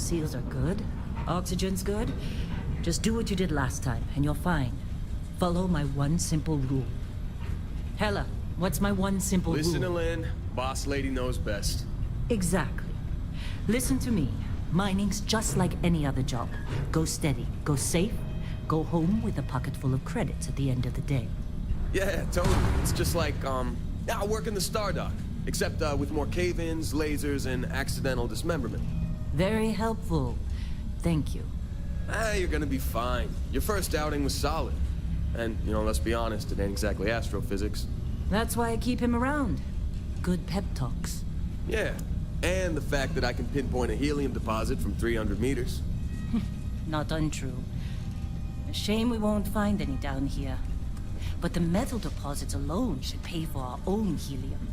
seals are good. Oxygen's good. Just do what you did last time, and you're fine. Follow my one simple rule. Hella, what's my one simple rule? Listen to Lynn. Boss lady knows best. Exactly. Listen to me. Mining's just like any other job. Go steady, go safe, go home with a pocket full of credits at the end of the day. Yeah, totally. It's just like, I work in the Stardock. Except, with more cave-ins, lasers, and accidental dismemberment. Very helpful. Thank you. You're gonna be fine. Your first outing was solid. And, let's be honest, it ain't exactly astrophysics. That's why I keep him around. Good pep talks. Yeah, and the fact that I can pinpoint a helium deposit from 300 meters. Not untrue. A shame we won't find any down here. But the metal deposits alone should pay for our own helium.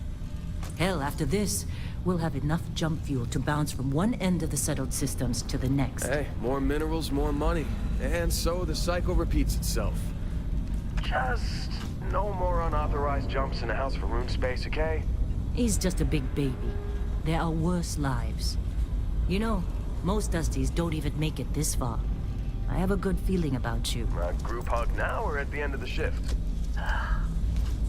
Hell, after this, we'll have enough jump fuel to bounce from one end of the settled systems to the next. Hey, more minerals, more money. And so the cycle repeats itself. Just no more unauthorized jumps in the house for room space, okay? He's just a big baby. There are worse lives. You know, most Dusties don't even make it this far. I have a good feeling about you. Group hug now or at the end of the shift?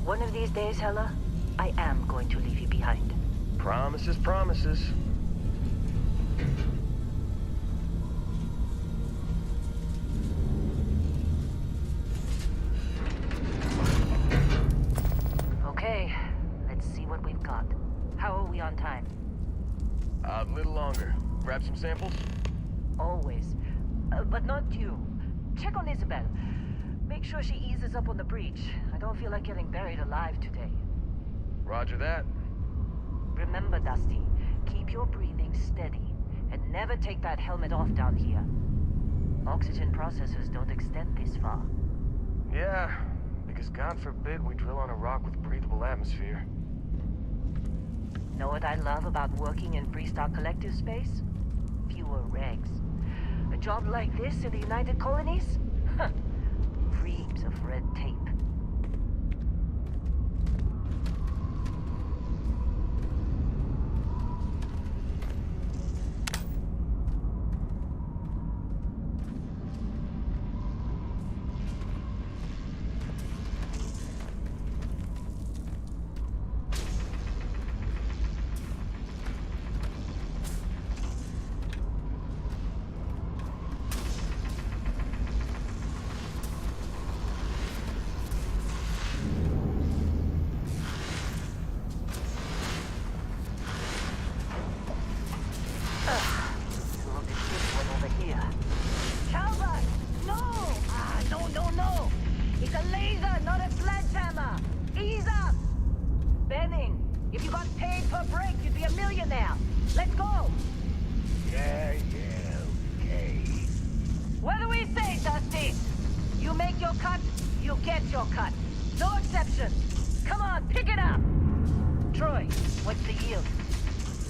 One of these days, Hella, I am going to leave you behind. Promises, promises. Okay, let's see what we've got. How are we on time? A little longer. Grab some samples? Always. But not you. Check on Isabel. Make sure she eases up on the breach. I don't feel like getting buried alive today. Roger that. Remember, Dusty, keep your breathing steady, and never take that helmet off down here. Oxygen processors don't extend this far. Yeah, because God forbid we drill on a rock with breathable atmosphere. Know what I love about working in Freestock Collective space? Fewer regs. A job like this in the United Colonies? Reams of red tape.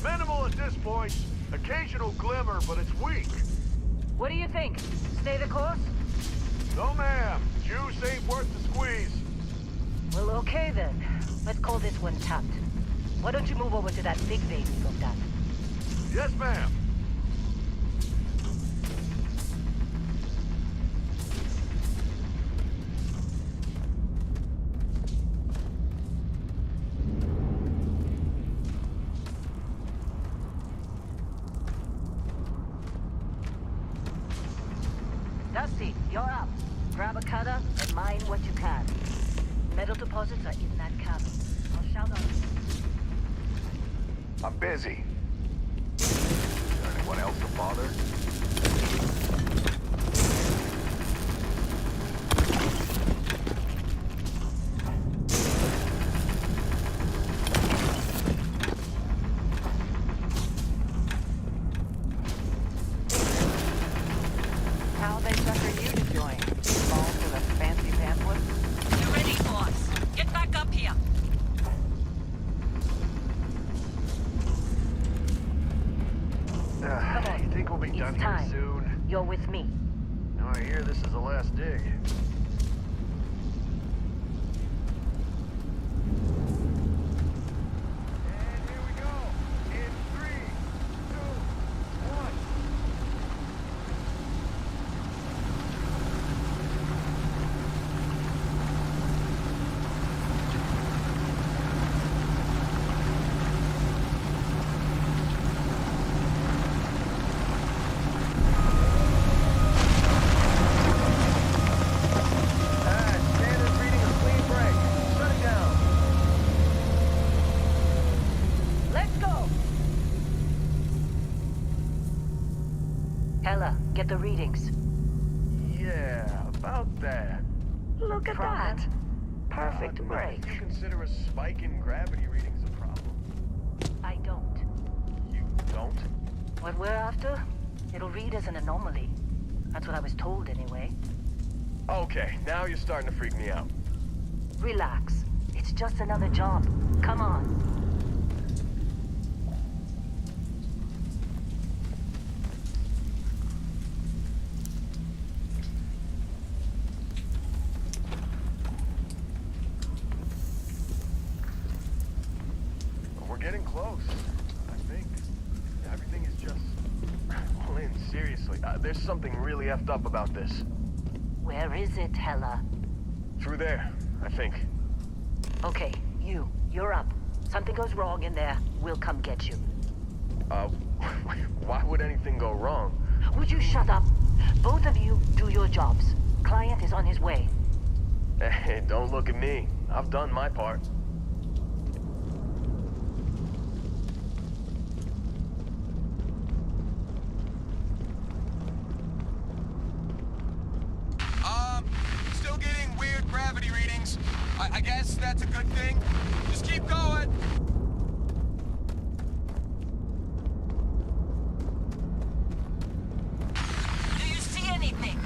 Minimal at this point. Occasional glimmer, but it's weak. What do you think? Stay the course? No, ma'am. Juice ain't worth the squeeze. Well, okay then. Let's call this one tapped. Why don't you move over to that big vein we looked at? Yes, ma'am. Dusty, you're up. Grab a cutter and mine what you can. Metal deposits are in that cabin. I'll shout out. I'm busy. Is there anyone else to bother? How they sucker you to join? Fall for the fancy pamphlet? You're ready, boss. Get back up here. You think we'll be done here time. soon? You're with me. Now I hear this is the last dig. And here we go. In 3, 2, 1. Get the readings. Yeah, about that. Look at that. Perfect I break. think you consider a spike in gravity readings a problem. I don't. You don't? What we're after? It'll read as an anomaly. That's what I was told anyway. Okay, now you're starting to freak me out. Relax. It's just another job. Come on. We're getting close, I think. Everything is just... Lynn, seriously, there's something really effed up about this. Where is it, Hella? Through there, I think. Okay, you're up. Something goes wrong in there, we'll come get you. Why would anything go wrong? Would you shut up? Both of you do your jobs. Client is on his way. Hey, don't look at me. I've done my part. Still getting weird gravity readings. I guess that's a good thing. Just keep going. Do you see anything?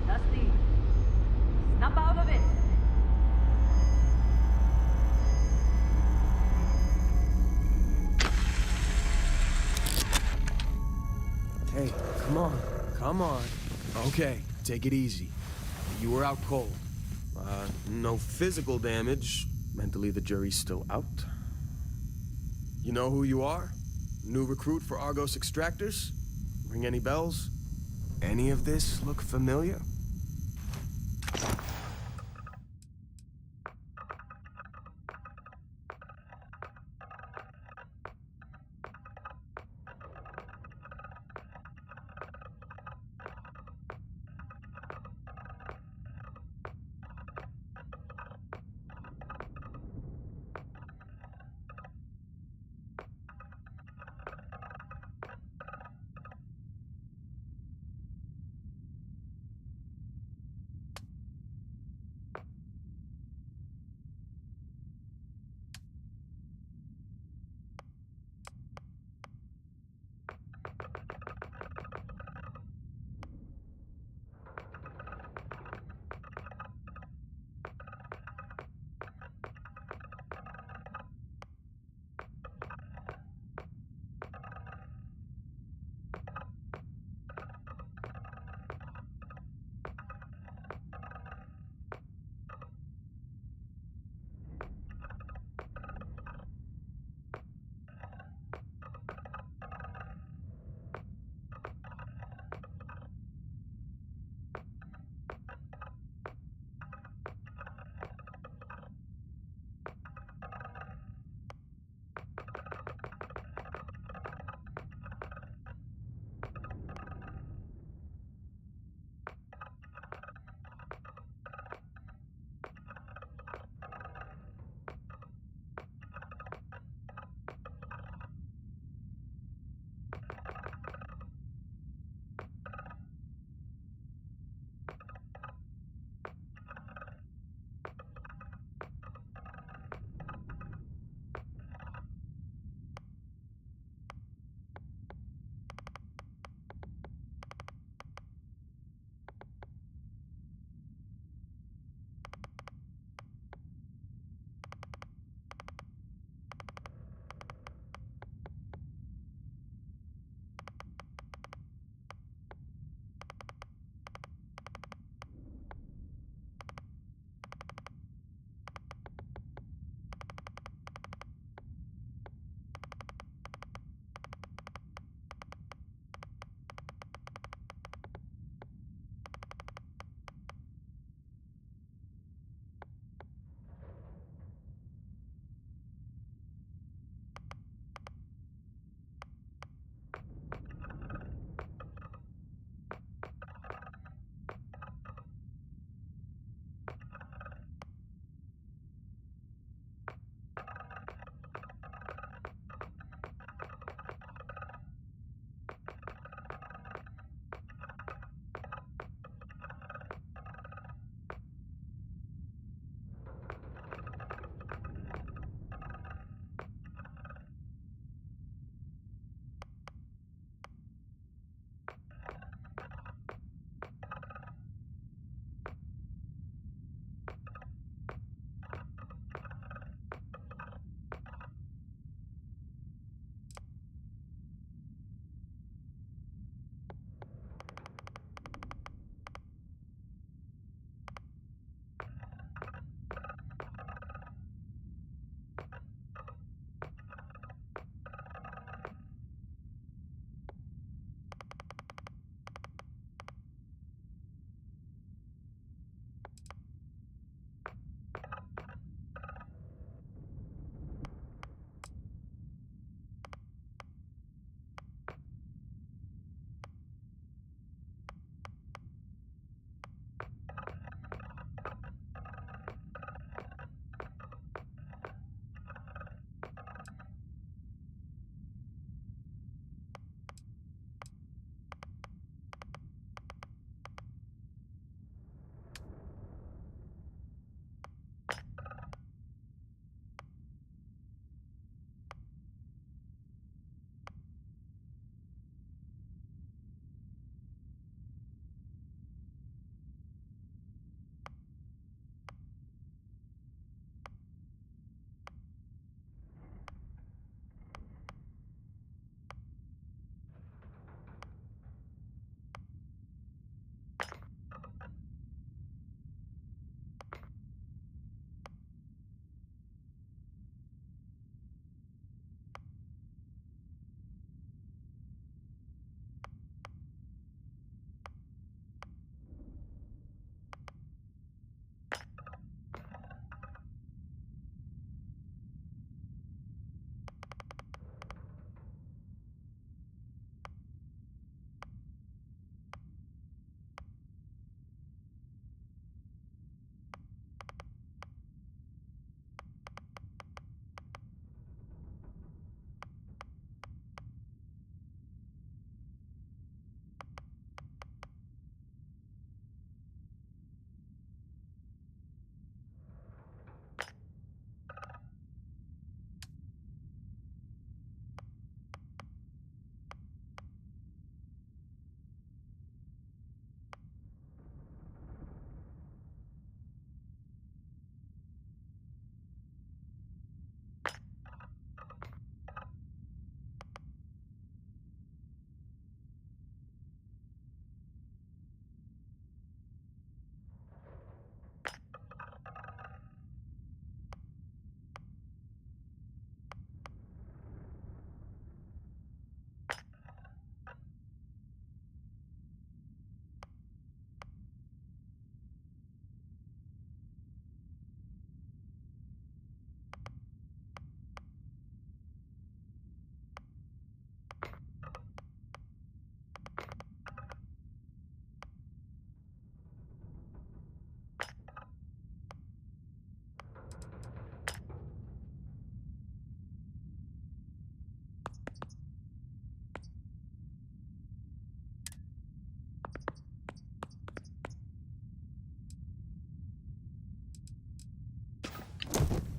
Dusty, snap out of it. Hey, come on. Come on. Okay, take it easy. You were out cold. No physical damage. Mentally, the jury's still out. You know who you are? New recruit for Argos Extractors? Ring any bells? Any of this look familiar?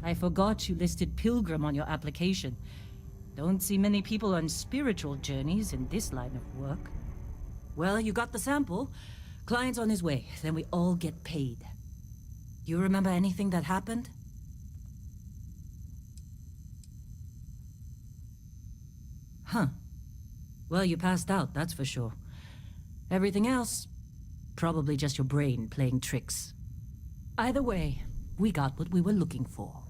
I forgot you listed pilgrim on your application. Don't see many people on spiritual journeys in this line of work. Well, you got the sample. Client's on his way, then we all get paid. You remember anything that happened? Huh. Well, you passed out, that's for sure. Everything else, probably just your brain playing tricks. Either way, we got what we were looking for.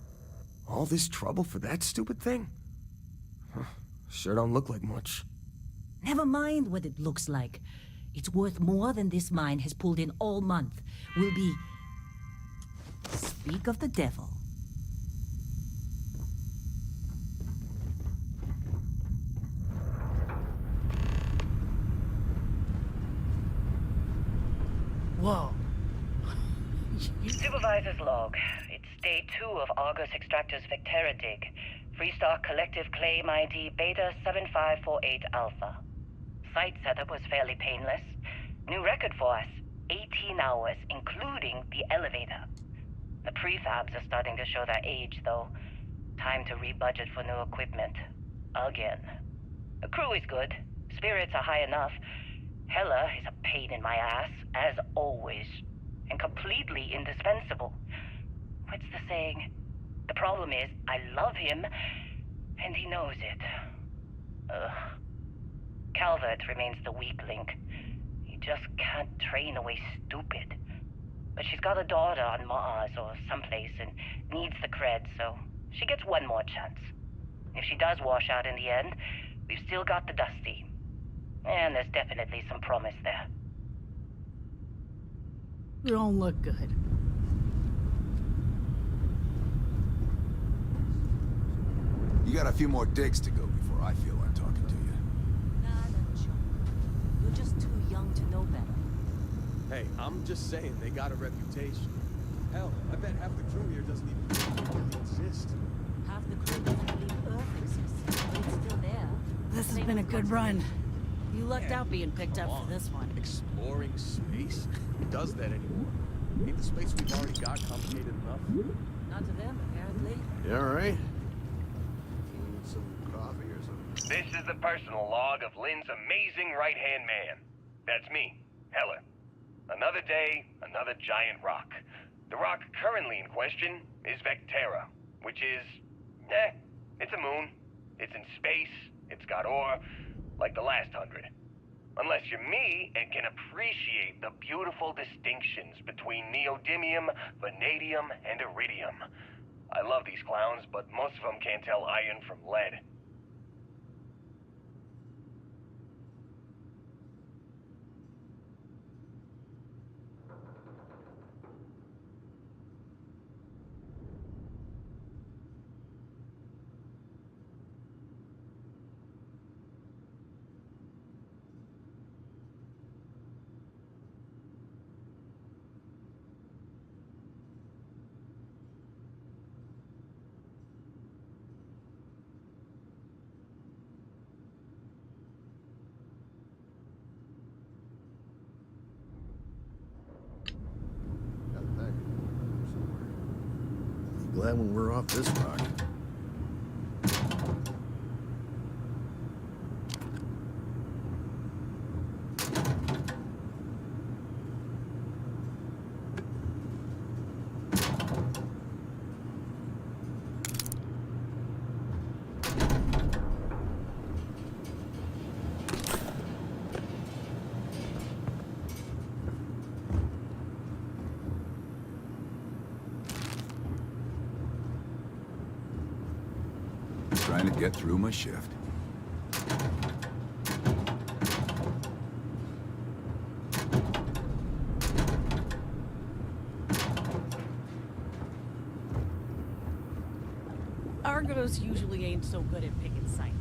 All this trouble for that stupid thing? Huh. Sure don't look like much. Never mind what it looks like. It's worth more than this mine has pulled in all month. Will be... Speak of the devil. Whoa. Supervisor's log. It's day 2 of Argus Extractor's Vectera dig. Freestar Collective Claim ID Beta 7548 Alpha. Site setup was fairly painless. New record for us. 18 hours, including the elevator. The prefabs are starting to show their age, though. Time to rebudget for new equipment. Again. The crew is good. Spirits are high enough. Hella is a pain in my ass, as always. And completely indispensable. What's the saying? The problem is, I love him, and he knows it. Calvert remains the weak link. He just can't train away stupid. But she's got a daughter on Mars or someplace and needs the cred, so she gets one more chance. If she does wash out in the end, we've still got the Dusty. And there's definitely some promise there. You don't look good. You got a few more digs to go before I feel like talking to you. Nah, Chuck. You're just too young to know better. Hey, I'm just saying they got a reputation. Hell, I bet half the crew here doesn't even exist. Half the crew doesn't believe Earth exists, but it's still there. This has Same been a with good Roswell. run. You lucked out being picked up for this one. Exploring space? Who does that anymore? Ain't the space we've already got complicated enough? Not to them, apparently. You alright? Need some coffee or something? This is the personal log of Lynn's amazing right-hand man. That's me, Heller. Another day, another giant rock. The rock currently in question is Vectera, which is... it's a moon. It's in space, it's got ore, like the last 100. Unless you're me and can appreciate the beautiful distinctions between neodymium, vanadium, and iridium. I love these clowns, but most of them can't tell iron from lead. Got a package somewhere. Glad when we're off this rock. Trying to get through my shift. Argos usually ain't so good at picking sites.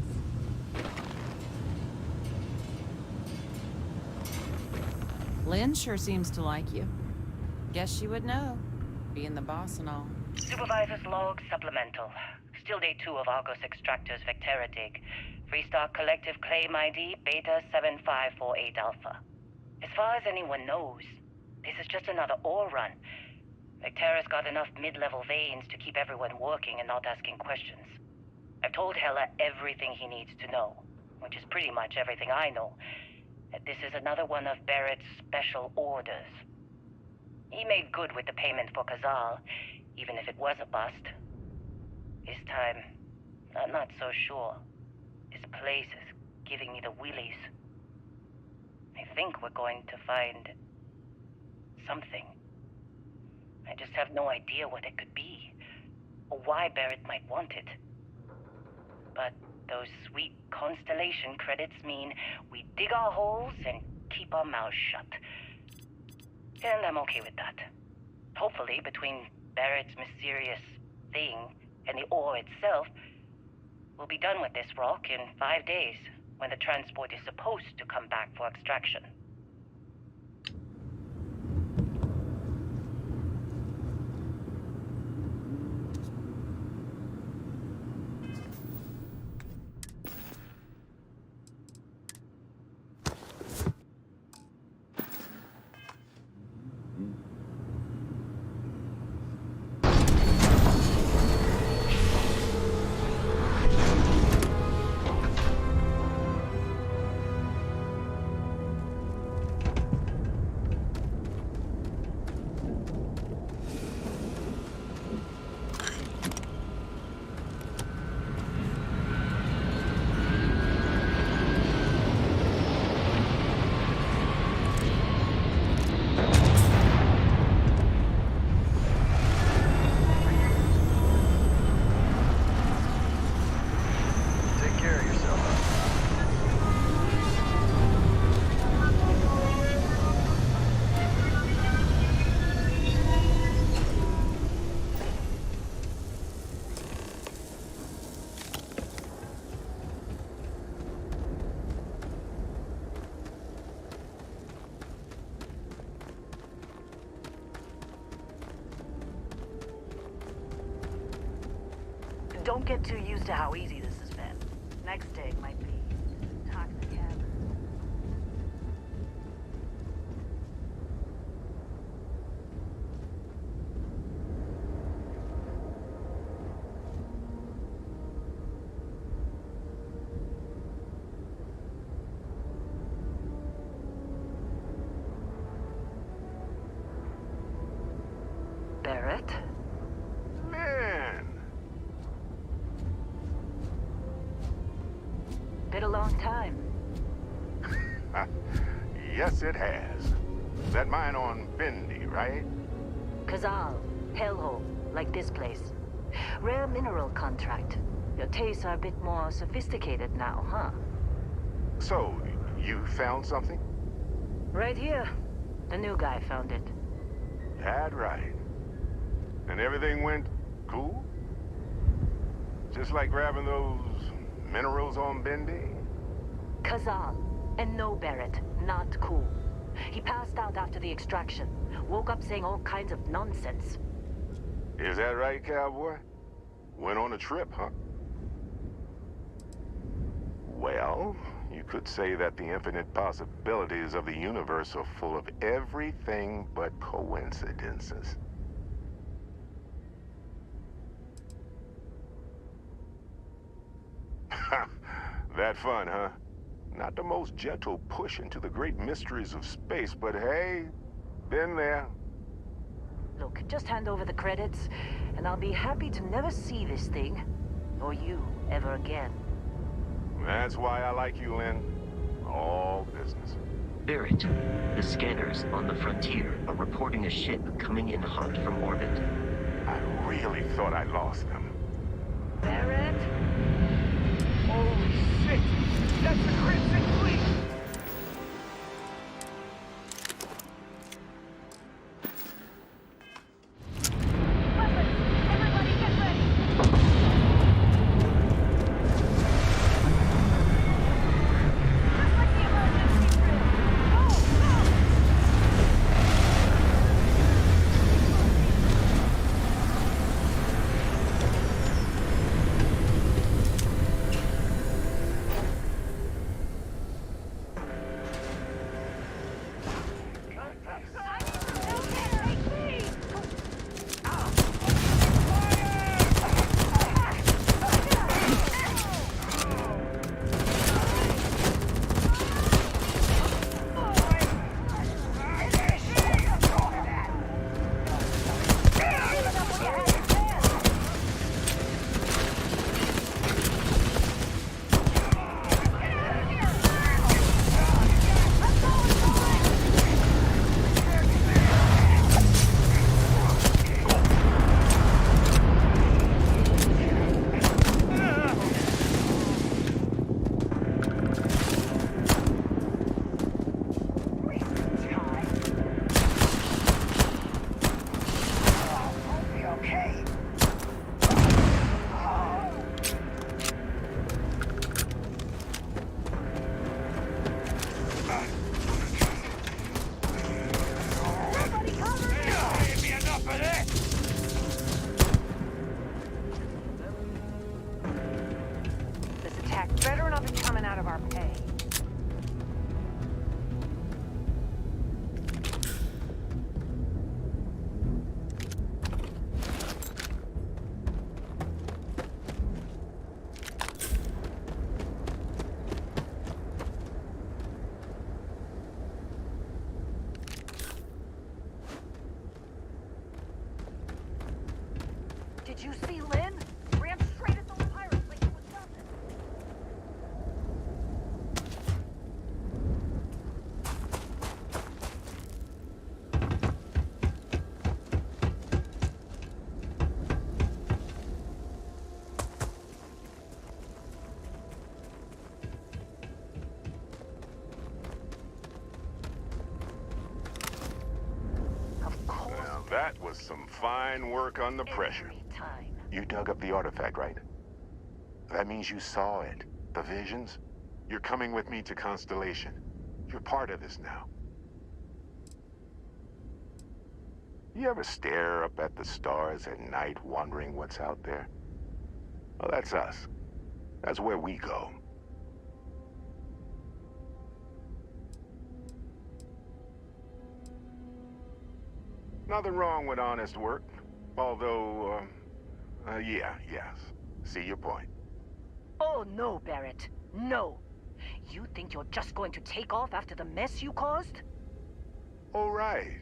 Lynn sure seems to like you. Guess she would know, being the boss and all. Supervisor's log supplemental. Still day 2 of Argus Extractor's Vectera dig. Freestar Collective Claim ID Beta 7548 Alpha. As far as anyone knows, this is just another ore run. Vectera's got enough mid-level veins to keep everyone working and not asking questions. I've told Hela everything he needs to know, which is pretty much everything I know. This is another one of Barrett's special orders. He made good with the payment for Kazal, even if it was a bust. This time, I'm not so sure. This place is giving me the willies. I think we're going to find something. I just have no idea what it could be, or why Barrett might want it. But those sweet constellation credits mean we dig our holes and keep our mouths shut. And I'm okay with that. Hopefully, between Barrett's mysterious thing and the ore itself, we'll be done with this rock in 5 days, when the transport is supposed to come back for extraction. Take care of yourself. Don't get too used to how easy this has been. Next day might be talk to the cab. Barrett? Man! Been a long time. Yes, it has. That mine on Bendy, right? Kazal, hellhole, like this place. Rare mineral contract. Your tastes are a bit more sophisticated now, huh? So, you found something? Right here. The new guy found it. That right. And everything went cool? Just like grabbing those minerals on Bendy? Kazal. And no Barrett. Not cool. He passed out after the extraction. Woke up saying all kinds of nonsense. Is that right, cowboy? Went on a trip, huh? Well, you could say that the infinite possibilities of the universe are full of everything but coincidences. That fun, huh? Not the most gentle push into the great mysteries of space, but hey, been there. Look, just hand over the credits, and I'll be happy to never see this thing, or you, ever again. That's why I like you, Lynn. All business. Barrett, the scanners on the frontier are reporting a ship coming in hot from orbit. I really thought I lost them. Barrett? Holy shit! That's the Crimson Fleet! Everybody get ready! Just like the emergency drill. Go! Go! Heck, better not be coming out of our pay. Did you see Lynn? Ran straight at those pirates like it was nothing. Of course. Now that was some fine work under pressure. Every time. You dug up the artifact, right? That means you saw it. The visions? You're coming with me to Constellation. You're part of this now. You ever stare up at the stars at night wondering what's out there? Well, that's us. That's where we go. Nothing wrong with honest work. Although, yes. See your point. Oh, no, Barrett. No. You think you're just going to take off after the mess you caused? All right.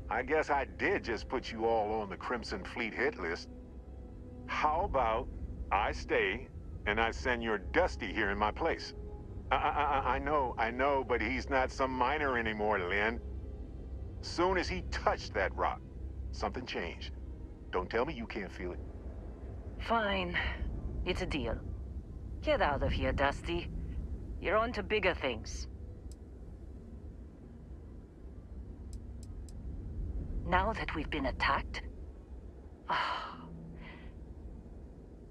I guess I did just put you all on the Crimson Fleet hit list. How about I stay and I send your Dusty here in my place? I know, but he's not some miner anymore, Lynn. Soon as he touched that rock, something changed. Don't tell me you can't feel it. Fine. It's a deal. Get out of here, Dusty. You're on to bigger things. Now that we've been attacked,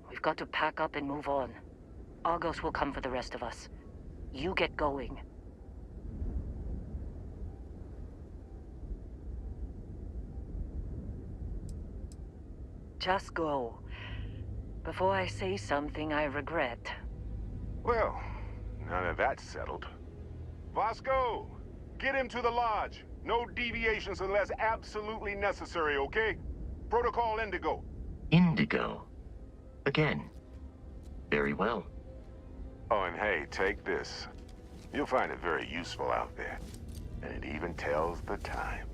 we've got to pack up and move on. Argos will come for the rest of us. You get going. Just go. Before I say something I regret. Well, now that that's settled. Vasco, get him to the lodge. No deviations unless absolutely necessary, okay? Protocol Indigo. Indigo. Again. Very well. Oh, and hey, take this. You'll find it very useful out there. And it even tells the time.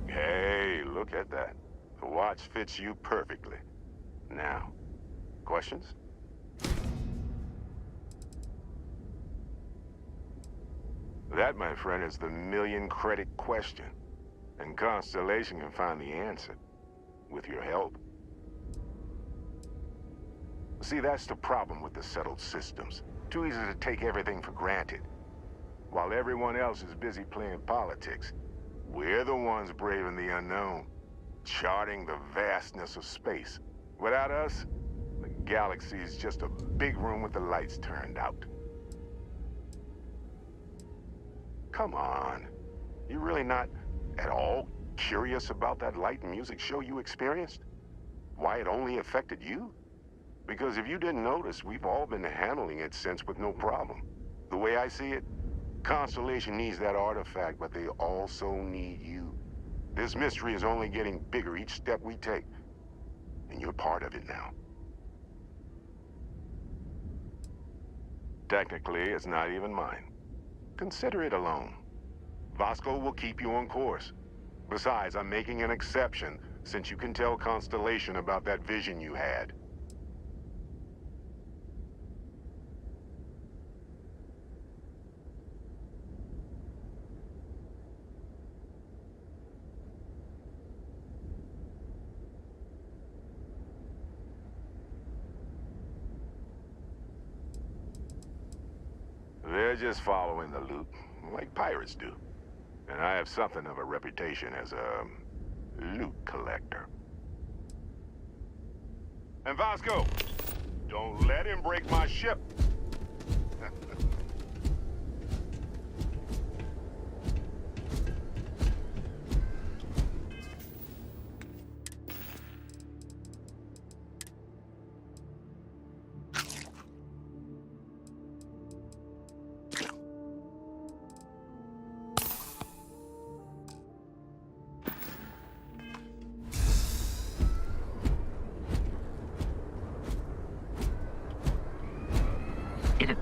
Hey, look at that. The watch fits you perfectly. Now, questions? That, my friend, is the million-credit question. And Constellation can find the answer. With your help. See, that's the problem with the settled systems. Too easy to take everything for granted. While everyone else is busy playing politics, we're the ones braving the unknown, charting the vastness of space. Without us, the galaxy is just a big room with the lights turned out. Come on. You really not at all curious about that light and music show you experienced? Why it only affected you? Because if you didn't notice, we've all been handling it since with no problem. The way I see it, Constellation needs that artifact, but they also need you. This mystery is only getting bigger each step we take. And you're part of it now. Technically, it's not even mine. Consider it alone. Vasco will keep you on course. Besides, I'm making an exception since you can tell Constellation about that vision you had. They're just following the loot, like pirates do. And I have something of a reputation as a loot collector. And Vasco, don't let him break my ship.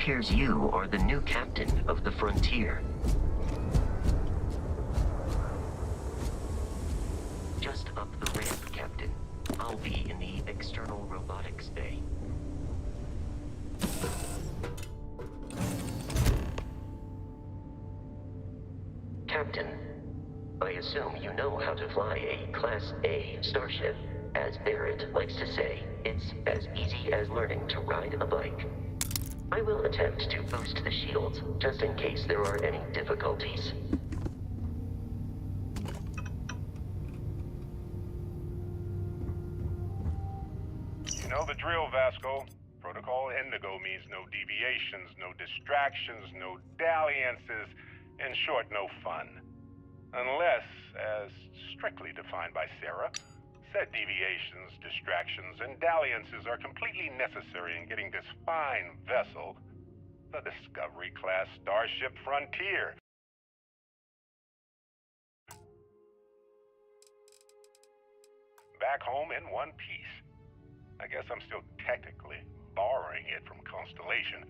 appears you are the new captain of the Frontier. Just up the ramp, Captain. I'll be in the external robotics bay. Captain, I assume you know how to fly a Class A starship. As Barrett likes to say, it's as easy as learning to ride a bike. I will attempt to boost the shields, just in case there are any difficulties. You know the drill, Vasco. Protocol Indigo means no deviations, no distractions, no dalliances. In short, no fun. Unless, as strictly defined by Sarah, said deviations, distractions, and dalliances are completely necessary in getting this fine vessel, the Discovery-class Starship Frontier, back home in one piece. I guess I'm still technically borrowing it from Constellation,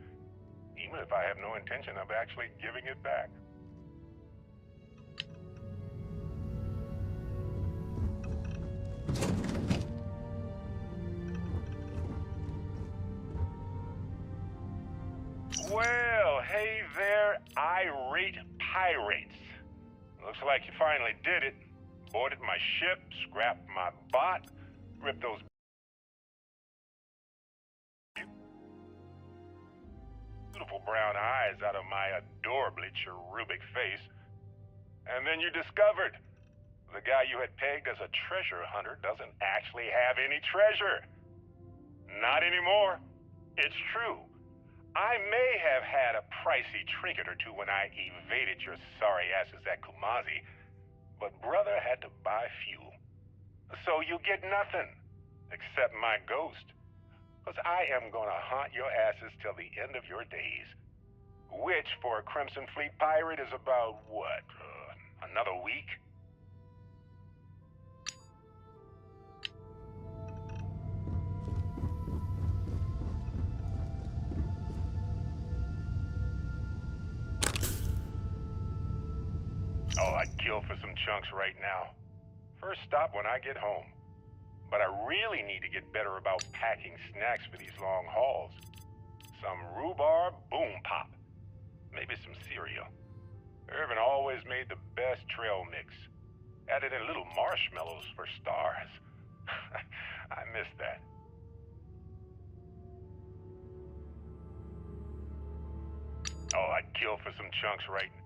even if I have no intention of actually giving it back. Well, hey there, irate pirates. Looks like you finally did it. Boarded my ship, scrapped my bot, ripped those beautiful brown eyes out of my adorably cherubic face. And then you discovered the guy you had pegged as a treasure hunter doesn't actually have any treasure. Not anymore. It's true. I may have had a pricey trinket or two when I evaded your sorry asses at Kumasi, but brother had to buy fuel. So you get nothing, except my ghost. Because I am gonna haunt your asses till the end of your days. Which, for a Crimson Fleet pirate, is about, what, another week? Oh, I'd kill for some chunks right now. First stop when I get home. But I really need to get better about packing snacks for these long hauls. Some rhubarb boom pop. Maybe some cereal. Irvin always made the best trail mix. Added in little marshmallows for stars. I miss that. Oh, I'd kill for some chunks right now.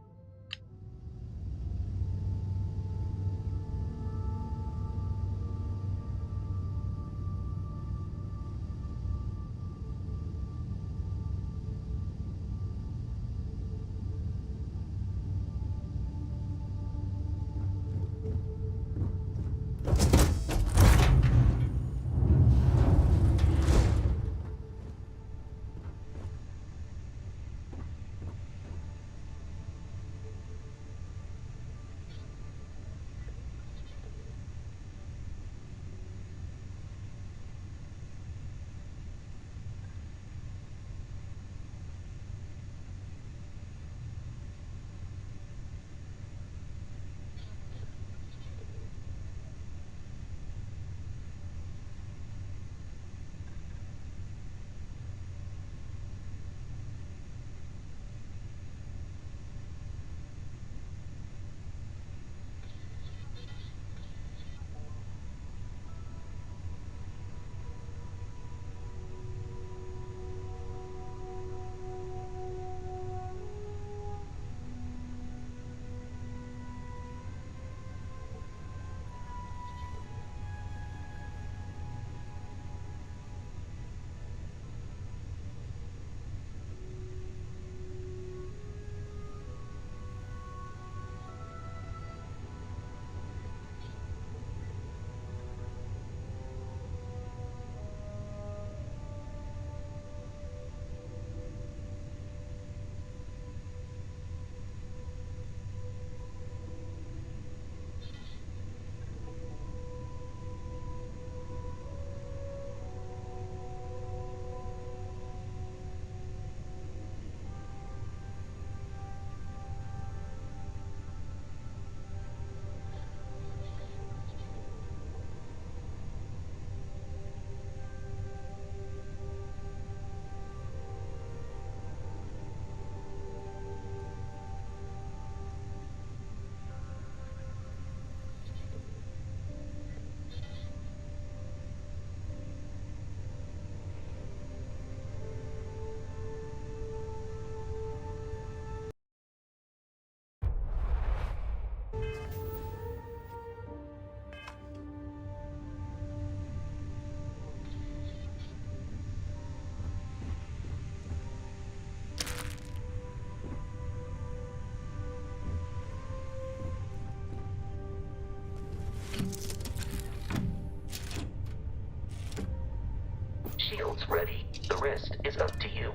ready, the rest is up to you.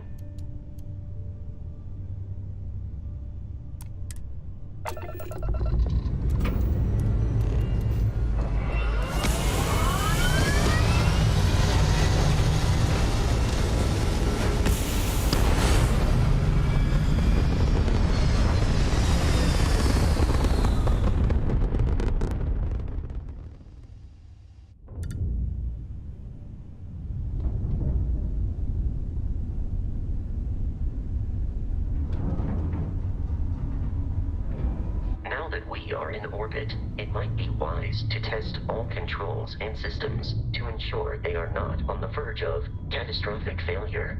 Now that we are in orbit, it might be wise to test all controls and systems to ensure they are not on the verge of catastrophic failure.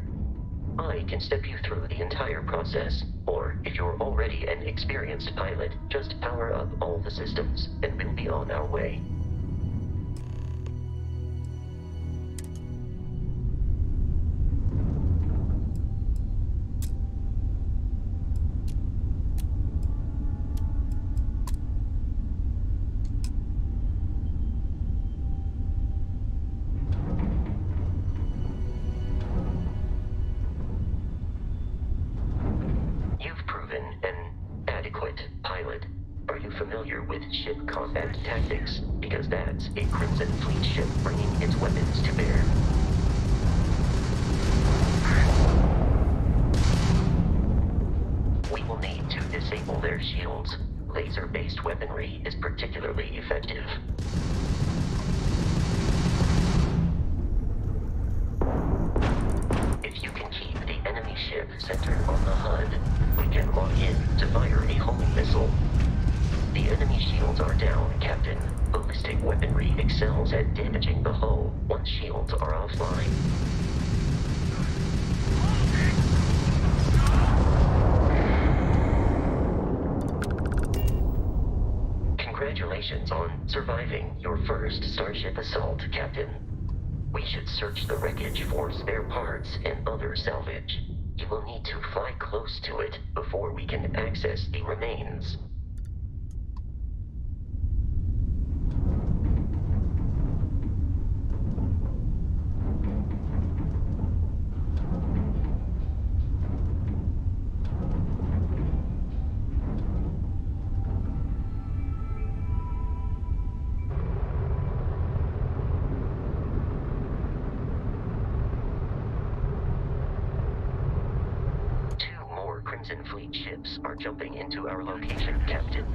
I can step you through the entire process, or if you're already an experienced pilot, just power up all the systems, and we'll be on our way. You've proven an adequate pilot. Are you familiar with ship combat tactics? Because that's a Crimson Fleet ship bringing its weapons to bear. We will need to disable their shields. Laser-based weaponry is particularly effective. If you can keep the enemy ship centered on the HUD, we can lock in to fire a homing missile. The enemy shields are down, Captain. Ballistic weaponry excels at damaging the hull once shields are offline. Congratulations on surviving your first Starship assault, Captain. We should search the wreckage for spare parts and other salvage. You will need to fly close to it before we can access the remains. Crimson Fleet ships are jumping into our location, Captain.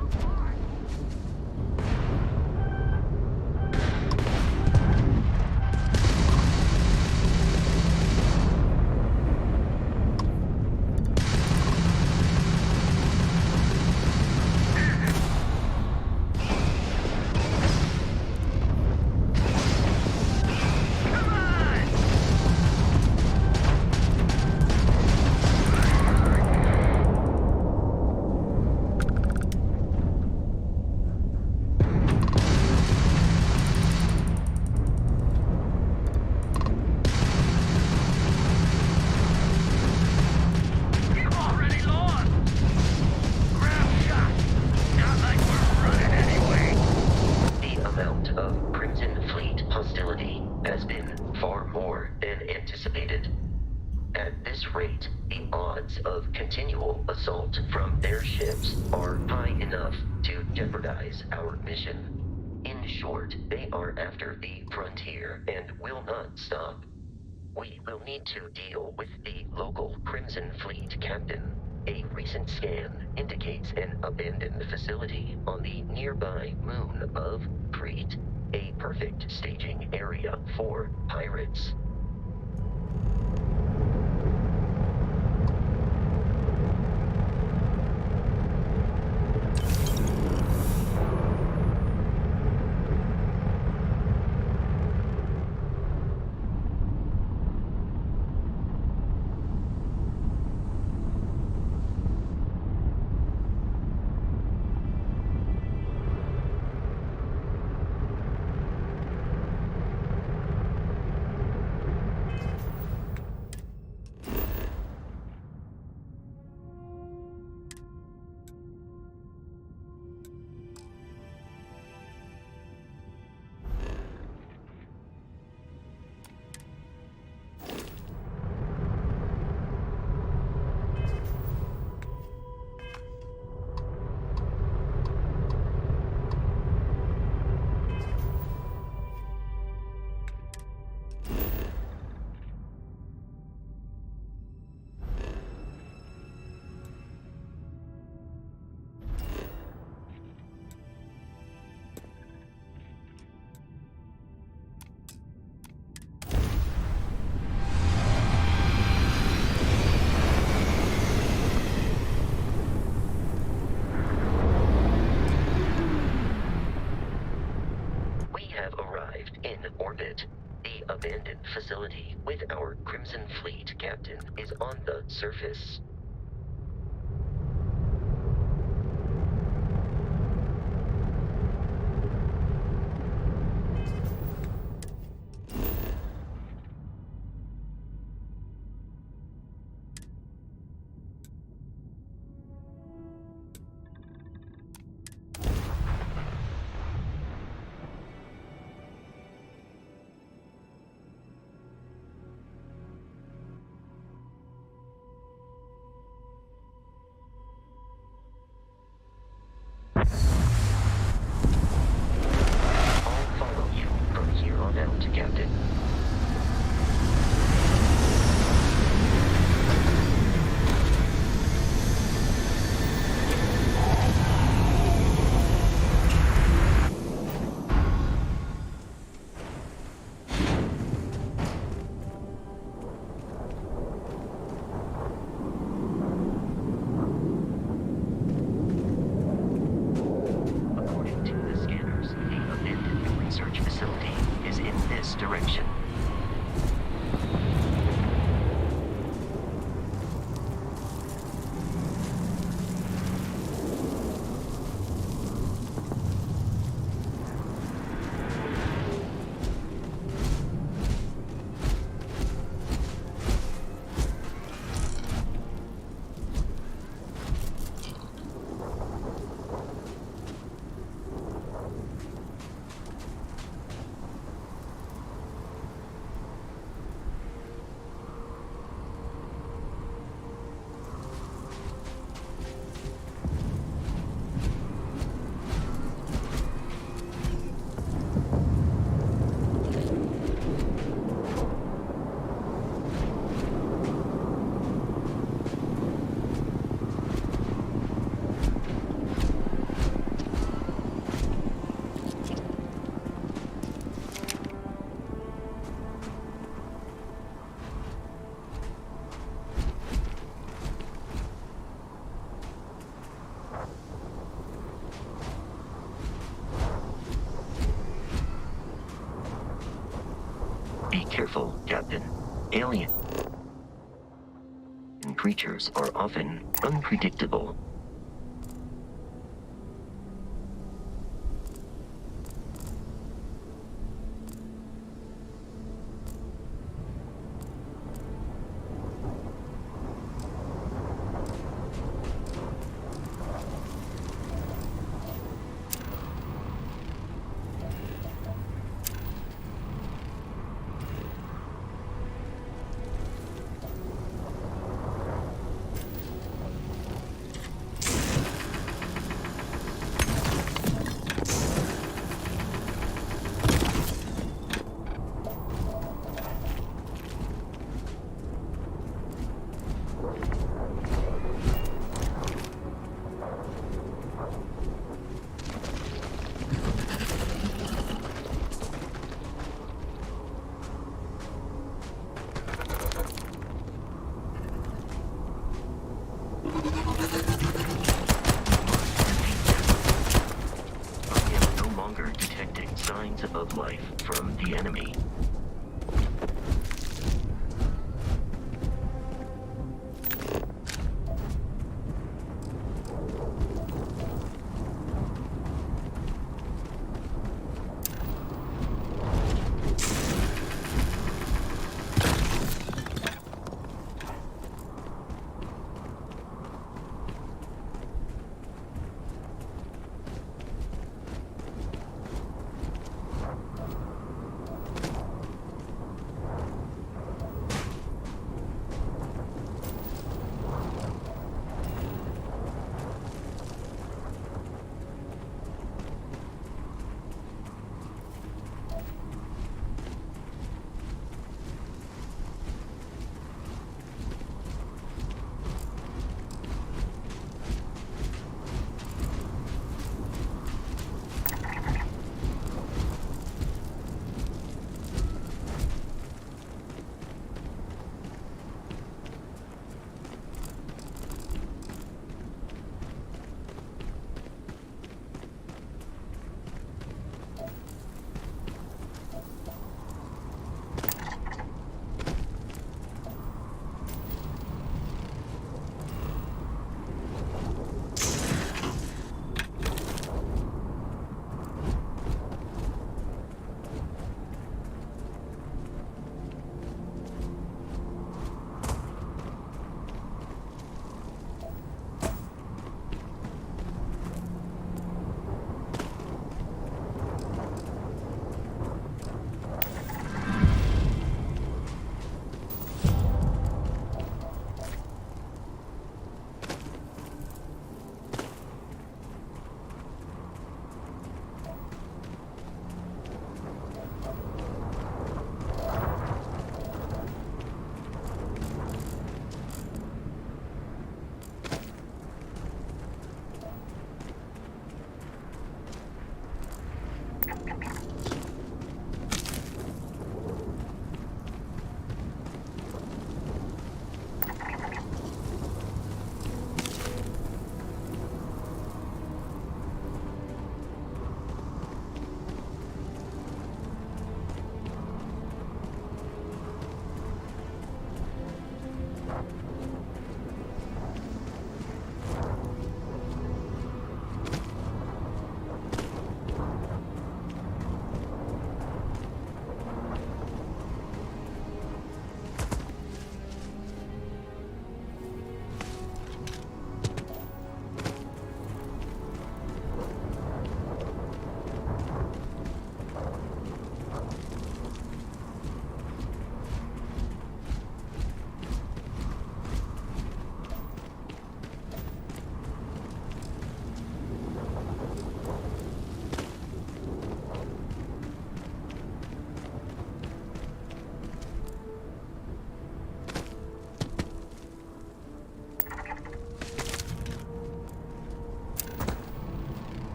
Has been far more than anticipated. At this rate, the odds of continual assault from their ships are high enough to jeopardize our mission. In short, they are after the frontier and will not stop. We will need to deal with the local Crimson Fleet captain. A recent scan indicates an abandoned facility on the nearby moon of Crete, a perfect staging area for pirates. in orbit. The abandoned facility with our Crimson Fleet captain is on the surface. Direction. Be careful, Captain. Alien creatures are often unpredictable. Of life from the enemy.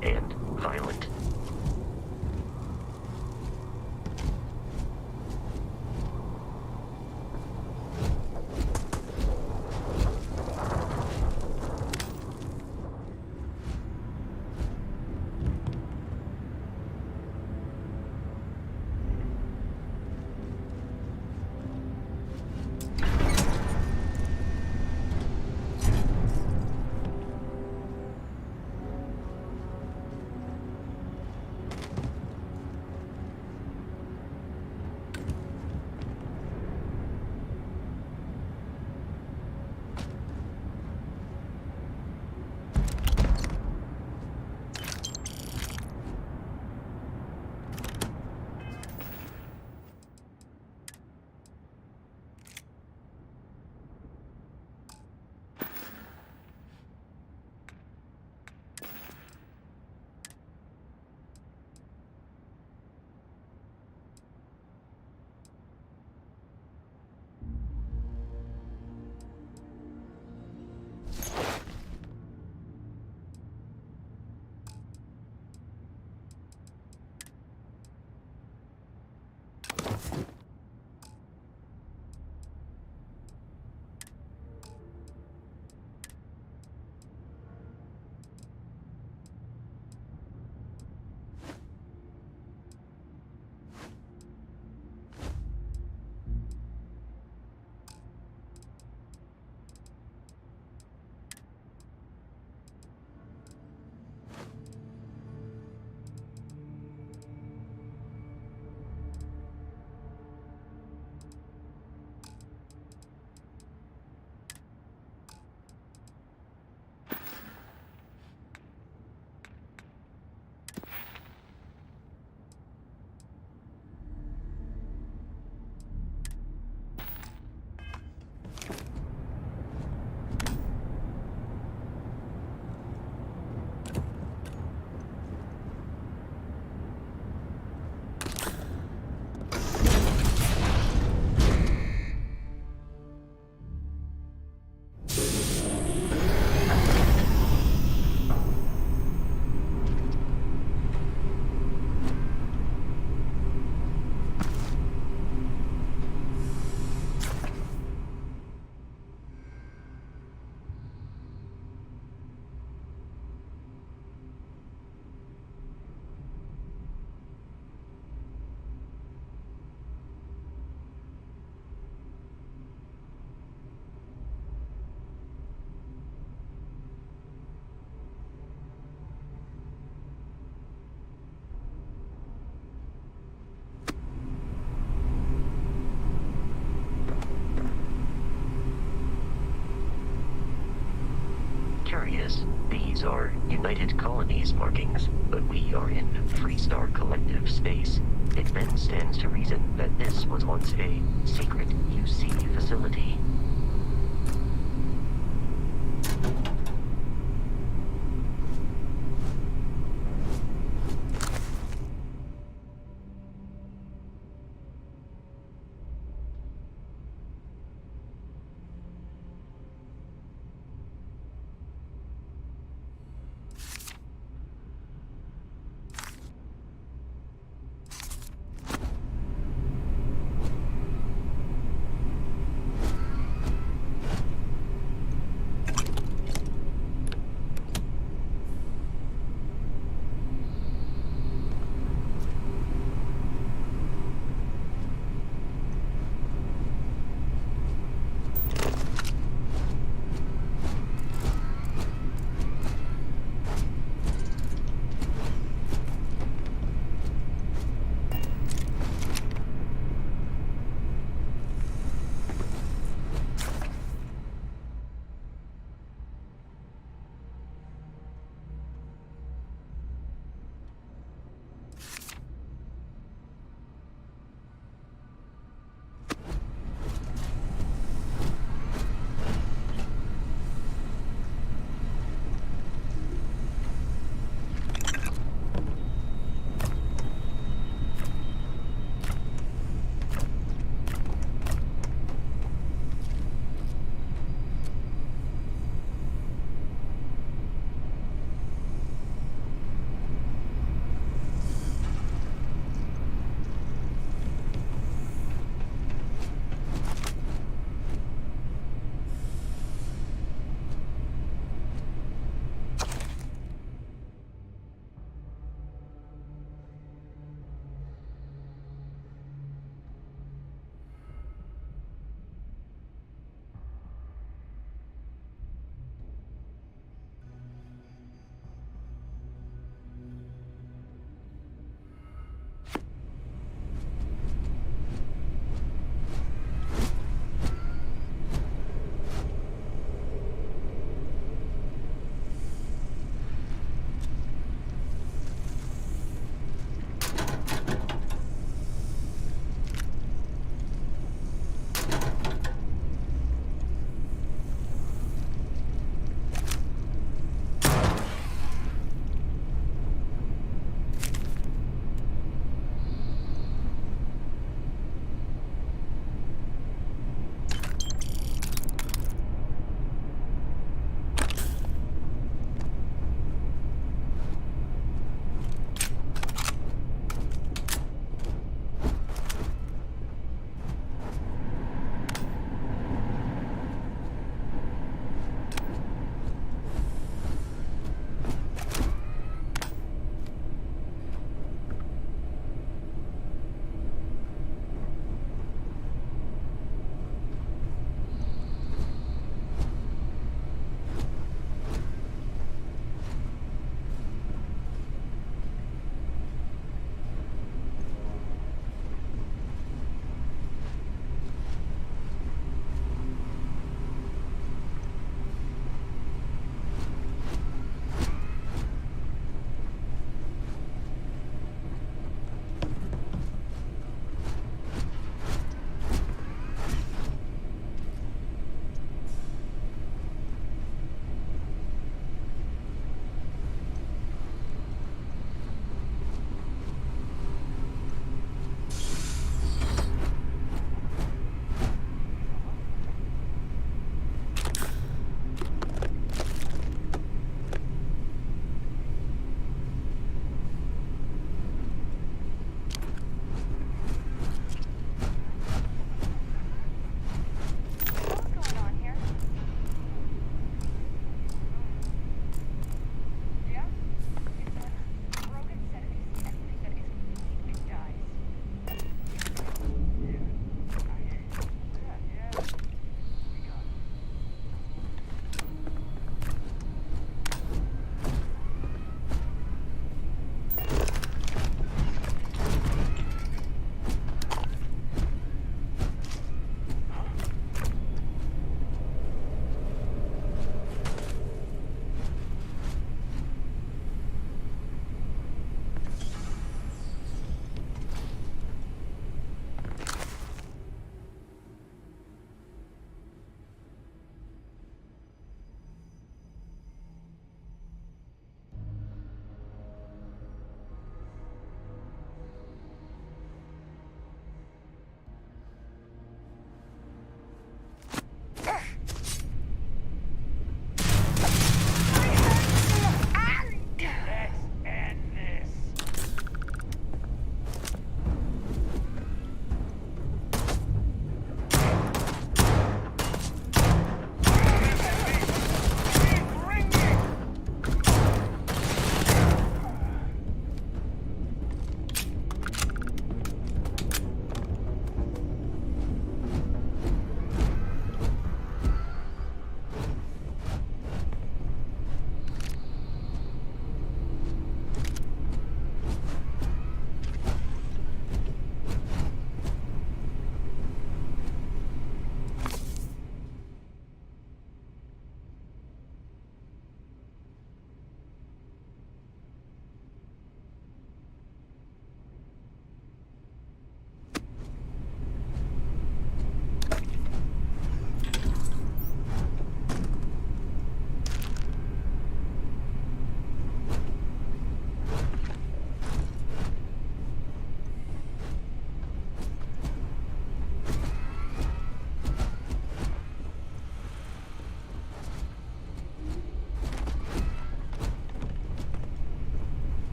dangerous and violent. Curious, these are United Colonies markings, but we are in Freestar Collective space. It then stands to reason that this was once a secret UC facility.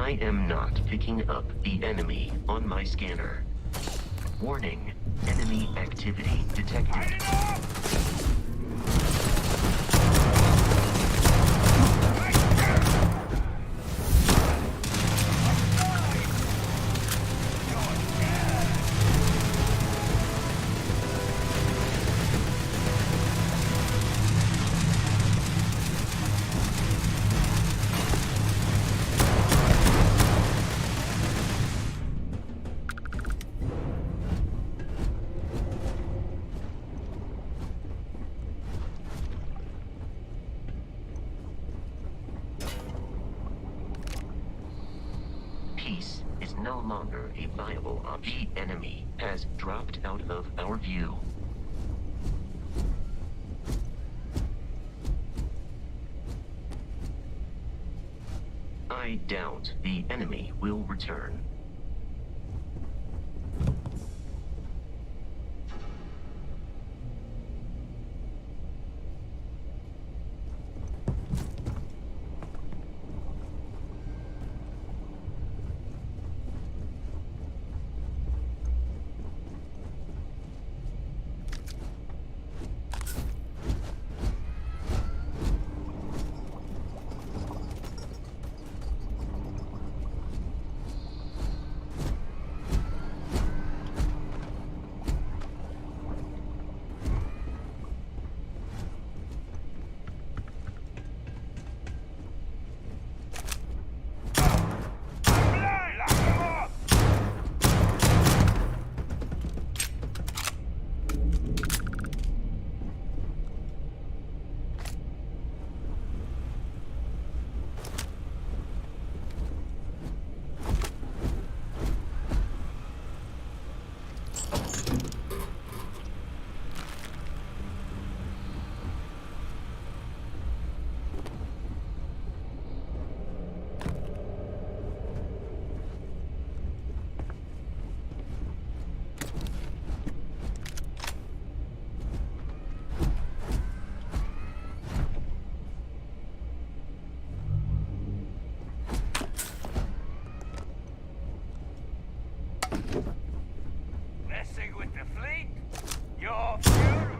I am not picking up the enemy on my scanner. Warning, enemy activity detected. Peace is no longer a viable option. The enemy has dropped out of our view. I doubt the enemy will return. Messing with the fleet? You're beautiful.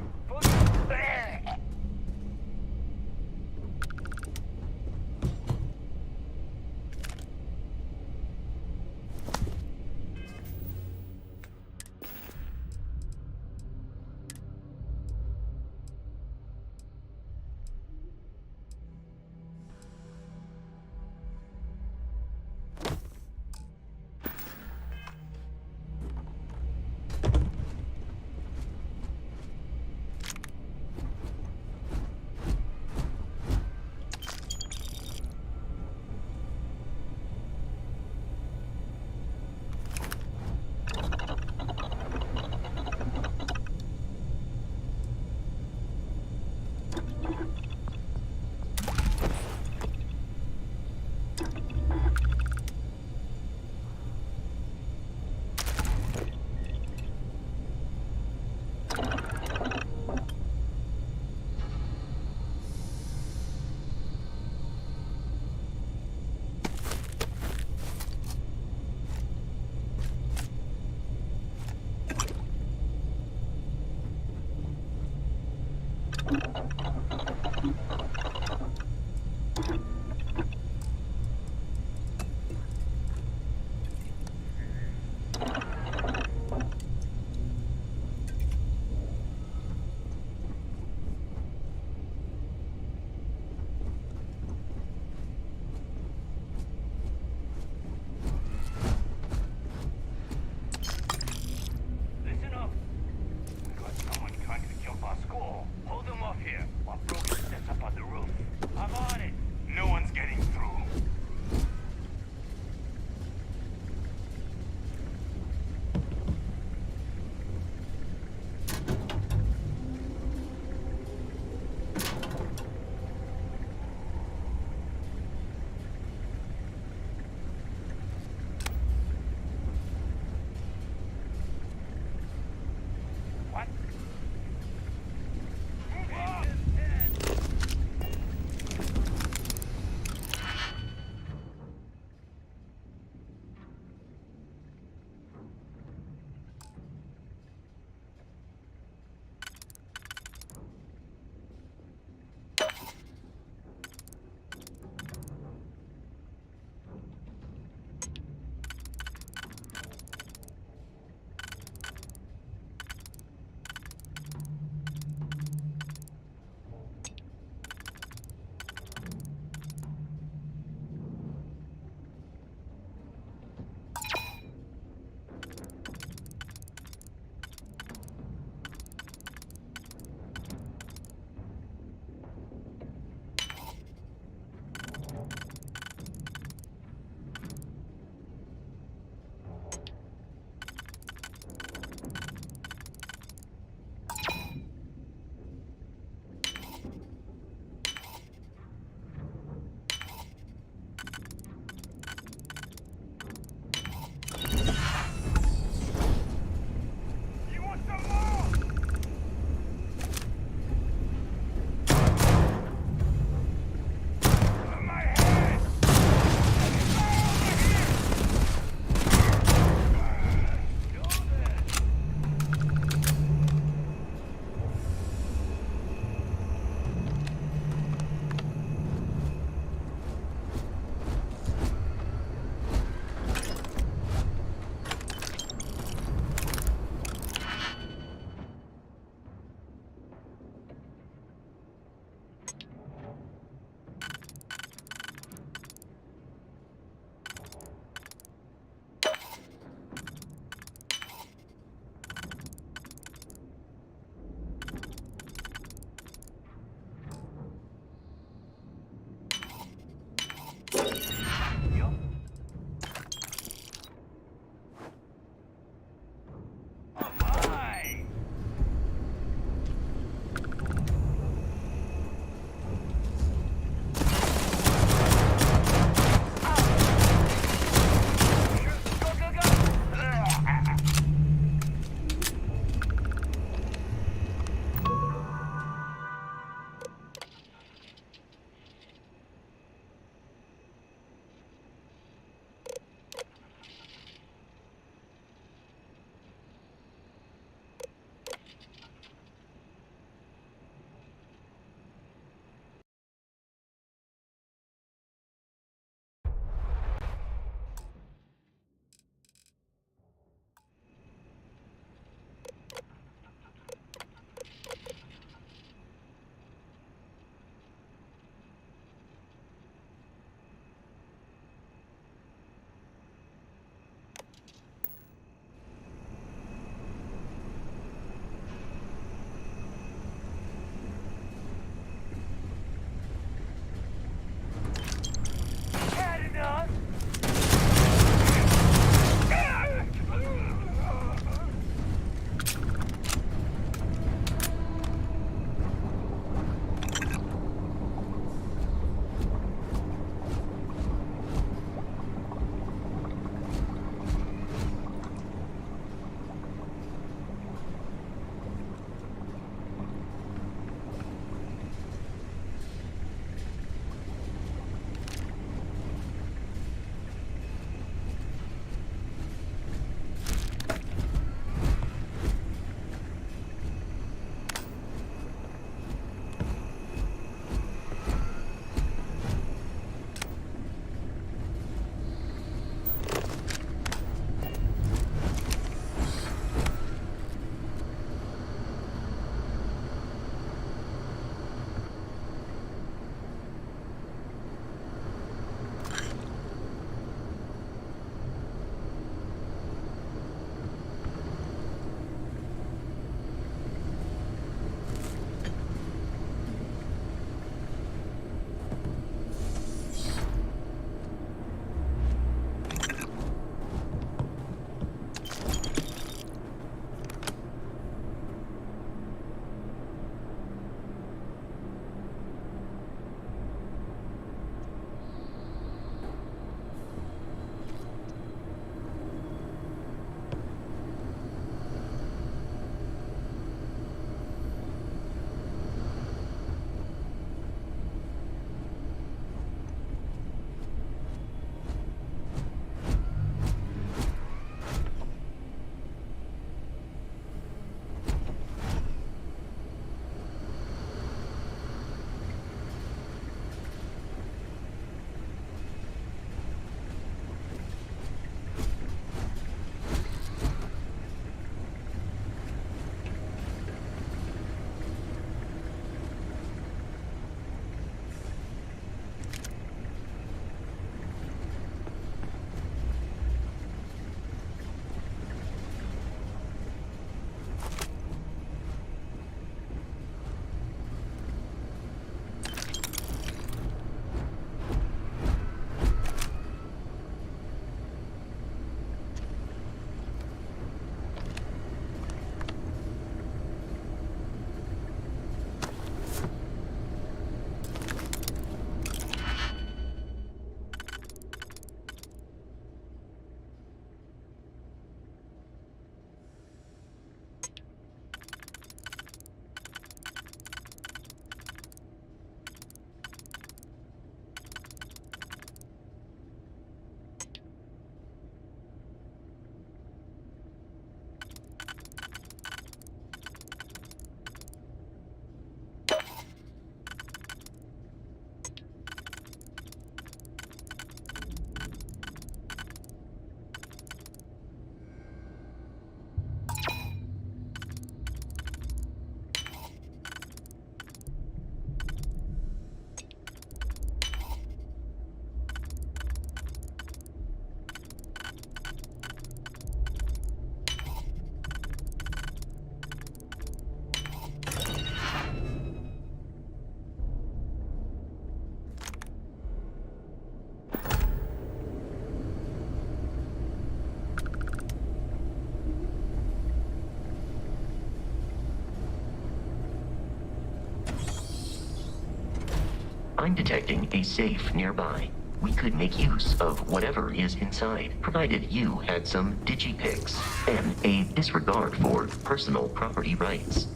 I'm detecting a safe nearby. We could make use of whatever is inside, provided you had some digipics and a disregard for personal property rights.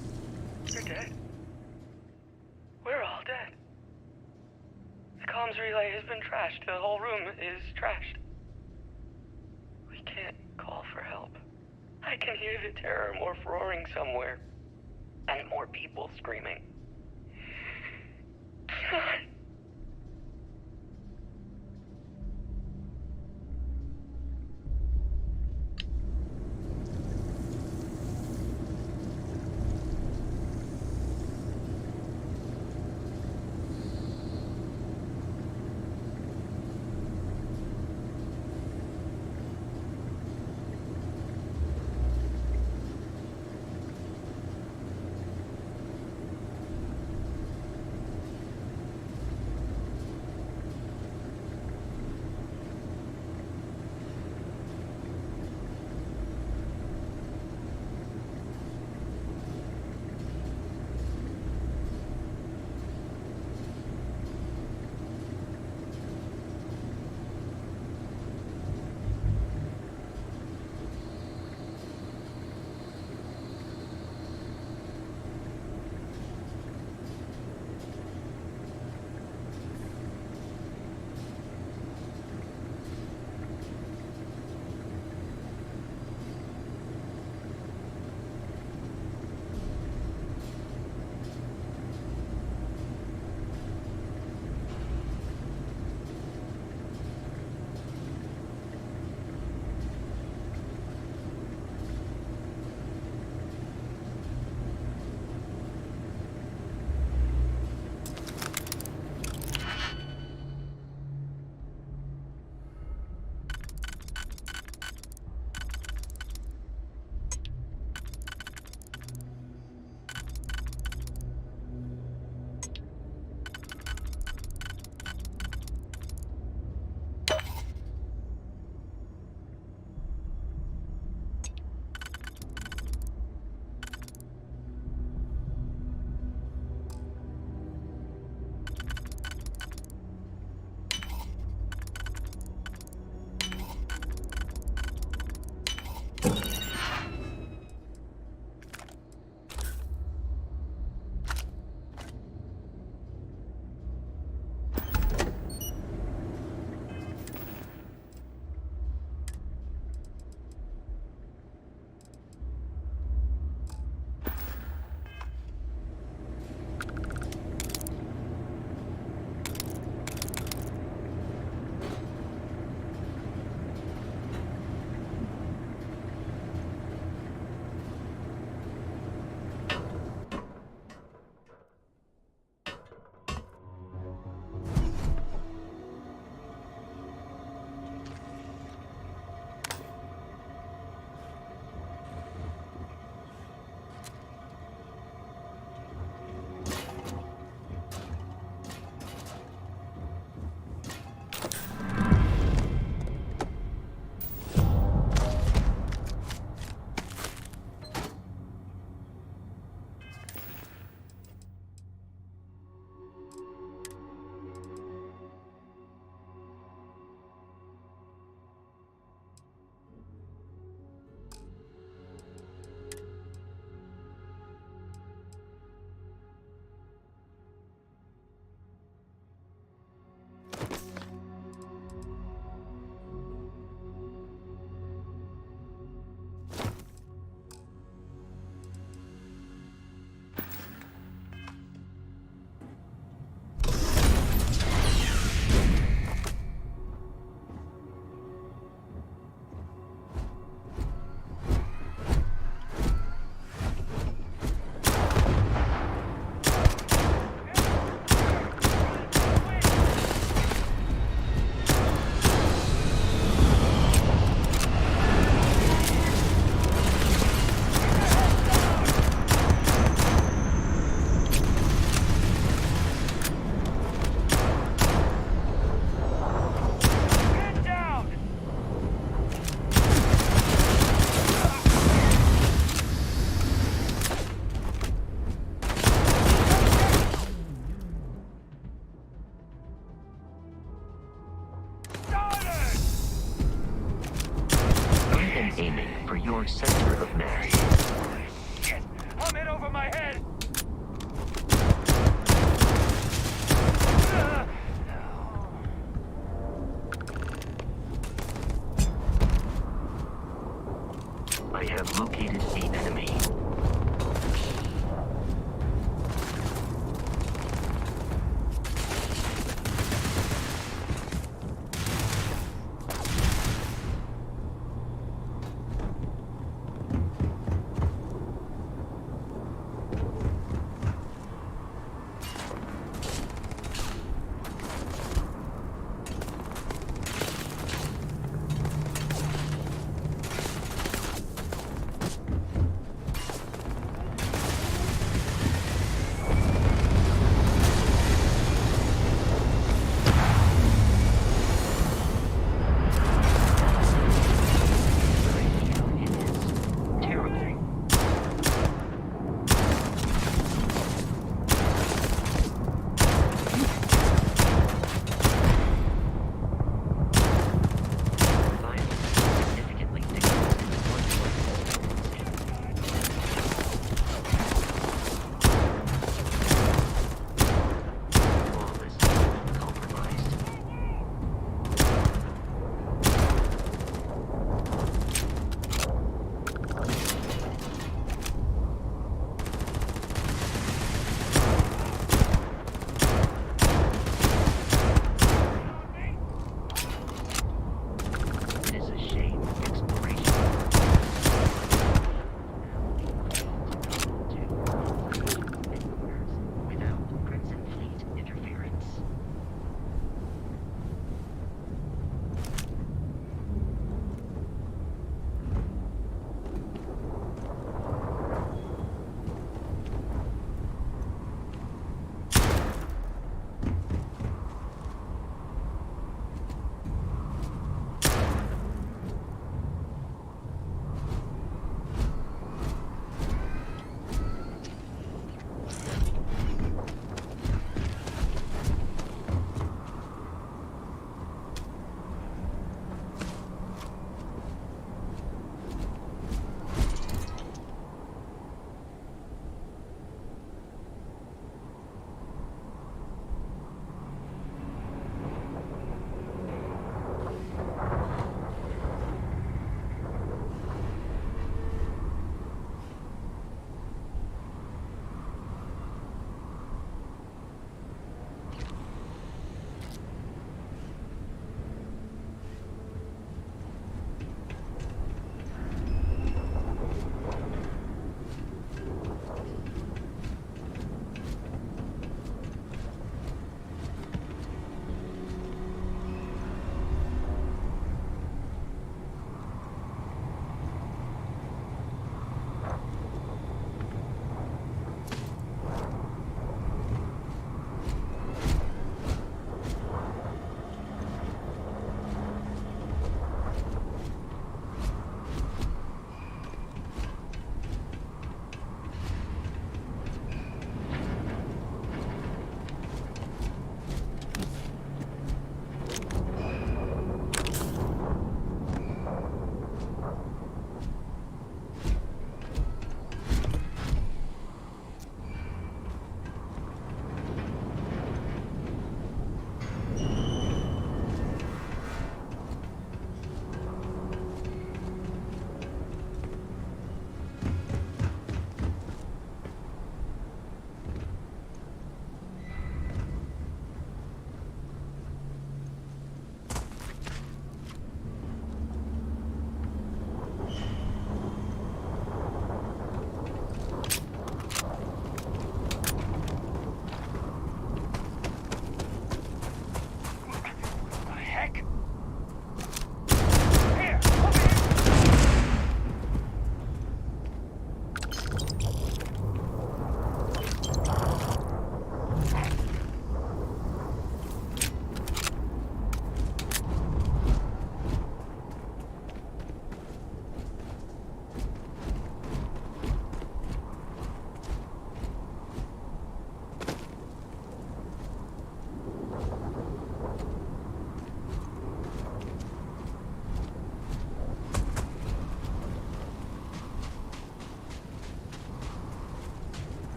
You're dead. We're all dead. The comms relay has been trashed. The whole room is trashed. We can't call for help. I can hear the terror morph roaring somewhere. And more people screaming. God.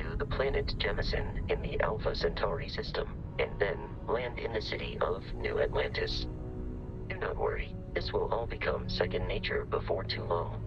to the planet Jemison in the Alpha Centauri system, and then land in the city of New Atlantis. Do not worry, this will all become second nature before too long.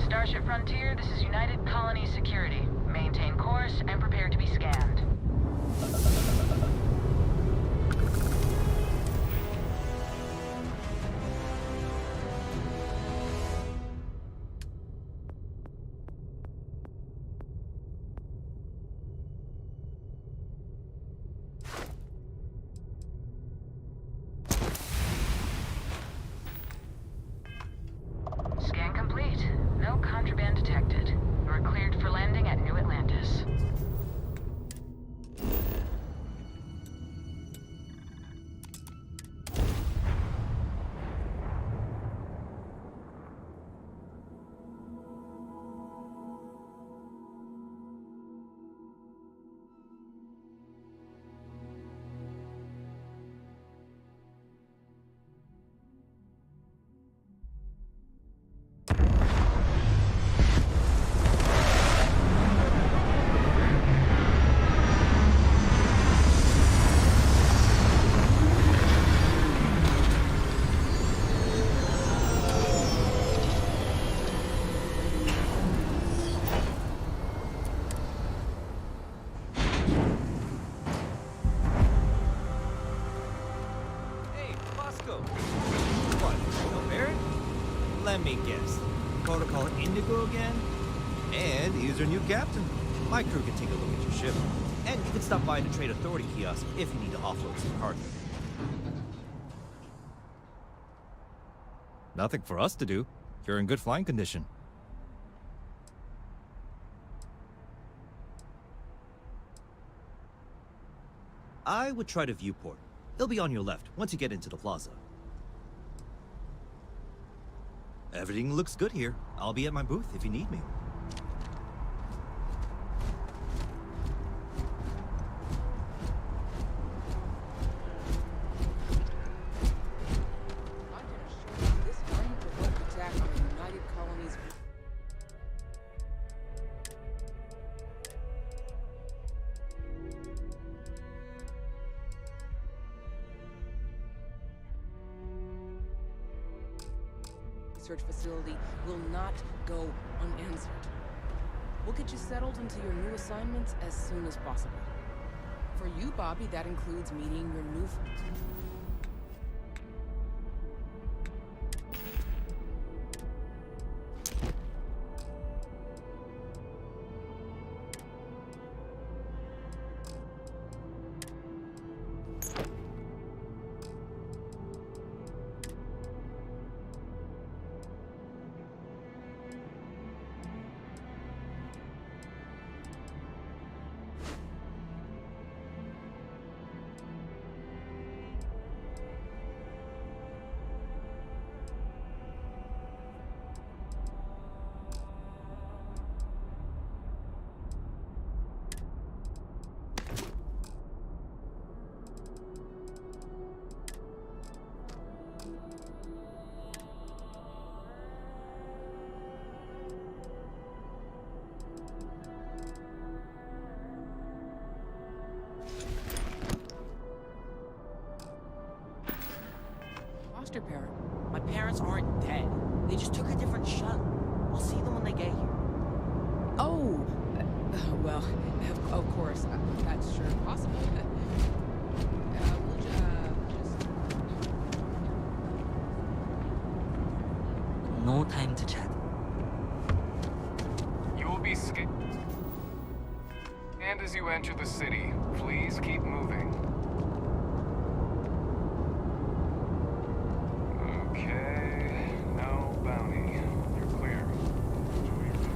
Starship Frontier, this is United Colony Security. Maintain course and prepare to be scanned. Scan complete. No contraband detected. You are cleared for landing at New Atlantis. Let me guess. Protocol Indigo again? And here's our new captain. My crew can take a look at your ship. And you can stop by the Trade Authority kiosk if you need to offload some cargo. Nothing for us to do. You're in good flying condition. I would try the viewport. It'll be on your left once you get into the plaza. Everything looks good here. I'll be at my booth if you need me. Research facility will not go unanswered. We'll get you settled into your new assignments as soon as possible. For you, Bobby, that includes meeting your new... course, that's sure possible. We'll just... No time to chat. You will be scanned as you enter the city. Please keep moving. Okay, no bounty. You're clear. Enjoy your day.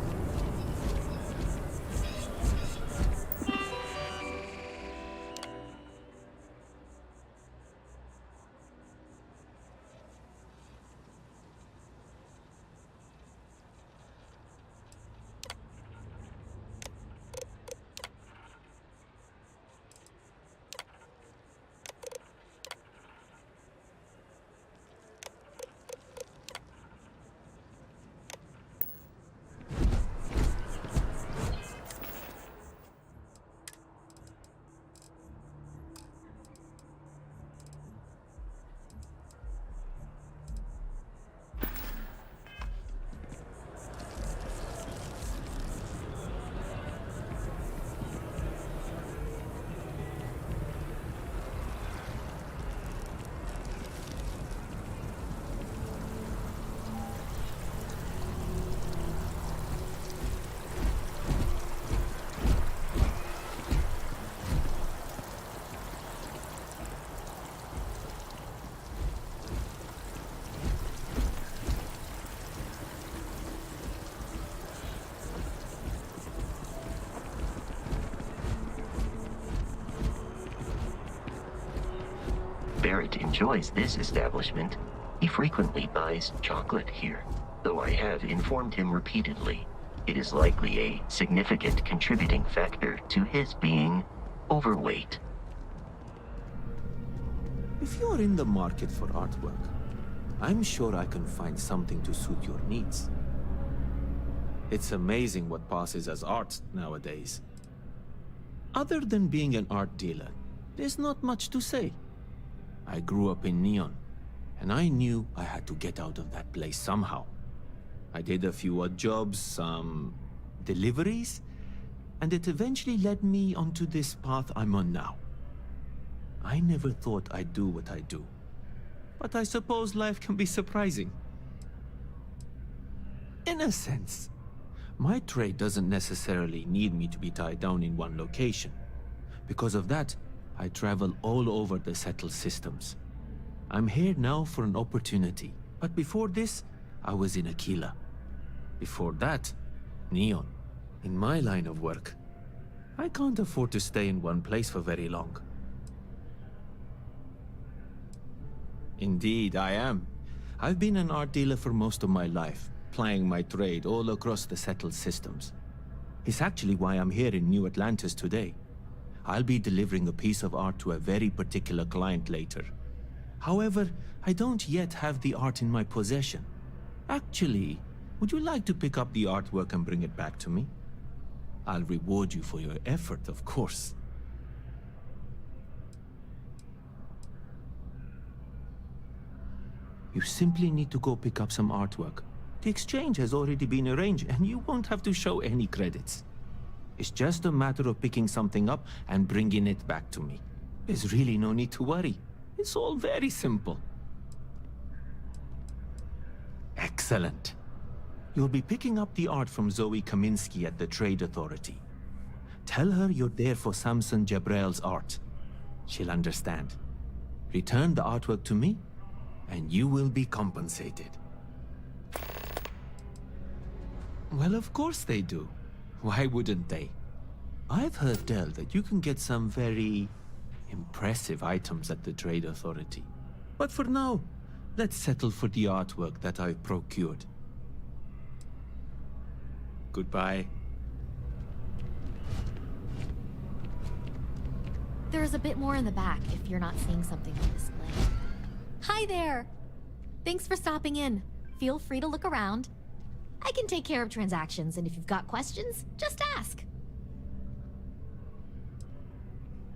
Barrett enjoys this establishment. He frequently buys chocolate here, though I have informed him repeatedly it is likely a significant contributing factor to his being overweight. If you're in the market for artwork, I'm sure I can find something to suit your needs. It's amazing what passes as art nowadays. Other than being an art dealer, there's not much to say. I grew up in Neon, and I knew I had to get out of that place somehow. I did a few odd jobs, some deliveries, and it eventually led me onto this path I'm on now. I never thought I'd do what I do, but I suppose life can be surprising. In a sense, my trade doesn't necessarily need me to be tied down in one location. Because of that, I travel all over the settled systems. I'm here now for an opportunity, but before this, I was in Aquila. Before that, Neon. In my line of work, I can't afford to stay in one place for very long. Indeed, I am. I've been an art dealer for most of my life, plying my trade all across the settled systems. It's actually why I'm here in New Atlantis today. I'll be delivering a piece of art to a very particular client later. However, I don't yet have the art in my possession. Actually, would you like to pick up the artwork and bring it back to me? I'll reward you for your effort, of course. You simply need to go pick up some artwork. The exchange has already been arranged, and you won't have to show any credits. It's just a matter of picking something up and bringing it back to me. There's really no need to worry. It's all very simple. Excellent. You'll be picking up the art from Zoe Kaminsky at the Trade Authority. Tell her you're there for Samson Jabrel's art. She'll understand. Return the artwork to me, and you will be compensated. Well, of course they do. Why wouldn't they? I've heard, Del, that you can get some very impressive items at the Trade Authority. But for now, let's settle for the artwork that I've procured. Goodbye. There's a bit more in the back if you're not seeing something on display. Hi there! Thanks for stopping in. Feel free to look around. I can take care of transactions, and if you've got questions, just ask.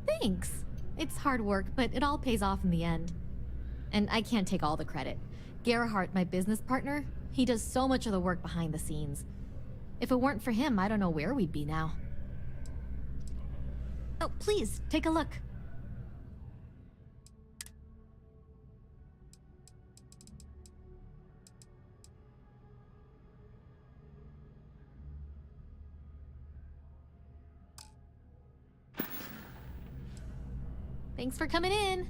Thanks. It's hard work, but it all pays off in the end. And I can't take all the credit. Gerhardt, my business partner, he does so much of the work behind the scenes. If it weren't for him, I don't know where we'd be now. Oh, please, take a look. Thanks for coming in.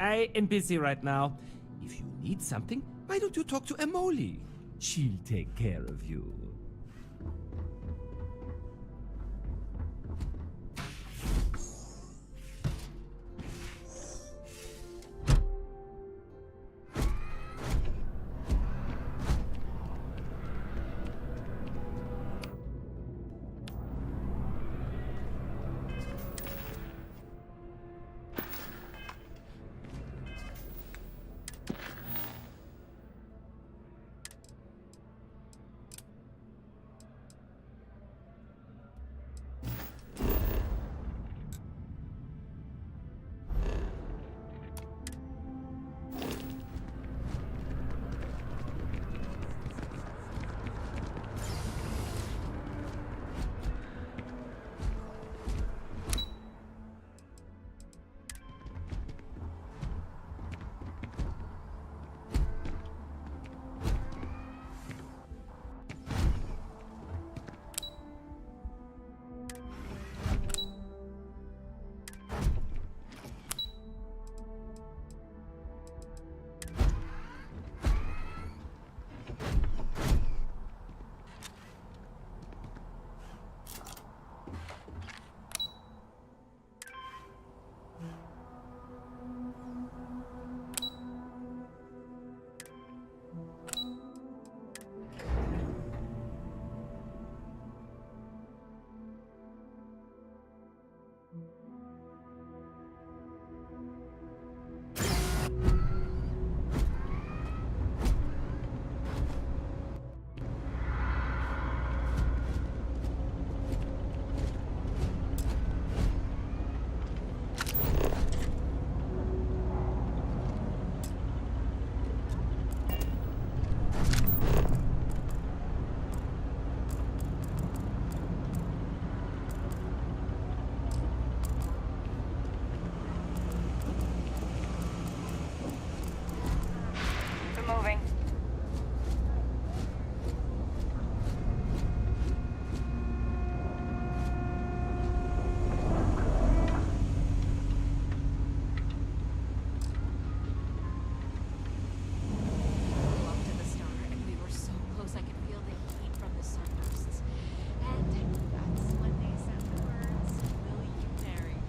I am busy right now. If you need something, why don't you talk to Emoli? She'll take care of you. Moving. Up to the star, and we were so close I could feel the heat from the sunbursts. And that's when they said the words, "Will you marry me?"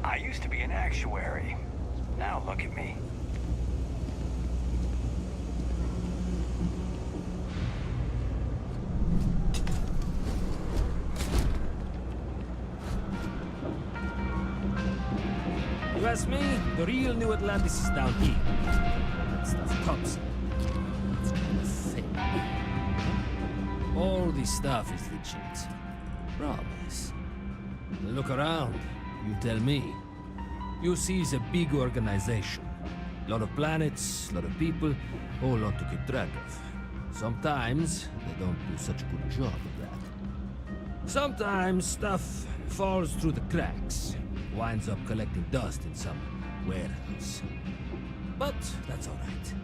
I used to be an actuary. Now look at me. ask me, the real New Atlantis is down here. That stuff tops. It's insane. All this stuff is legit. Promise. Look around. You tell me. You see it's a big organization. A lot of planets, a lot of people, whole lot to keep track of. Sometimes they don't do such a good job of that. Sometimes stuff falls through the cracks, winds up collecting dust in some warehouse. But that's alright,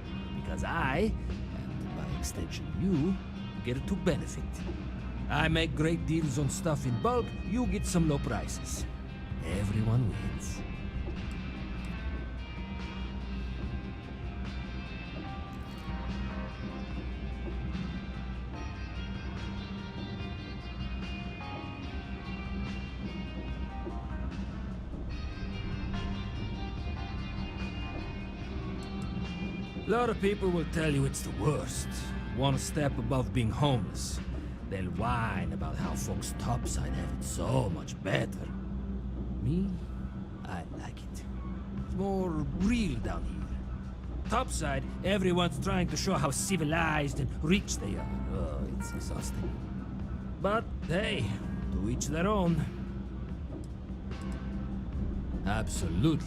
because I, and by extension you, get to benefit. I make great deals on stuff in bulk, you get some low prices. Everyone wins. A lot of people will tell you it's the worst. One step above being homeless. They'll whine about how folks topside have it so much better. Me, I like it. It's more real down here. Topside, everyone's trying to show how civilized and rich they are. Oh, it's exhausting. But hey, to each their own. Absolutely.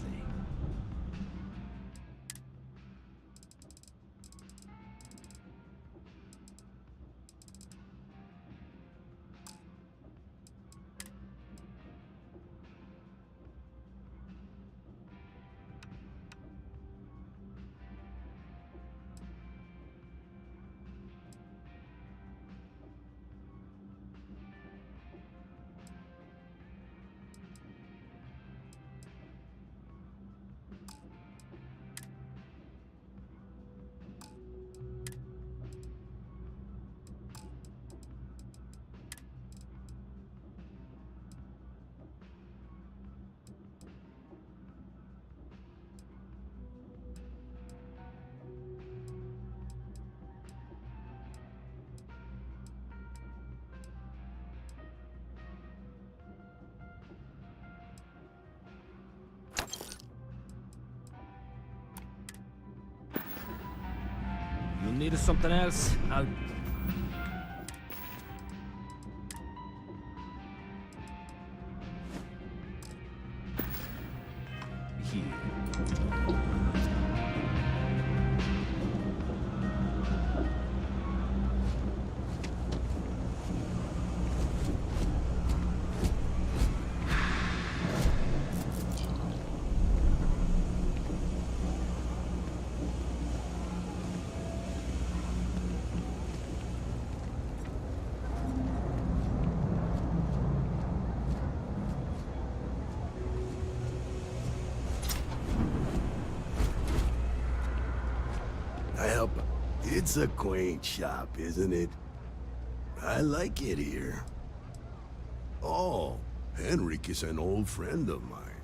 You need something else? I'll... Here. It's a quaint shop, isn't it? I like it here. Oh, Henrik is an old friend of mine.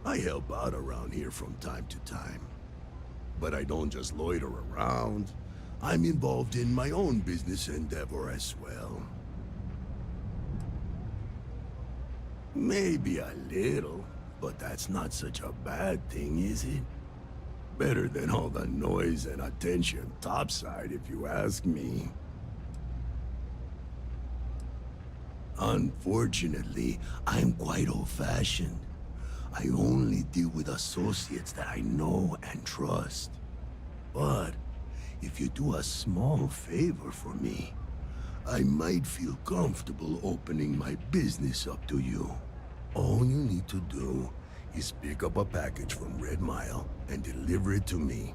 I help out around here from time to time. But I don't just loiter around. I'm involved in my own business endeavor as well. Maybe a little, but that's not such a bad thing, is it? Better than all the noise and attention topside, if you ask me. Unfortunately, I'm quite old-fashioned. I only deal with associates that I know and trust. But if you do a small favor for me, I might feel comfortable opening my business up to you. All you need to do is pick up a package from Red Mile and deliver it to me.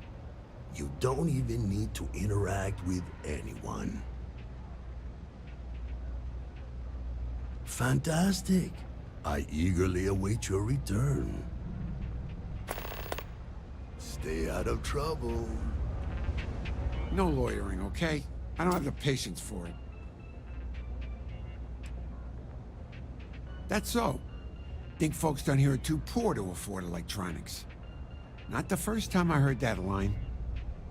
You don't even need to interact with anyone. Fantastic. I eagerly await your return. Stay out of trouble. No loitering, okay? I don't have the patience for it. That's so. Think folks down here are too poor to afford electronics. Not the first time I heard that line.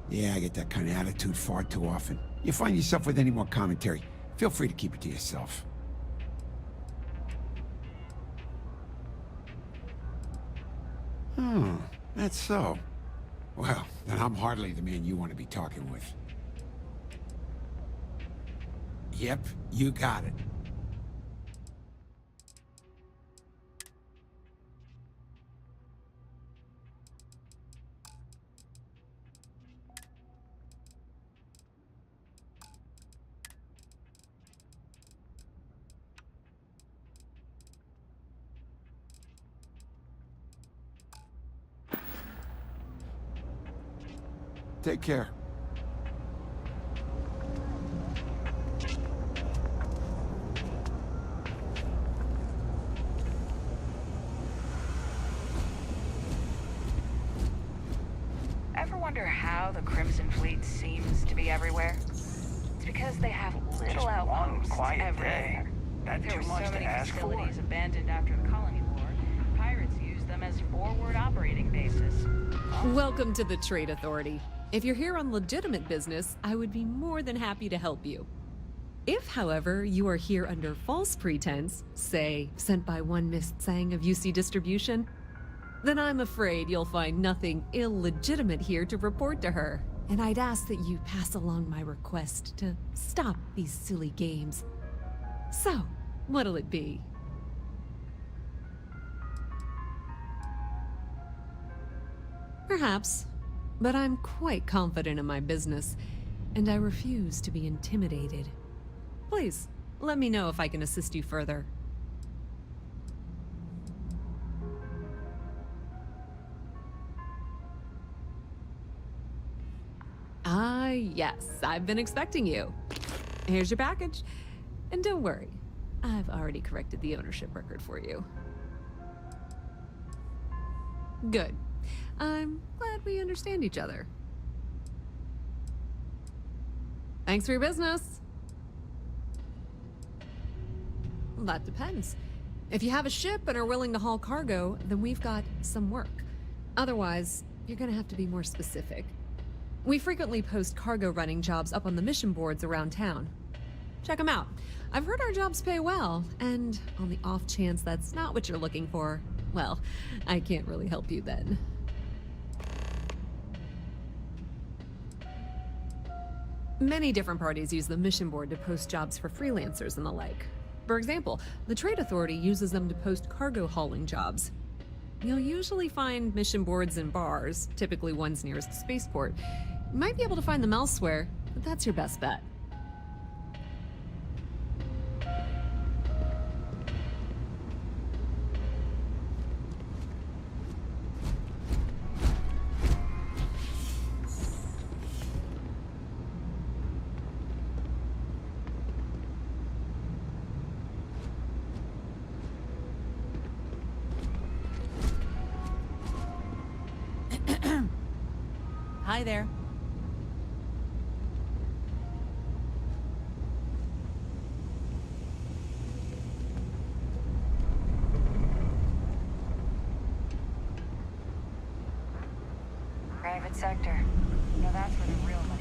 Yeah, I get that kind of attitude far too often. You find yourself with any more commentary, feel free to keep it to yourself. Oh, that's so. Well, then I'm hardly the man you want to be talking with. Yep, you got it. Take care. Ever wonder how the Crimson Fleet seems to be everywhere? It's because they have little Just one outposts quiet everywhere. day. That There too were much so to many ask for? facilities abandoned after the colony war. Pirates used them as forward operating bases. Welcome to the Trade Authority. If you're here on legitimate business, I would be more than happy to help you. If, however, you are here under false pretense, say, sent by one Miss Tsang of UC Distribution, then I'm afraid you'll find nothing illegitimate here to report to her. And I'd ask that you pass along my request to stop these silly games. So, what'll it be? Perhaps, but I'm quite confident in my business, and I refuse to be intimidated. Please, let me know if I can assist you further. Ah, yes, I've been expecting you. Here's your package. And don't worry, I've already corrected the ownership record for you. Good. I'm glad we understand each other. Thanks for your business. Well, that depends. If you have a ship and are willing to haul cargo, then we've got some work. Otherwise, you're gonna have to be more specific. We frequently post cargo running jobs up on the mission boards around town. Check them out. I've heard our jobs pay well, and on the off chance that's not what you're looking for, well, I can't really help you then. Many different parties use the mission board to post jobs for freelancers and the like. For example, the Trade Authority uses them to post cargo hauling jobs. You'll usually find mission boards in bars, typically ones nearest a spaceport. You might be able to find them elsewhere, but that's your best bet. Hi there. Private sector. You know, that's where the real money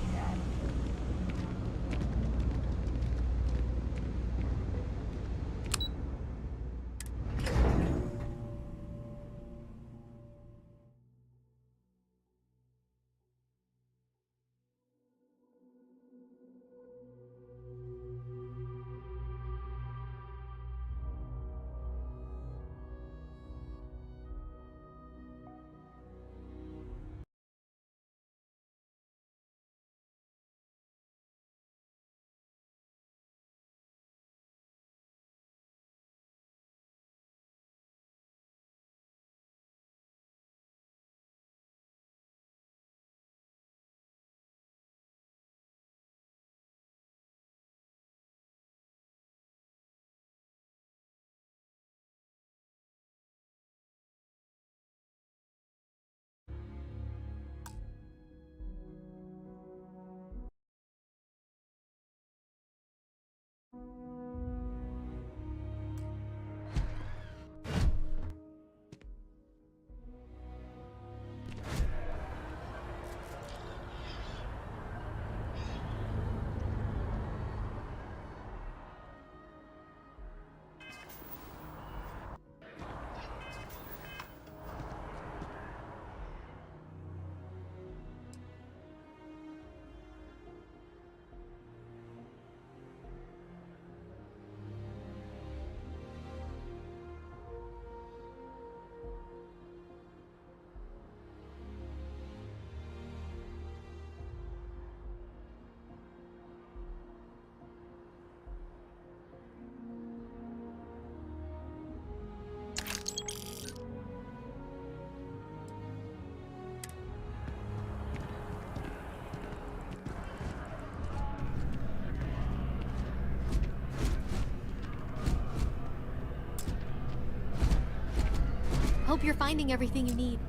Hope you're finding everything you need.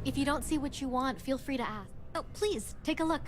If you don't see what you want, feel free to ask. Oh, please, take a look.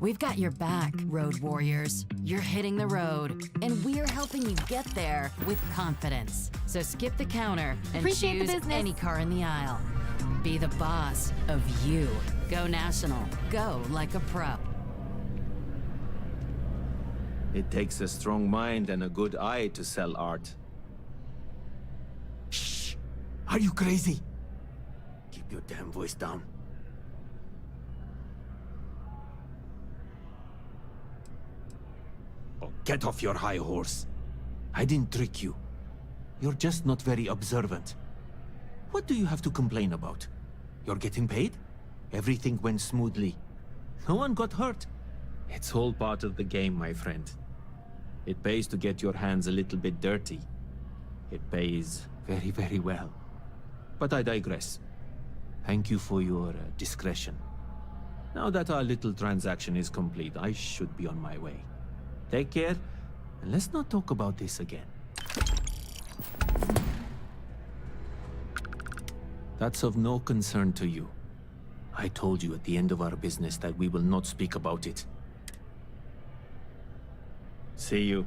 We've got your back, road warriors. You're hitting the road, and we're helping you get there with confidence. So skip the counter and Appreciate the choose business. any car in the aisle. Be the boss of you. Go national. Go like a pro. It takes a strong mind and a good eye to sell art. Shh! Are you crazy? Keep your damn voice down. Oh, get off your high horse. I didn't trick you. You're just not very observant. What do you have to complain about? You're getting paid? Everything went smoothly. No one got hurt. It's all part of the game, my friend. It pays to get your hands a little bit dirty. It pays very, very well. But I digress. Thank you for your discretion. Now that our little transaction is complete, I should be on my way. Take care, and let's not talk about this again. That's of no concern to you. I told you at the end of our business that we will not speak about it. See you.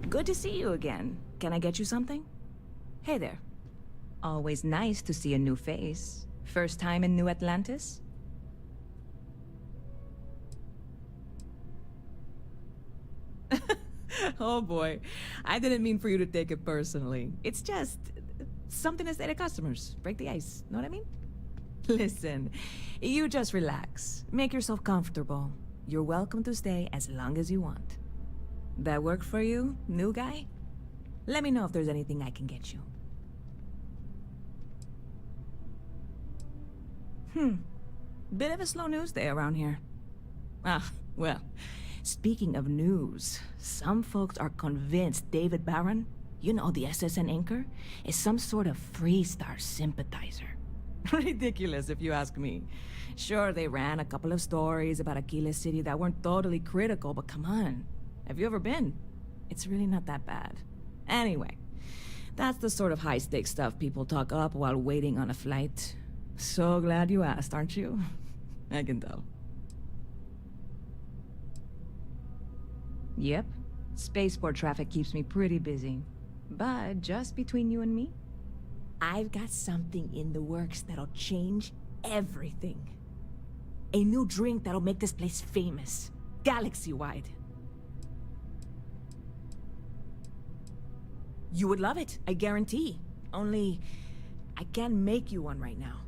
Good to see you again. Can I get you something? Hey there. Always nice to see a new face. First time in New Atlantis? Oh boy, I didn't mean for you to take it personally. It's just something to say to customers. Break the ice, know what I mean? Listen, you just relax. Make yourself comfortable. You're welcome to stay as long as you want. That work for you, new guy? Let me know if there's anything I can get you. Bit of a slow news day around here. Ah, well, speaking of news, some folks are convinced David Barron, you know, the SSN anchor, is some sort of Freestar sympathizer. Ridiculous, if you ask me. Sure, they ran a couple of stories about Aquila City that weren't totally critical, but come on. Have you ever been? It's really not that bad. Anyway, that's the sort of high-stakes stuff people talk up while waiting on a flight. So glad you asked, aren't you? I can tell. Yep. Spaceport traffic keeps me pretty busy. But just between you and me, I've got something in the works that'll change everything. A new drink that'll make this place famous. Galaxy-wide. You would love it, I guarantee. Only, I can't make you one right now.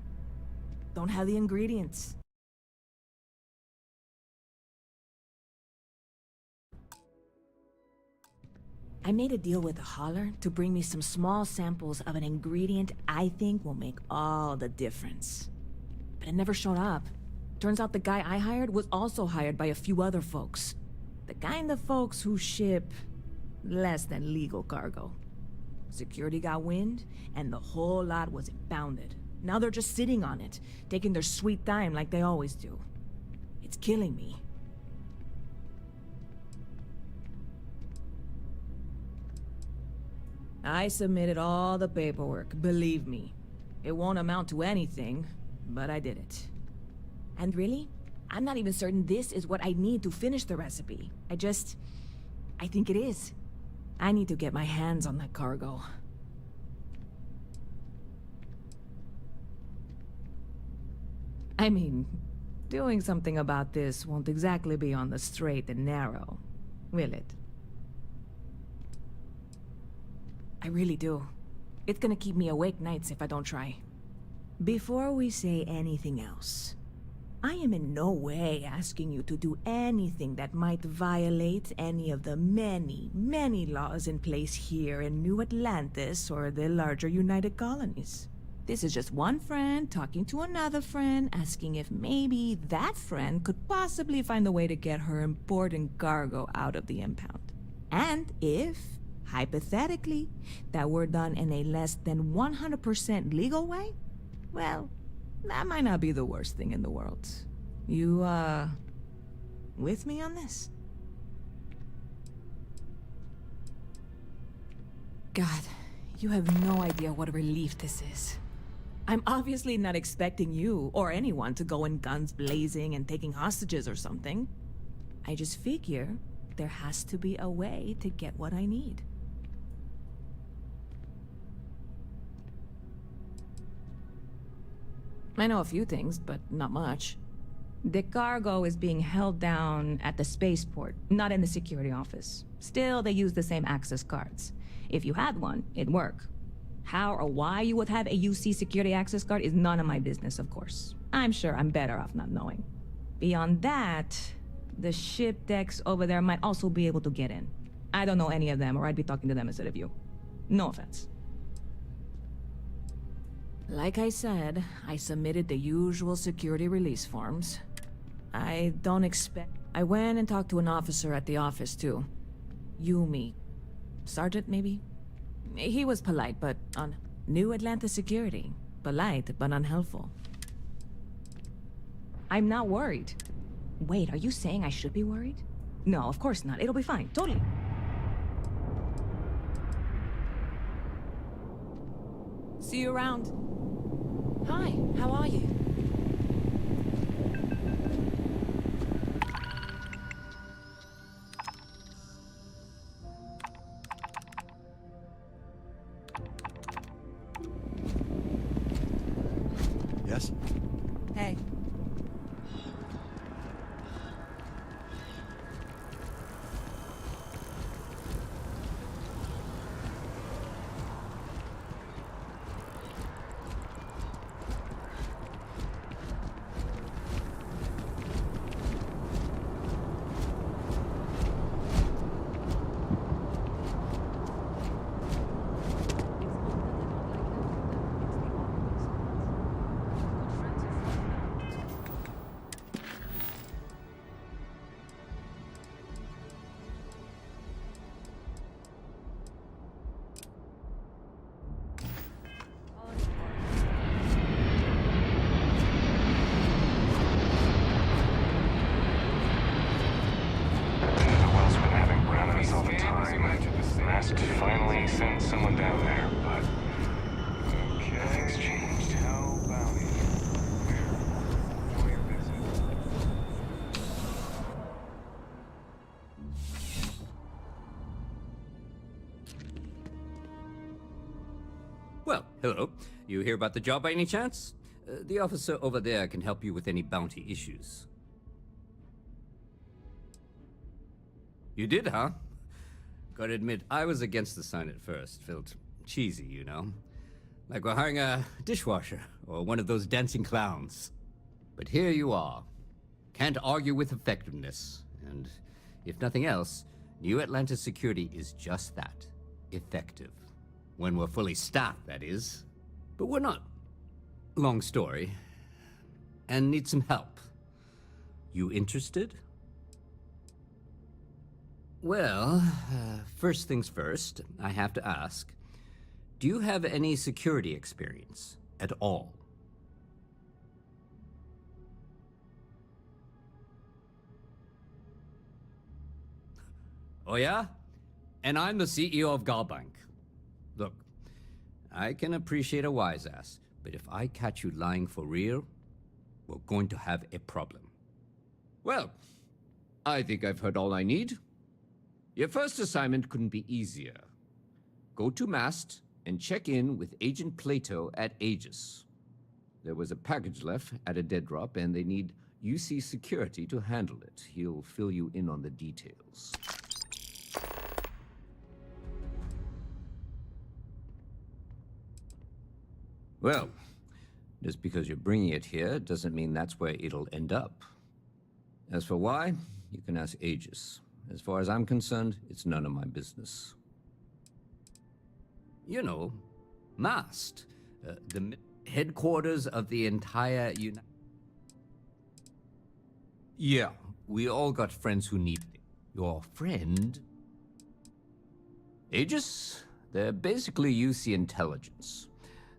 Don't have the ingredients. I made a deal with the hauler to bring me some small samples of an ingredient I think will make all the difference. But it never showed up. Turns out the guy I hired was also hired by a few other folks. The kind of folks who ship less than legal cargo. Security got wind, and the whole lot was impounded. Now they're just sitting on it, taking their sweet time like they always do. It's killing me. I submitted all the paperwork, believe me. It won't amount to anything, but I did it. And really, I'm not even certain this is what I need to finish the recipe. I think it is. I need to get my hands on that cargo. I mean, doing something about this won't exactly be on the straight and narrow, will it? I really do. It's gonna keep me awake nights if I don't try. Before we say anything else, I am in no way asking you to do anything that might violate any of the many, many laws in place here in New Atlantis or the larger United Colonies. This is just one friend talking to another friend, asking if maybe that friend could possibly find a way to get her important cargo out of the impound. And if, hypothetically, that were done in a less than 100% legal way, well, that might not be the worst thing in the world. You, with me on this? God, you have no idea what a relief this is. I'm obviously not expecting you or anyone to go in guns blazing and taking hostages or something. I just figure there has to be a way to get what I need. I know a few things, but not much. The cargo is being held down at the spaceport, not in the security office. Still, they use the same access cards. If you had one, it'd work. How or why you would have a UC security access card is none of my business, of course. I'm sure I'm better off not knowing. Beyond that, the ship decks over there might also be able to get in. I don't know any of them, or I'd be talking to them instead of you. No offense. Like I said, I submitted the usual security release forms. I don't expect... I went and talked to an officer at the office, too. Yumi. Sergeant, maybe? He was polite, but on New Atlantis security. Polite, but unhelpful. I'm not worried. Wait, are you saying I should be worried? No, of course not. It'll be fine. Totally. See you around. Hi, how are you? Yes? Hey. Finally sent someone down there, but nothing's changed. No bounty. Where? Well, hello. You hear about the job by any chance? The officer over there can help you with any bounty issues. You did, huh? Gotta admit, I was against the sign at first. Felt cheesy, you know? Like we're hiring a dishwasher or one of those dancing clowns. But here you are. Can't argue with effectiveness. And if nothing else, New Atlantis security is just that. Effective. When we're fully staffed, that is. But we're not. Long story. And need some help. You interested? Well, first things first, I have to ask. Do you have any security experience at all? Oh yeah? And I'm the CEO of Galbank. Look, I can appreciate a wise ass, but if I catch you lying for real, we're going to have a problem. Well, I think I've heard all I need. Your first assignment couldn't be easier. Go to Mast and check in with Agent Plato at Aegis. There was a package left at a dead drop, and they need UC security to handle it. He'll fill you in on the details. Well, just because you're bringing it here doesn't mean that's where it'll end up. As for why, you can ask Aegis. As far as I'm concerned, it's none of my business. You know, Mast, the headquarters of the entire Yeah, we all got friends who need it. Your friend? Aegis? They're basically UC intelligence.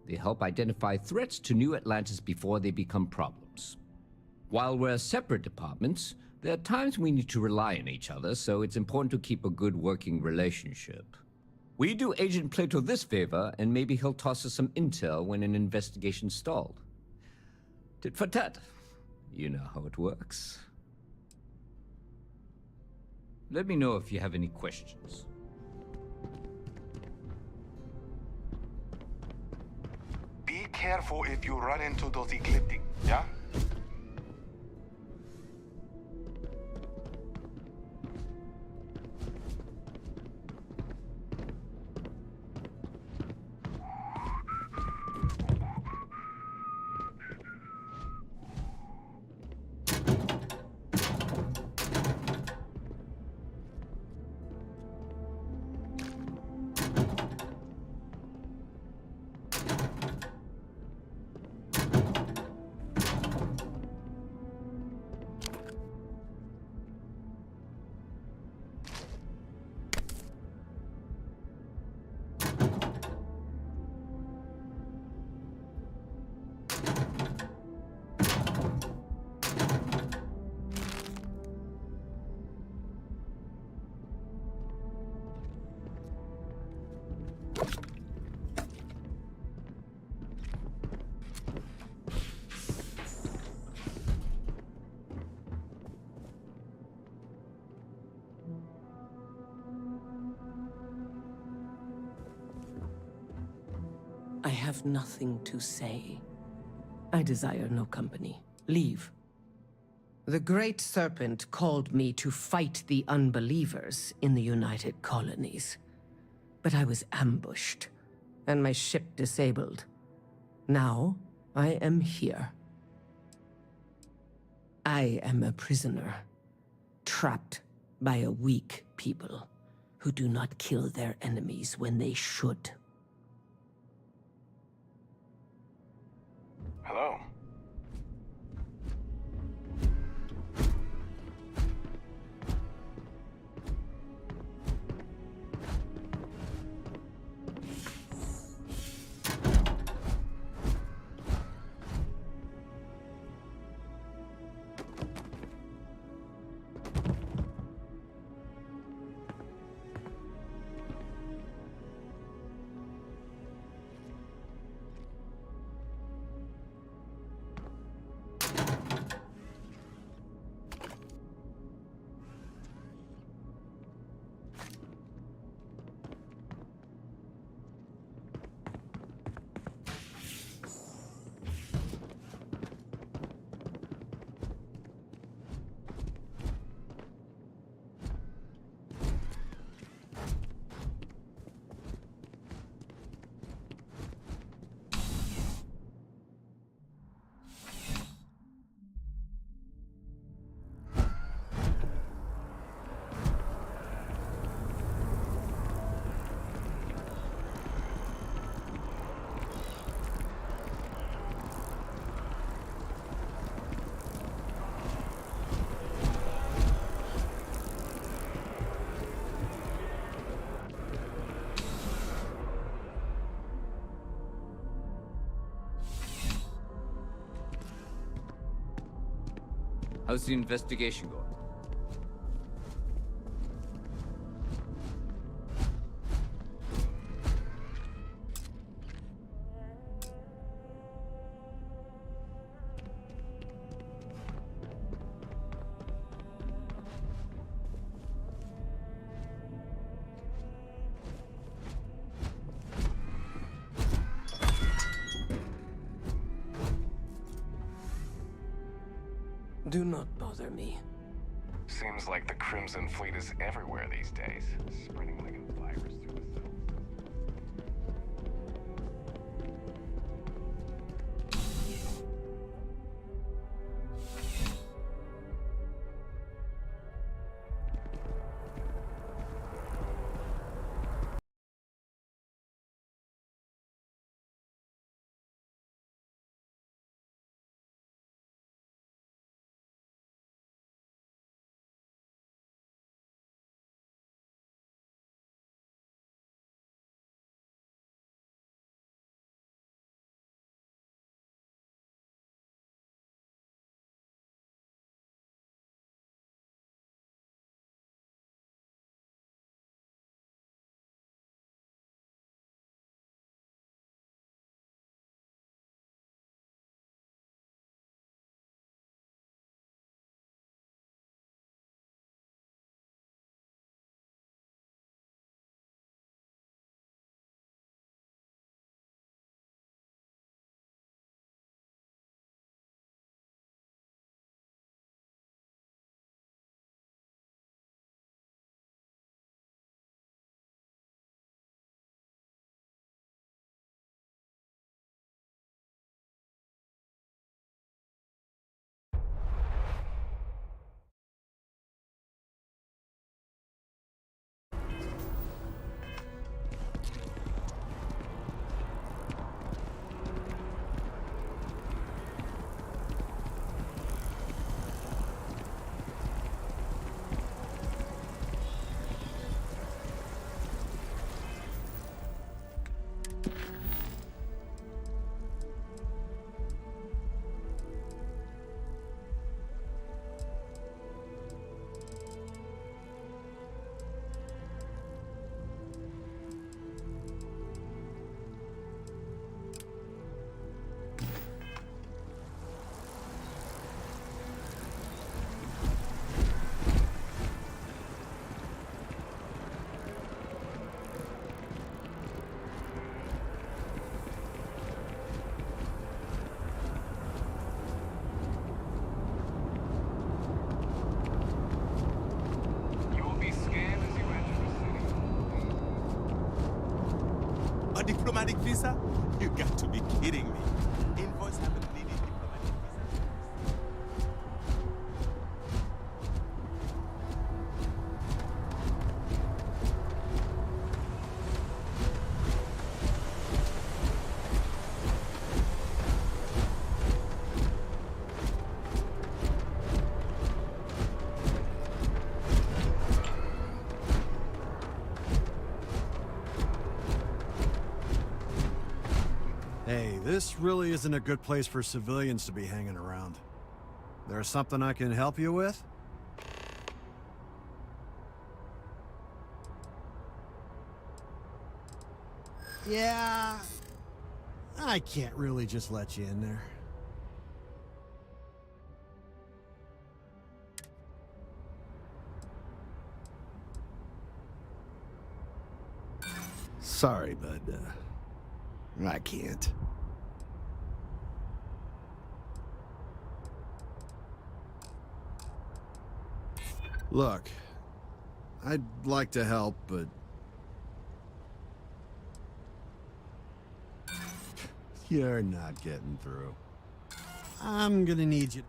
They help identify threats to New Atlantis before they become problems. While we're separate departments, there are times we need to rely on each other, so it's important to keep a good working relationship. We do Agent Plato this favor, and maybe he'll toss us some intel when an investigation stalled. Tit for tat. You know how it works. Let me know if you have any questions. Be careful if you run into those ecliptic, yeah? I have nothing to say. I desire no company. Leave. The Great Serpent called me to fight the unbelievers in the United Colonies. But I was ambushed, and my ship disabled. Now, I am here. I am a prisoner, trapped by a weak people who do not kill their enemies when they should. Hello. How's the investigation going? Do not bother me. Seems like the Crimson Fleet is everywhere these days, spreading like a virus through the cell. A diplomatic visa? You got to be kidding me. Invoice haven't needed diplomatic visa. Hey, this really isn't a good place for civilians to be hanging around. There's something I can help you with? Yeah, I can't really just let you in there. Sorry, but I can't. Look, I'd like to help, but you're not getting through. I'm gonna need you.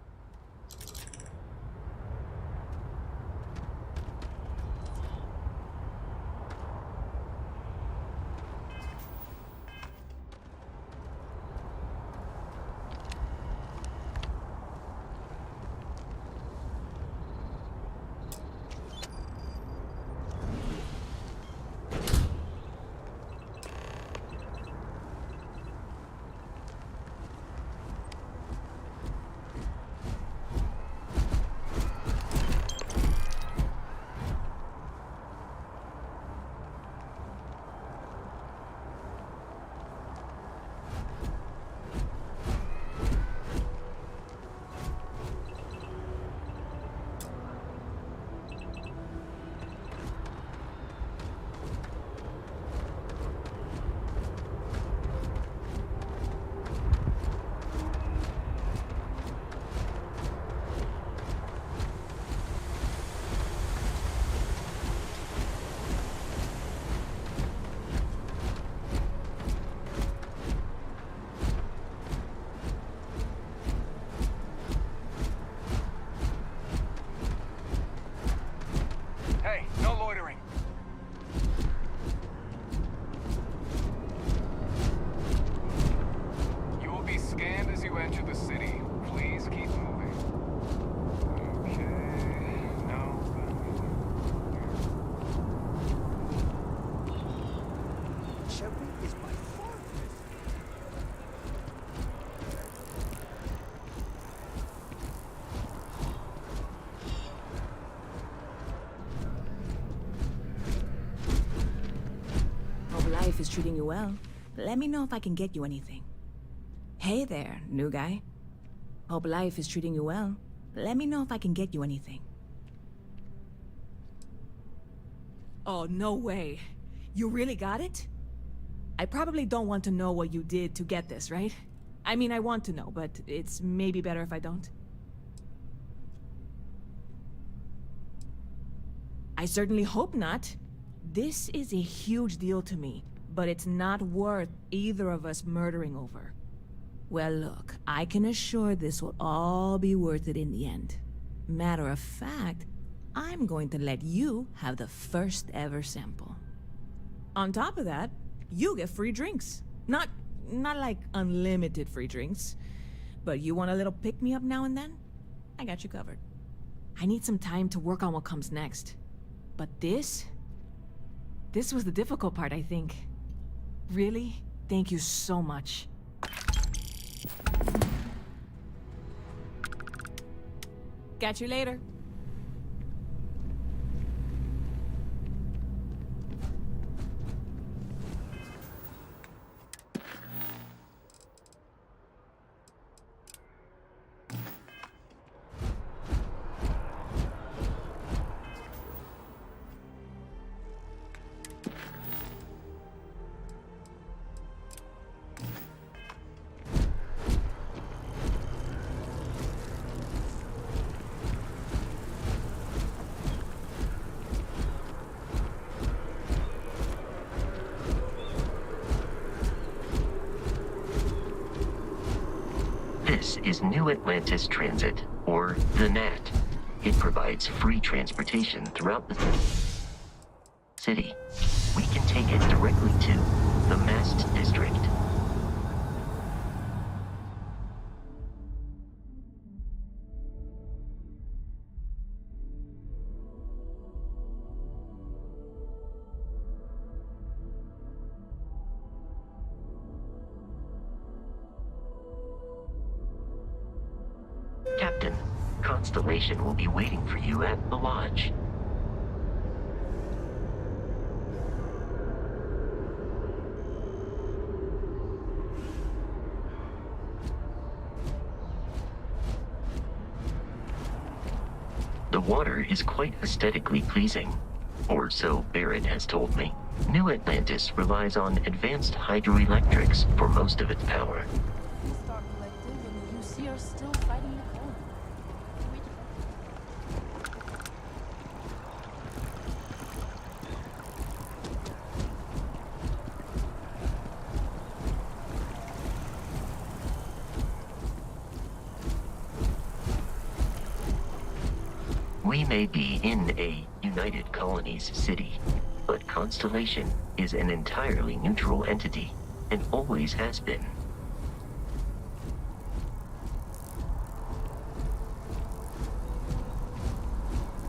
the city. Please keep moving. Okay. No. Cherry is by far Hope life is treating you well. Let me know if I can get you anything. Hey there, new guy. Hope life is treating you well. Let me know if I can get you anything. Oh, no way. You really got it? I probably don't want to know what you did to get this, right? I mean, I want to know, but it's maybe better if I don't. I certainly hope not. This is a huge deal to me, but it's not worth either of us murdering over. Well, look, I can assure this will all be worth it in the end. Matter of fact, I'm going to let you have the first ever sample. On top of that, you get free drinks. Not like unlimited free drinks, but you want a little pick-me-up now and then? I got you covered. I need some time to work on what comes next. But this was the difficult part, I think. Really, thank you so much. Catch you later. This is New Atlantis Transit, or the NAT. It provides free transportation throughout the city. We can take it directly to the Mast District. Captain, Constellation will be waiting for you at the lodge. The water is quite aesthetically pleasing, or so Barrett has told me. New Atlantis relies on advanced hydroelectrics for most of its power. You see her still fighting the cold. We may be in a United Colonies city, but Constellation is an entirely neutral entity, and always has been.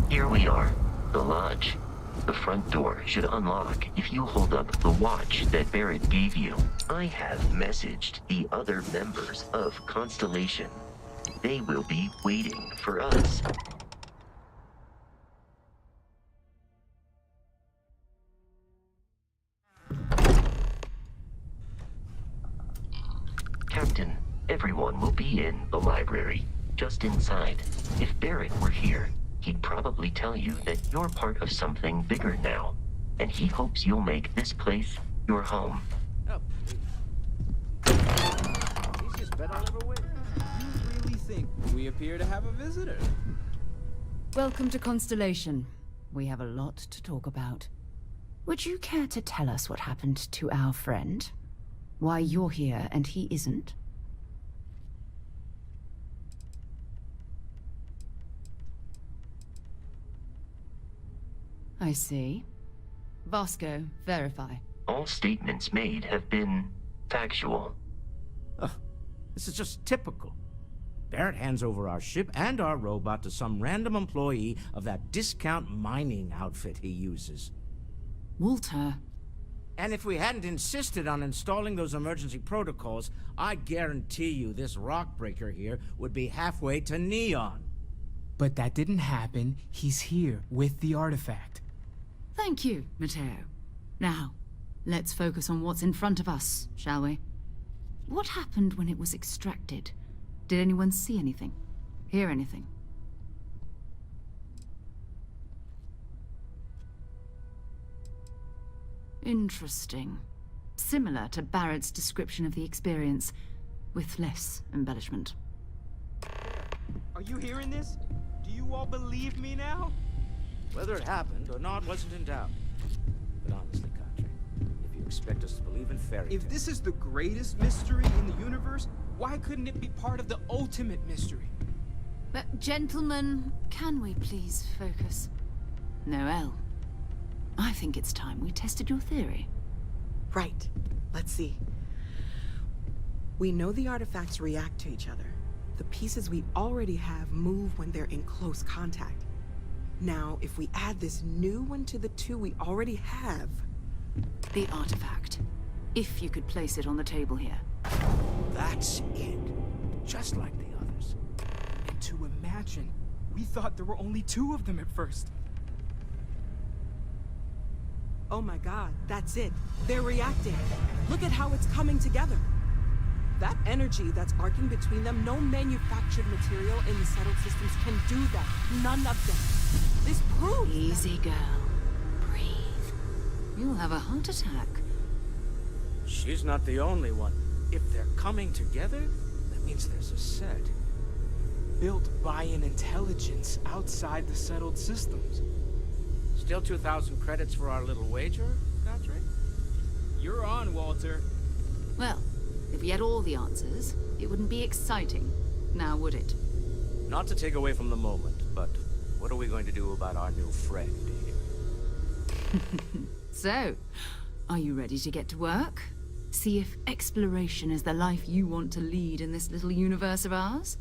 Here we are, the lodge. The front door should unlock if you hold up the watch that Barrett gave you. I have messaged the other members of Constellation. They will be waiting for us. Captain, everyone will be in the library, just inside. If Barrett were here, he'd probably tell you that you're part of something bigger now, and he hopes you'll make this place your home. Oh, easiest bet I'll ever win. You really think we appear to have a visitor? Welcome to Constellation. We have a lot to talk about. Would you care to tell us what happened to our friend? Why you're here and he isn't? I see. Vasco, verify. All statements made have been factual. This is just typical. Barrett hands over our ship and our robot to some random employee of that discount mining outfit he uses. Walter. And if we hadn't insisted on installing those emergency protocols, I guarantee you this rock breaker here would be halfway to Neon. But that didn't happen. He's here with the artifact. Thank you, Matteo. Now, let's focus on what's in front of us, shall we? What happened when it was extracted? Did anyone see anything? Hear anything? Interesting. Similar to Barrett's description of the experience, with less embellishment. Are you hearing this? Do you all believe me now? Whether it happened or not wasn't in doubt. But honestly, Kadri, if you expect us to believe in fairy tales... If this is the greatest mystery in the universe, why couldn't it be part of the ultimate mystery? But, gentlemen, can we please focus? Noel, I think it's time we tested your theory. Right. Let's see. We know the artifacts react to each other. The pieces we already have move when they're in close contact. Now, if we add this new one to the two we already have... The artifact. If you could place it on the table here. That's it. Just like the others. And to imagine, we thought there were only 2 of them at first. Oh my god, that's it. They're reacting. Look at how it's coming together. That energy that's arcing between them, no manufactured material in the settled systems can do that. None of them. This proves... Easy, girl. Breathe. You'll have a heart attack. She's not the only one. If they're coming together, that means there's a set. Built by an intelligence outside the settled systems. Still 2,000 credits for our little wager, Kadri? You're on, Walter. Well, if we had all the answers, it wouldn't be exciting, now would it? Not to take away from the moment, but what are we going to do about our new friend here? So, are you ready to get to work? See if exploration is the life you want to lead in this little universe of ours?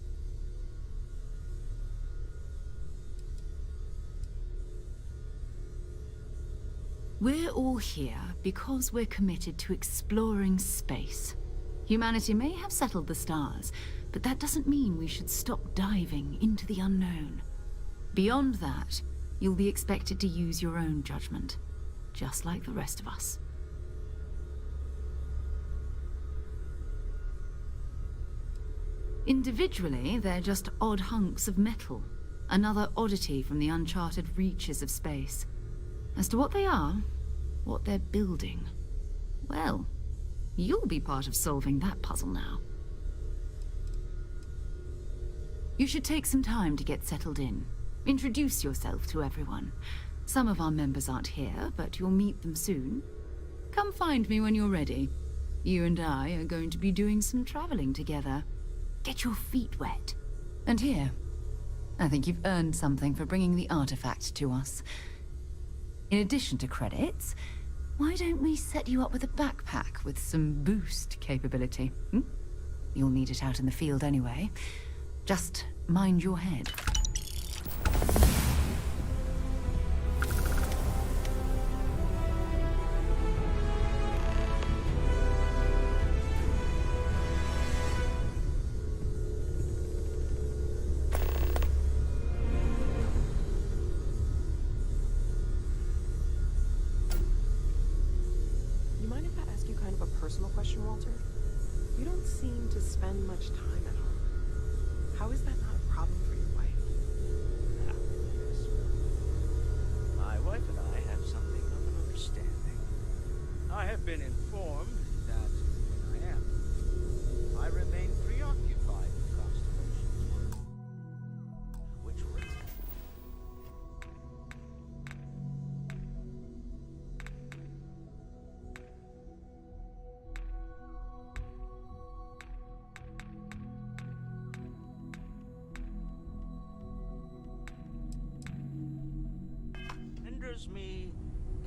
We're all here because we're committed to exploring space. Humanity may have settled the stars, but that doesn't mean we should stop diving into the unknown. Beyond that, you'll be expected to use your own judgment, just like the rest of us. Individually, they're just odd hunks of metal, another oddity from the uncharted reaches of space. As to what they are, what they're building, well, you'll be part of solving that puzzle now. You should take some time to get settled in. Introduce yourself to everyone. Some of our members aren't here, but you'll meet them soon. Come find me when you're ready. You and I are going to be doing some traveling together. Get your feet wet. And here, I think you've earned something for bringing the artifact to us. In addition to credits, why don't we set you up with a backpack with some boost capability? You'll need it out in the field anyway. Just mind your head. Question, Walter. You don't seem to spend much time at home. How is that not a problem for your wife? My wife and I have something of an understanding. I have been informed that when I am, I remain preoccupied with constellations, which were... me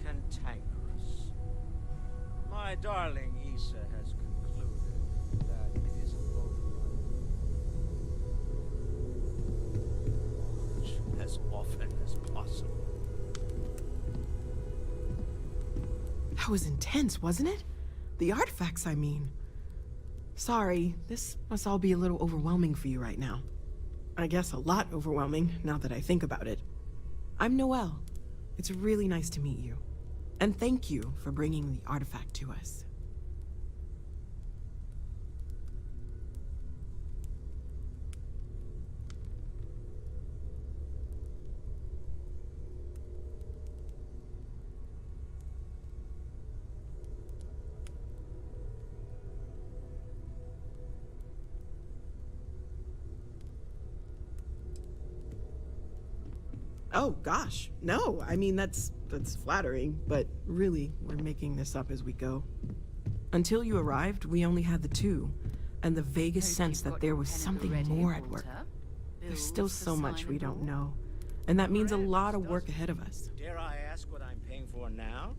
cantankerous. My darling Issa has concluded that it isn't both as often as possible. That was intense, wasn't it? The artifacts, I mean. Sorry, this must all be a little overwhelming for you right now. I guess a lot overwhelming, now that I think about it. I'm Noelle. It's really nice to meet you. And thank you for bringing the artifact to us. Oh, gosh. No, I mean, that's flattering, but really, we're making this up as we go. Until you arrived, we only had the two, and the vaguest sense that there was something more at work. There's still so much we don't know, and that means a lot of work ahead of us. Dare I ask what I'm paying for now?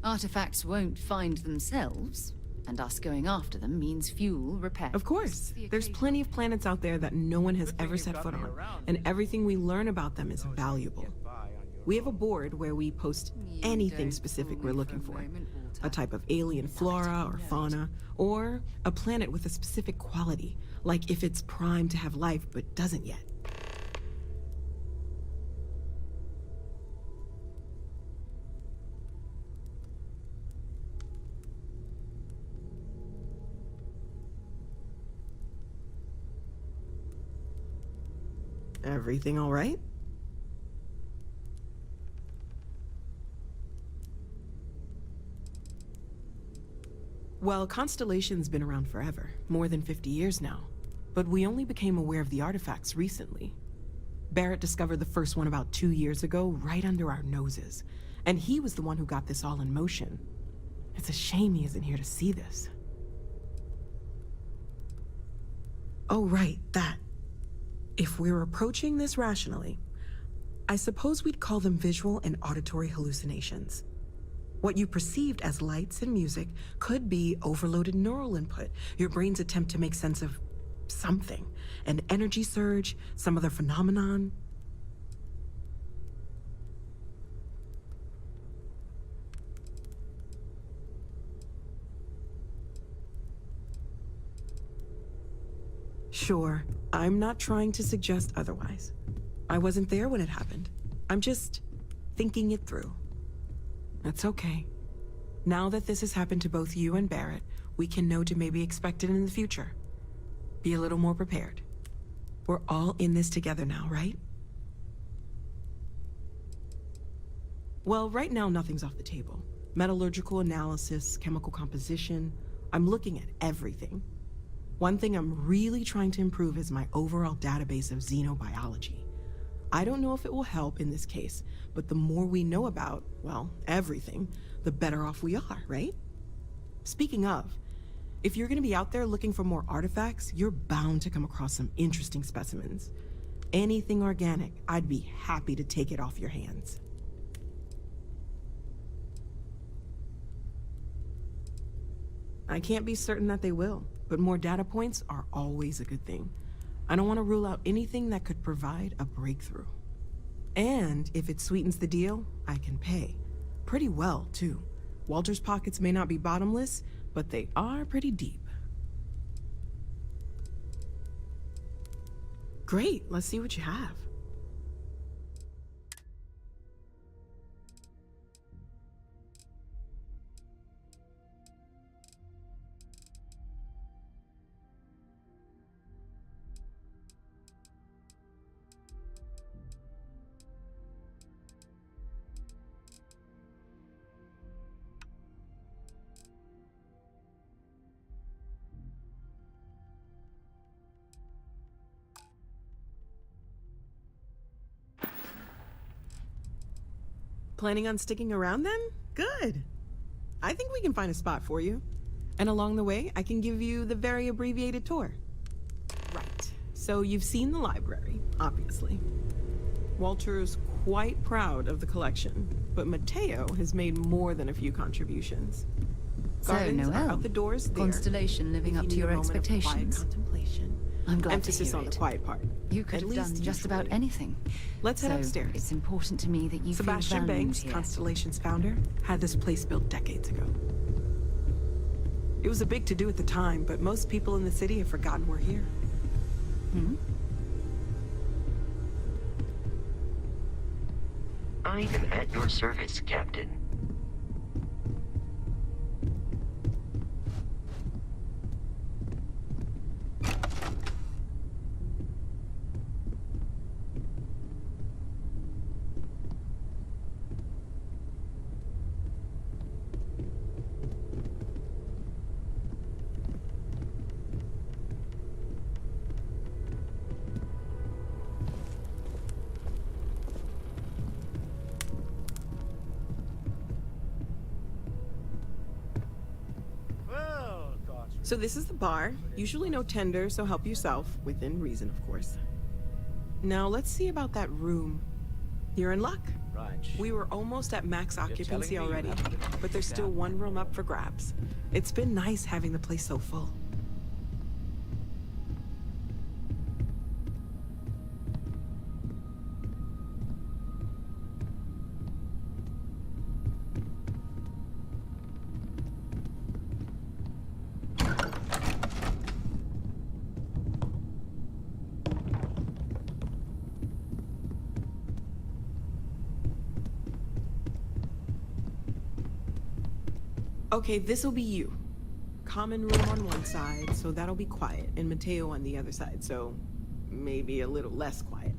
Artifacts won't find themselves, and us going after them means fuel, repair. Of course. There's plenty of planets out there that no one has ever set foot on, and everything we learn about them is valuable. We have a board where we post anything specific we're looking for. A type of alien flora or fauna, or a planet with a specific quality, like if it's primed to have life but doesn't yet. Everything all right? Well, Constellation's been around forever, more than 50 years now. But we only became aware of the artifacts recently. Barrett discovered the first one about 2 years ago, right under our noses. And he was the one who got this all in motion. It's a shame he isn't here to see this. Oh, right, that. If we're approaching this rationally, I suppose we'd call them visual and auditory hallucinations. What you perceived as lights and music could be overloaded neural input, your brain's attempt to make sense of something, an energy surge, some other phenomenon. Sure, I'm not trying to suggest otherwise. I wasn't there when it happened. I'm just thinking it through. That's okay. Now that this has happened to both you and Barrett, we can know to maybe expect it in the future. Be a little more prepared. We're all in this together now, right? Well, right now nothing's off the table. Metallurgical analysis, chemical composition. I'm looking at everything. One thing I'm really trying to improve is my overall database of xenobiology. I don't know if it will help in this case, but the more we know about, well, everything, the better off we are, right? Speaking of, if you're gonna be out there looking for more artifacts, you're bound to come across some interesting specimens. Anything organic, I'd be happy to take it off your hands. I can't be certain that they will, but more data points are always a good thing. I don't want to rule out anything that could provide a breakthrough. And if it sweetens the deal, I can pay. Pretty well, too. Walter's pockets may not be bottomless, but they are pretty deep. Great, let's see what you have. Planning on sticking around then? Good. I think we can find a spot for you. And along the way, I can give you the very abbreviated tour. Right. So you've seen the library, obviously. Walter's quite proud of the collection, but Mateo has made more than a few contributions. So, Gardens are Noelle, out the doors there. Constellation living If up you to need your a moment of quiet expectations. contemplation. I'm glad Emphasis to hear on the it. quiet part. You could At have least done just about usually. anything. Let's head So upstairs. It's important to me that you Sebastian feel valued Banks, here. Constellation's founder, had this place built decades ago. It was a big to-do at the time, but most people in the city have forgotten we're here. Hmm? I am at your service, Captain. Well, thoughts. So this is the bar. Usually no tender, so help yourself. Within reason, of course. Now let's see about that room. You're in luck. Right. We were almost at max occupancy telling me you already, haven't been able to but there's get still down. one room up for grabs. It's been nice having the place so full. Okay, this'll be you. Common room on one side, so that'll be quiet, and Mateo on the other side, so maybe a little less quiet.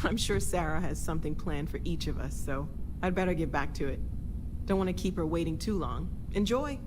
I'm sure Sarah has something planned for each of us, so I'd better get back to it. Don't want to keep her waiting too long. Enjoy!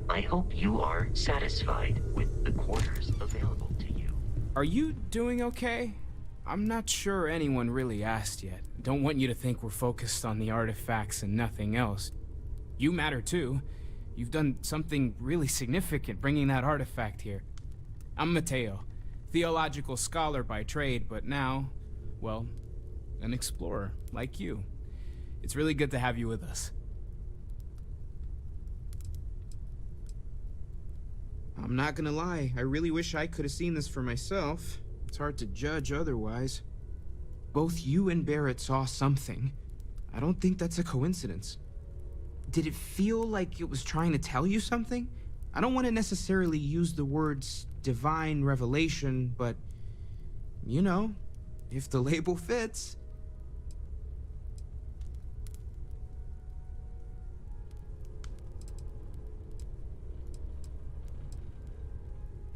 I hope you are satisfied with the quarters available to you. Are you doing okay? I'm not sure anyone really asked yet. Don't want you to think we're focused on the artifacts and nothing else. You matter too. You've done something really significant bringing that artifact here. I'm Mateo, theological scholar by trade, but now, well, an explorer like you. It's really good to have you with us. I'm not gonna lie, I really wish I could have seen this for myself. It's hard to judge otherwise. Both you and Barrett saw something. I don't think that's a coincidence. Did it feel like it was trying to tell you something? I don't want to necessarily use the words divine revelation, but, you know, if the label fits.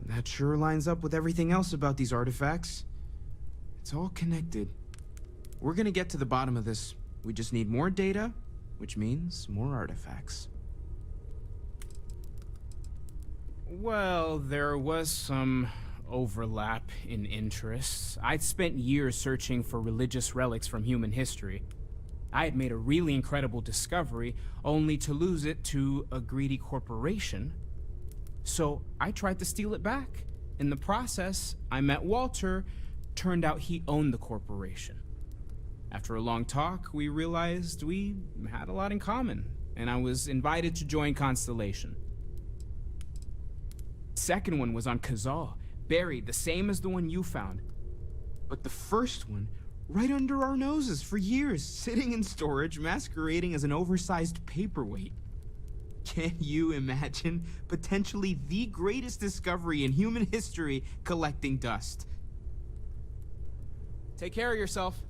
That sure lines up with everything else about these artifacts. It's all connected. We're gonna get to the bottom of this. We just need more data, which means more artifacts. Well, there was some overlap in interests. I'd spent years searching for religious relics from human history. I had made a really incredible discovery, only to lose it to a greedy corporation. So I tried to steal it back. In the process, I met Walter. Turned out he owned the corporation. After a long talk, we realized we had a lot in common, and I was invited to join Constellation. Second one was on Kazal, buried the same as the one you found. But the first one, right under our noses for years, sitting in storage, masquerading as an oversized paperweight. Can you imagine potentially the greatest discovery in human history collecting dust? Take care of yourself.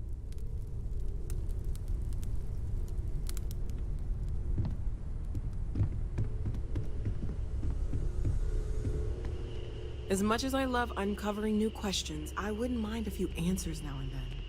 As much as I love uncovering new questions, I wouldn't mind a few answers now and then.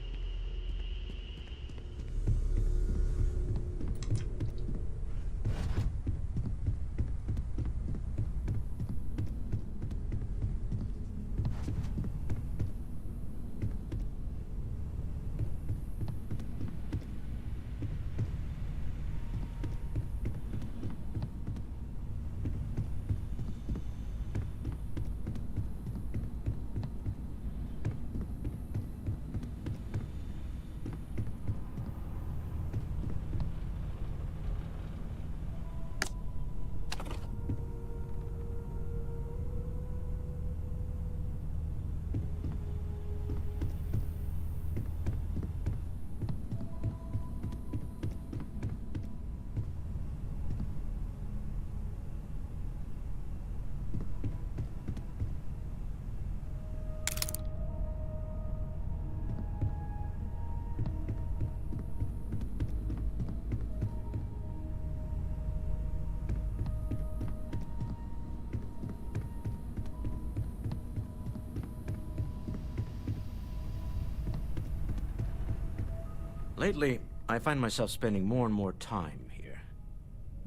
Lately, I find myself spending more and more time here.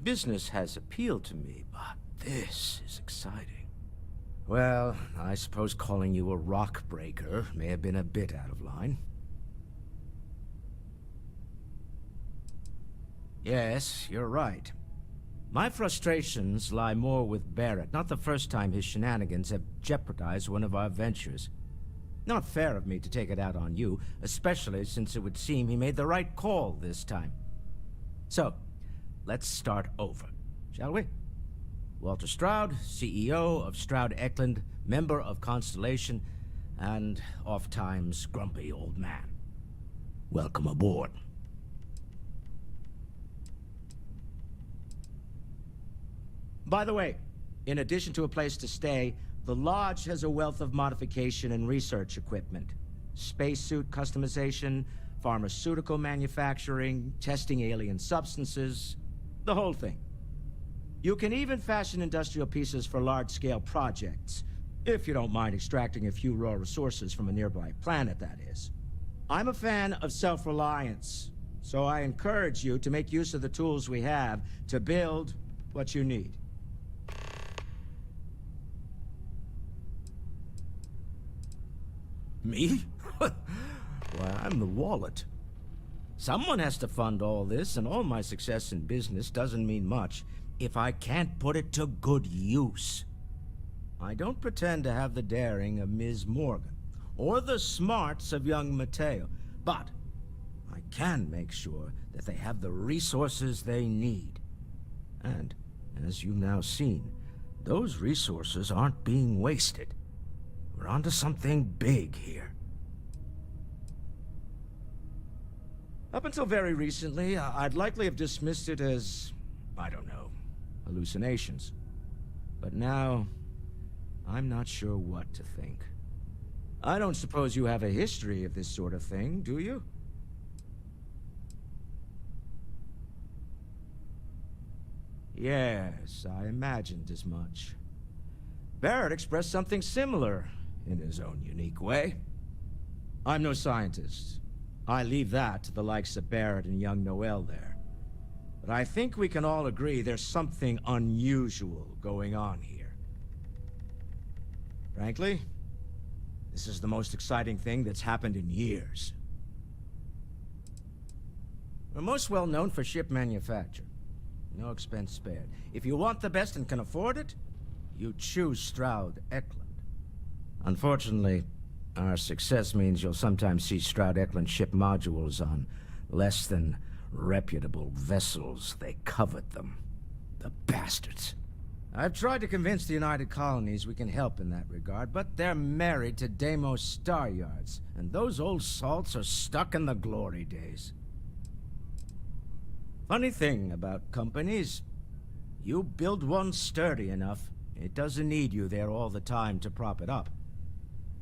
Business has appealed to me, but this is exciting. Well, I suppose calling you a rock breaker may have been a bit out of line. Yes, you're right. My frustrations lie more with Barrett. Not the first time his shenanigans have jeopardized one of our ventures. Not fair of me to take it out on you, especially since it would seem he made the right call this time. So, let's start over, shall we? Walter Stroud, CEO of Stroud Eklund, member of Constellation, and oft-times grumpy old man. Welcome aboard. By the way, in addition to a place to stay, the Lodge has a wealth of modification and research equipment. Spacesuit customization, pharmaceutical manufacturing, testing alien substances, the whole thing. You can even fashion industrial pieces for large-scale projects, if you don't mind extracting a few raw resources from a nearby planet, that is. I'm a fan of self-reliance, so I encourage you to make use of the tools we have to build what you need. Me? Why, I'm the wallet. Someone has to fund all this, and all my success in business doesn't mean much if I can't put it to good use. I don't pretend to have the daring of Ms. Morgan, or the smarts of young Mateo, but I can make sure that they have the resources they need. And, as you've now seen, those resources aren't being wasted. We're onto something big here. Up until very recently, I'd likely have dismissed it as, I don't know, hallucinations. But now, I'm not sure what to think. I don't suppose you have a history of this sort of thing, do you? Yes, I imagined as much. Barrett expressed something similar, in his own unique way. I'm no scientist. I leave that to the likes of Barrett and young Noel there. But I think we can all agree there's something unusual going on here. Frankly, this is the most exciting thing that's happened in years. We're most well known for ship manufacture. No expense spared. If you want the best and can afford it, you choose Stroud-Eklund. Unfortunately, our success means you'll sometimes see Stroud-Eklund ship modules on less than reputable vessels. They covet them. The bastards. I've tried to convince the United Colonies we can help in that regard, but they're married to Deimos Star Yards, and those old salts are stuck in the glory days. Funny thing about companies, you build one sturdy enough, it doesn't need you there all the time to prop it up.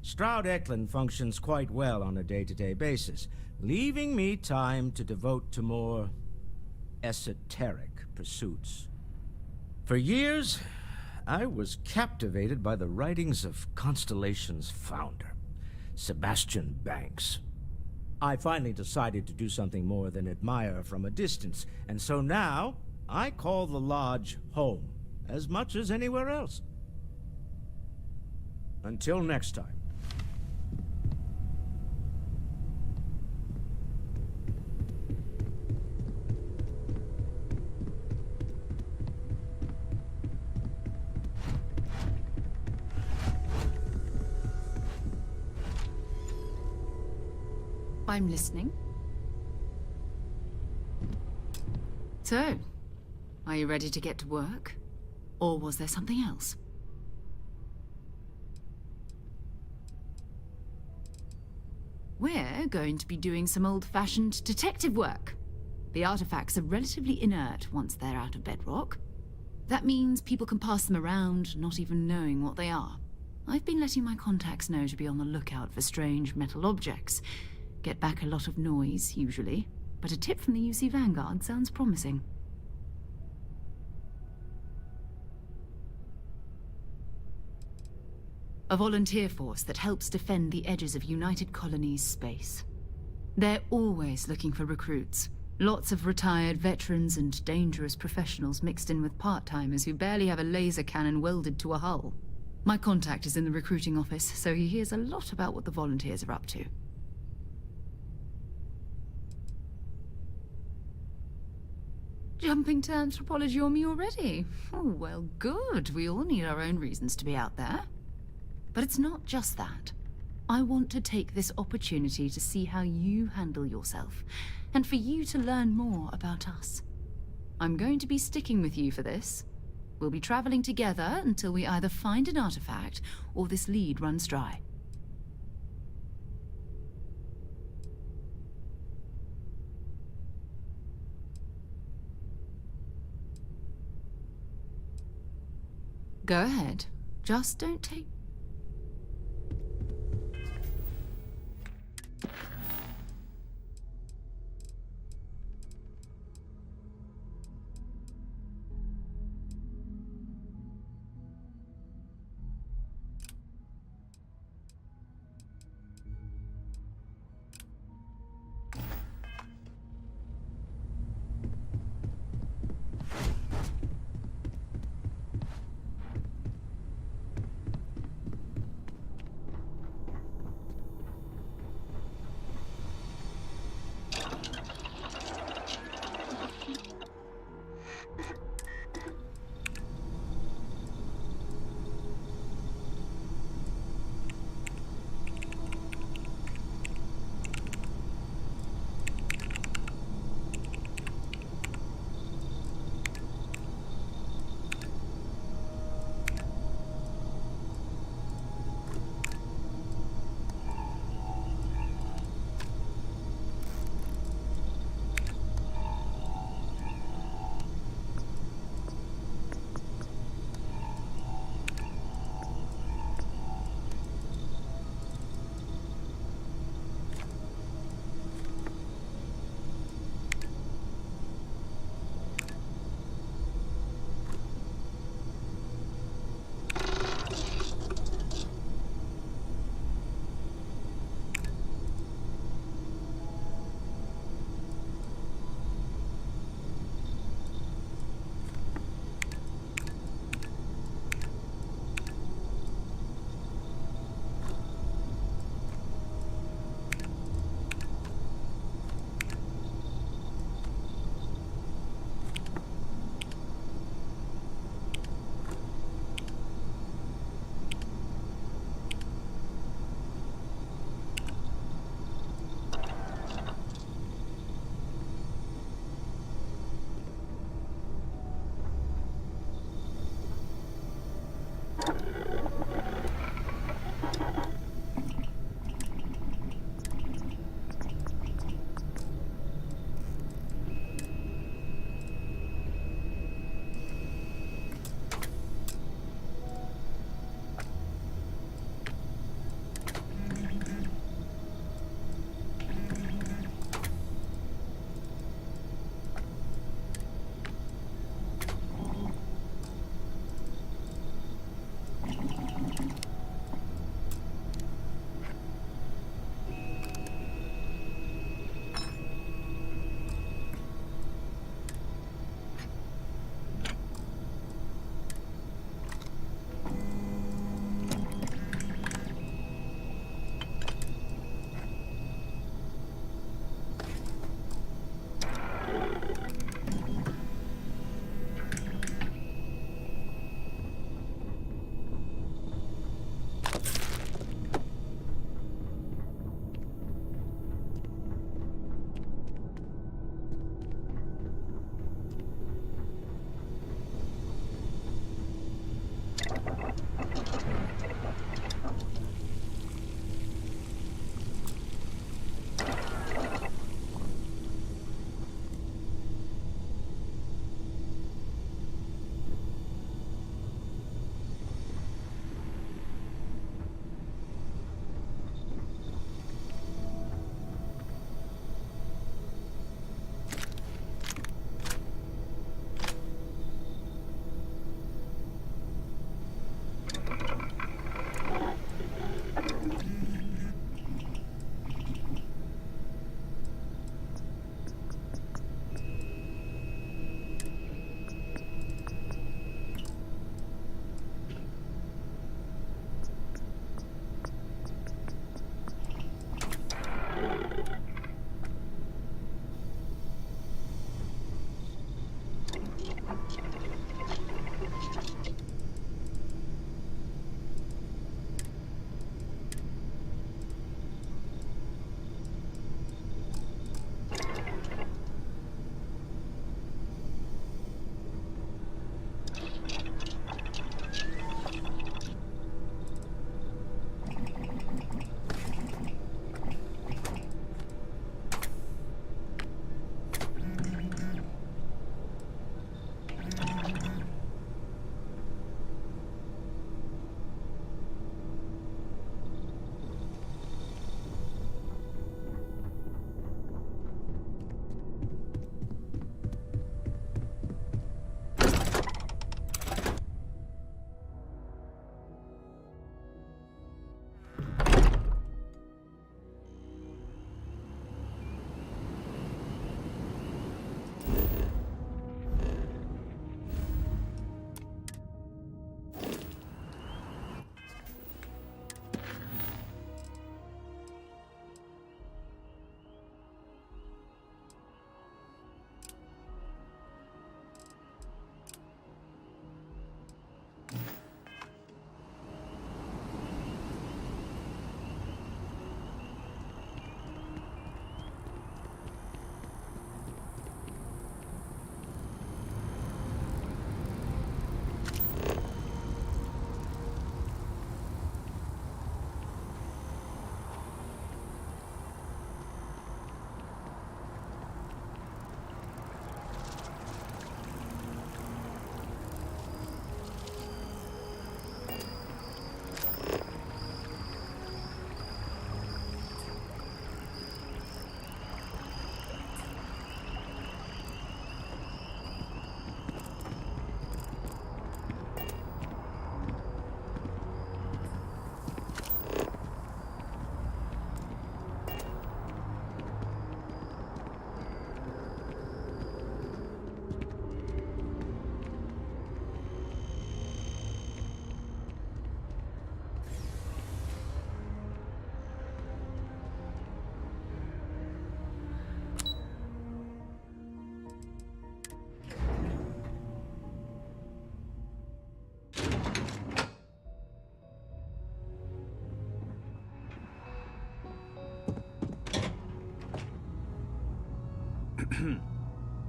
Stroud-Eklund functions quite well on a day-to-day basis, leaving me time to devote to more esoteric pursuits. For years, I was captivated by the writings of Constellation's founder, Sebastian Banks. I finally decided to do something more than admire from a distance, and so now I call the Lodge home, as much as anywhere else. Until next time. I'm listening. So, are you ready to get to work? Or was there something else? We're going to be doing some old-fashioned detective work. The artifacts are relatively inert once they're out of bedrock. That means people can pass them around, not even knowing what they are. I've been letting my contacts know to be on the lookout for strange metal objects. Get back a lot of noise, usually, but a tip from the UC Vanguard sounds promising. A volunteer force that helps defend the edges of United Colonies space. They're always looking for recruits. Lots of retired veterans and dangerous professionals mixed in with part-timers who barely have a laser cannon welded to a hull. My contact is in the recruiting office, so he hears a lot about what the volunteers are up to. Jumping to anthropology on me already? Oh, well, good. We all need our own reasons to be out there. But it's not just that. I want to take this opportunity to see how you handle yourself, and for you to learn more about us. I'm going to be sticking with you for this. We'll be traveling together until we either find an artifact or this lead runs dry. Go ahead. Just don't take...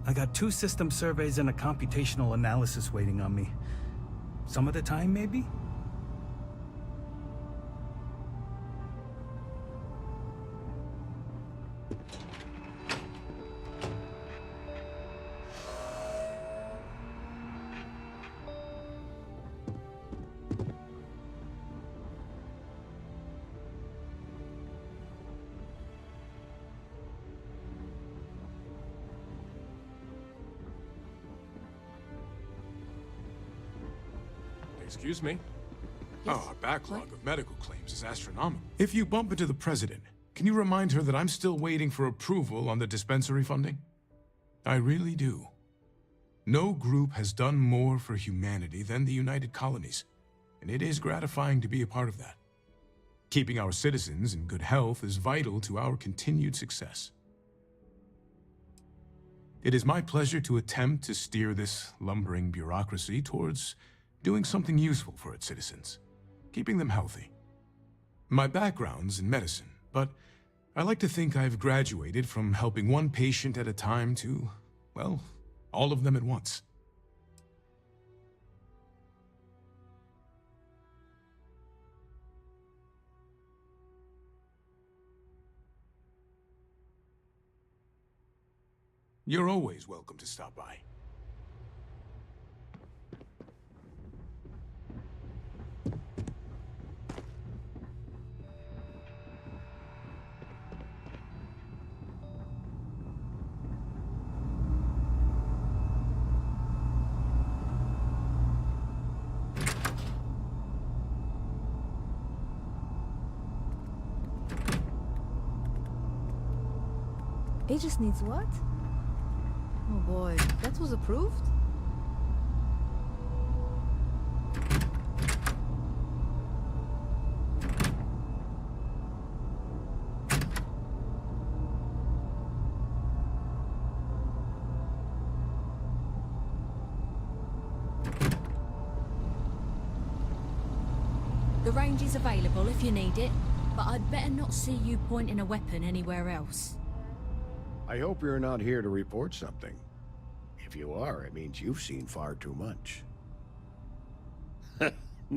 I got 2 system surveys and a computational analysis waiting on me. Some of the time, maybe? Excuse me? Oh, our backlog of medical claims is astronomical. If you bump into the president, can you remind her that I'm still waiting for approval on the dispensary funding? I really do. No group has done more for humanity than the United Colonies, and it is gratifying to be a part of that. Keeping our citizens in good health is vital to our continued success. It is my pleasure to attempt to steer this lumbering bureaucracy towards doing something useful for its citizens, keeping them healthy. My background's in medicine, but I like to think I've graduated from helping one patient at a time to, well, all of them at once. You're always welcome to stop by. It just needs what? Oh boy, that was approved? The range is available if you need it, but I'd better not see you pointing a weapon anywhere else. I hope you're not here to report something. If you are, it means you've seen far too much.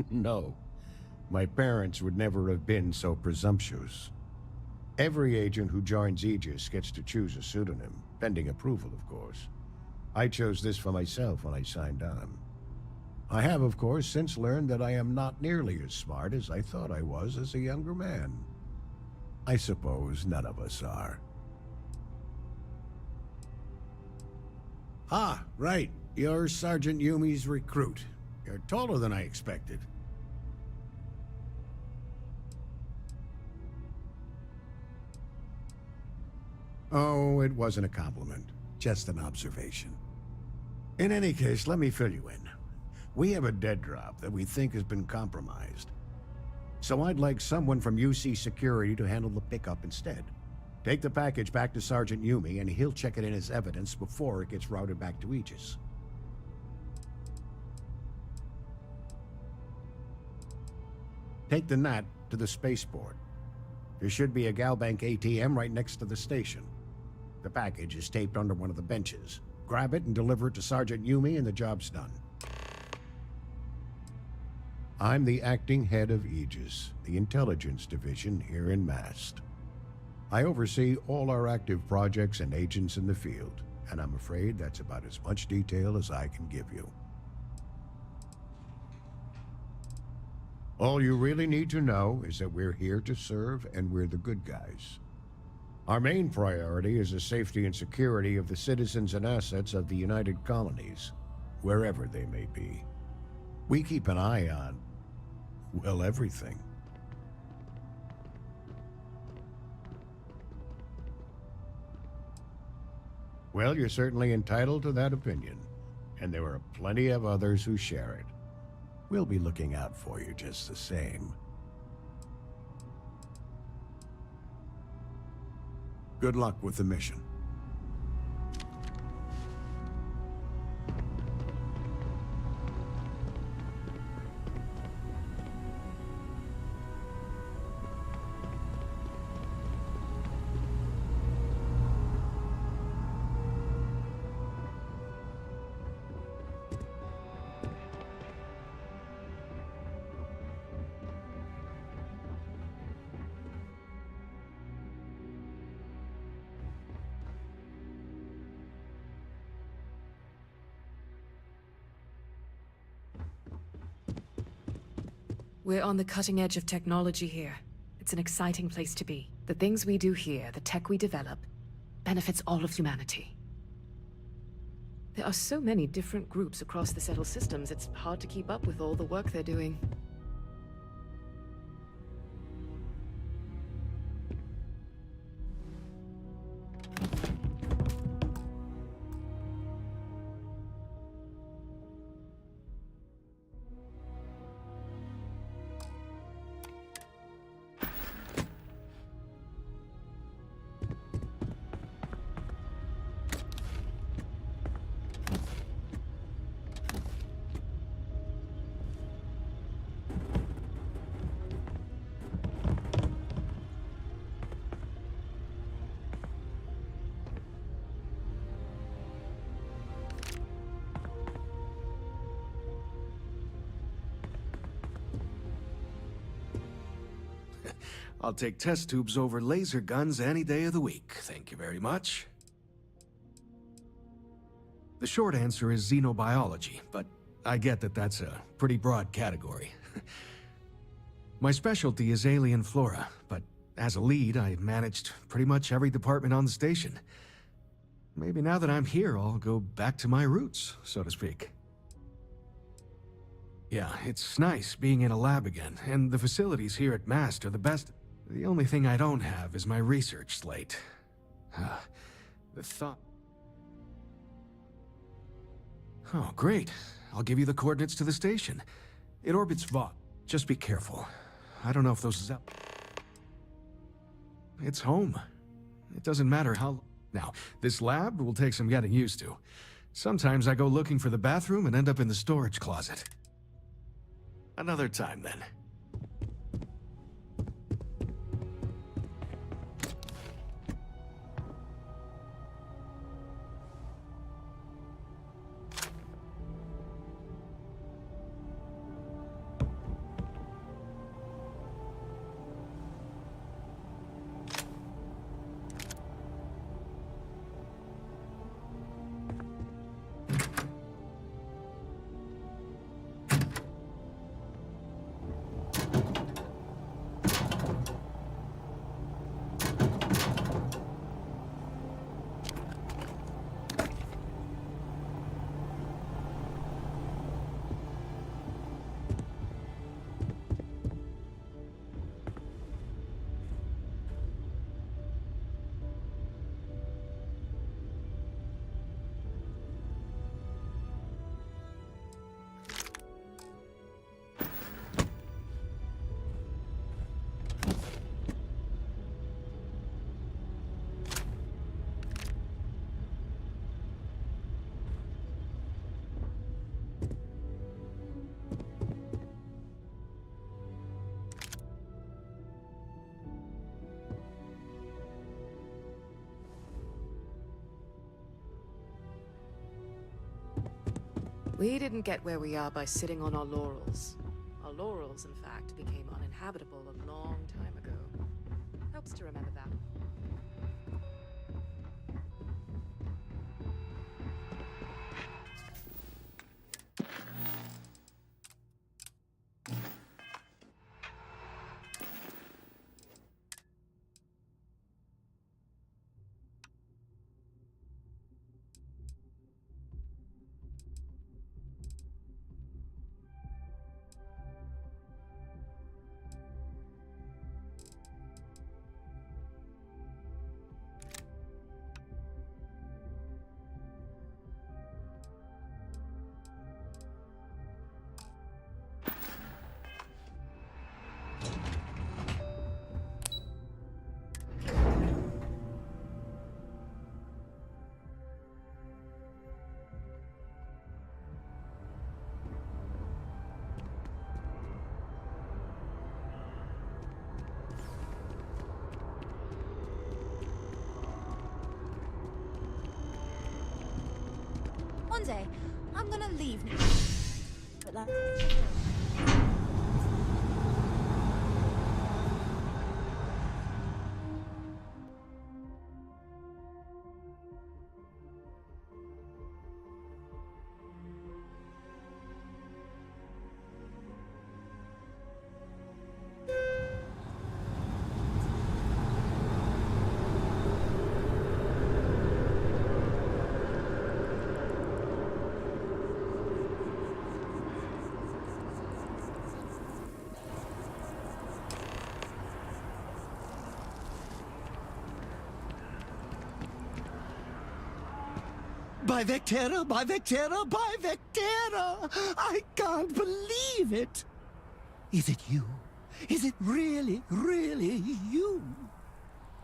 No. My parents would never have been so presumptuous. Every agent who joins Aegis gets to choose a pseudonym, pending approval, of course. I chose this for myself when I signed on. I have, of course, since learned that I am not nearly as smart as I thought I was as a younger man. I suppose none of us are. Ah, right. You're Sergeant Yumi's recruit. You're taller than I expected. Oh, it wasn't a compliment. Just an observation. In any case, let me fill you in. We have a dead drop that we think has been compromised. So I'd like someone from UC Security to handle the pickup instead. Take the package back to Sergeant Yumi, and he'll check it in as evidence before it gets routed back to Aegis. Take the Nat to the spaceport. There should be a Galbank ATM right next to the station. The package is taped under one of the benches. Grab it and deliver it to Sergeant Yumi, and the job's done. I'm the acting head of Aegis, the intelligence division here in Mast. I oversee all our active projects and agents in the field, and I'm afraid that's about as much detail as I can give you. All you really need to know is that we're here to serve, and we're the good guys. Our main priority is the safety and security of the citizens and assets of the United Colonies, wherever they may be. We keep an eye on, well, everything. Well, you're certainly entitled to that opinion, and there are plenty of others who share it. We'll be looking out for you just the same. Good luck with the mission. We're on the cutting edge of technology here. It's an exciting place to be. The things we do here, the tech we develop, benefits all of humanity. There are so many different groups across the settled systems, it's hard to keep up with all the work they're doing. I'll take test tubes over laser guns any day of the week, thank you very much. The short answer is xenobiology, but I get that that's a pretty broad category. My specialty is alien flora, but as a lead, I managed pretty much every department on the station. Maybe now that I'm here, I'll go back to my roots, so to speak. Yeah, it's nice being in a lab again, and the facilities here at MAST are the best. The only thing I don't have is my research slate. The thought... Oh, great. I'll give you the coordinates to the station. It orbits Vought. Just be careful. I don't know if those... It's home. It doesn't matter how... Now, this lab will take some getting used to. Sometimes I go looking for the bathroom and end up in the storage closet. Another time, then. We didn't get where we are by sitting on our laurels. Our laurels, in fact, became uninhabitable a long time ago. Helps to remember that. One day, I'm gonna leave now. But like... By Vectera, by Vectera, by Vectera! I can't believe it! Is it you? Is it really, really you?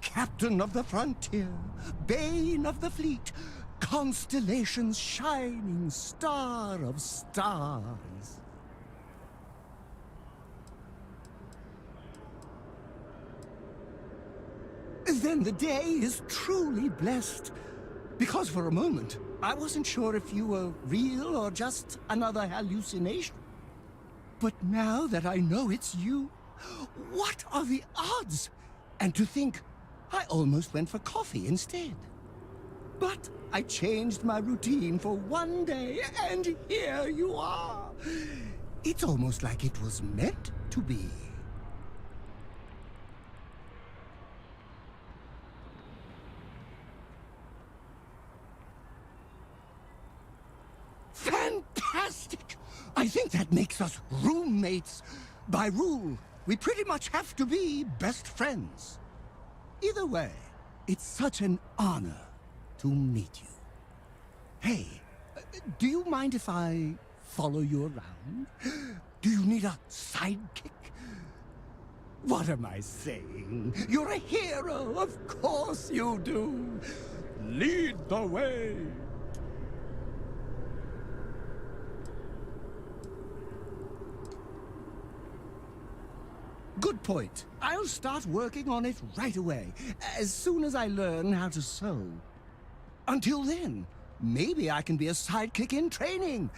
Captain of the frontier, bane of the fleet, constellation's shining star of stars. Then the day is truly blessed. Because for a moment, I wasn't sure if you were real or just another hallucination. But now that I know it's you, what are the odds? And to think, I almost went for coffee instead. But I changed my routine for one day, and here you are. It's almost like it was meant to be. Fantastic! I think that makes us roommates. By rule, we pretty much have to be best friends. Either way, it's such an honor to meet you. Hey, do you mind if I follow you around? Do you need a sidekick? What am I saying? You're a hero, of course you do. Lead the way. Good point. I'll start working on it right away, as soon as I learn how to sew. Until then, maybe I can be a sidekick in training.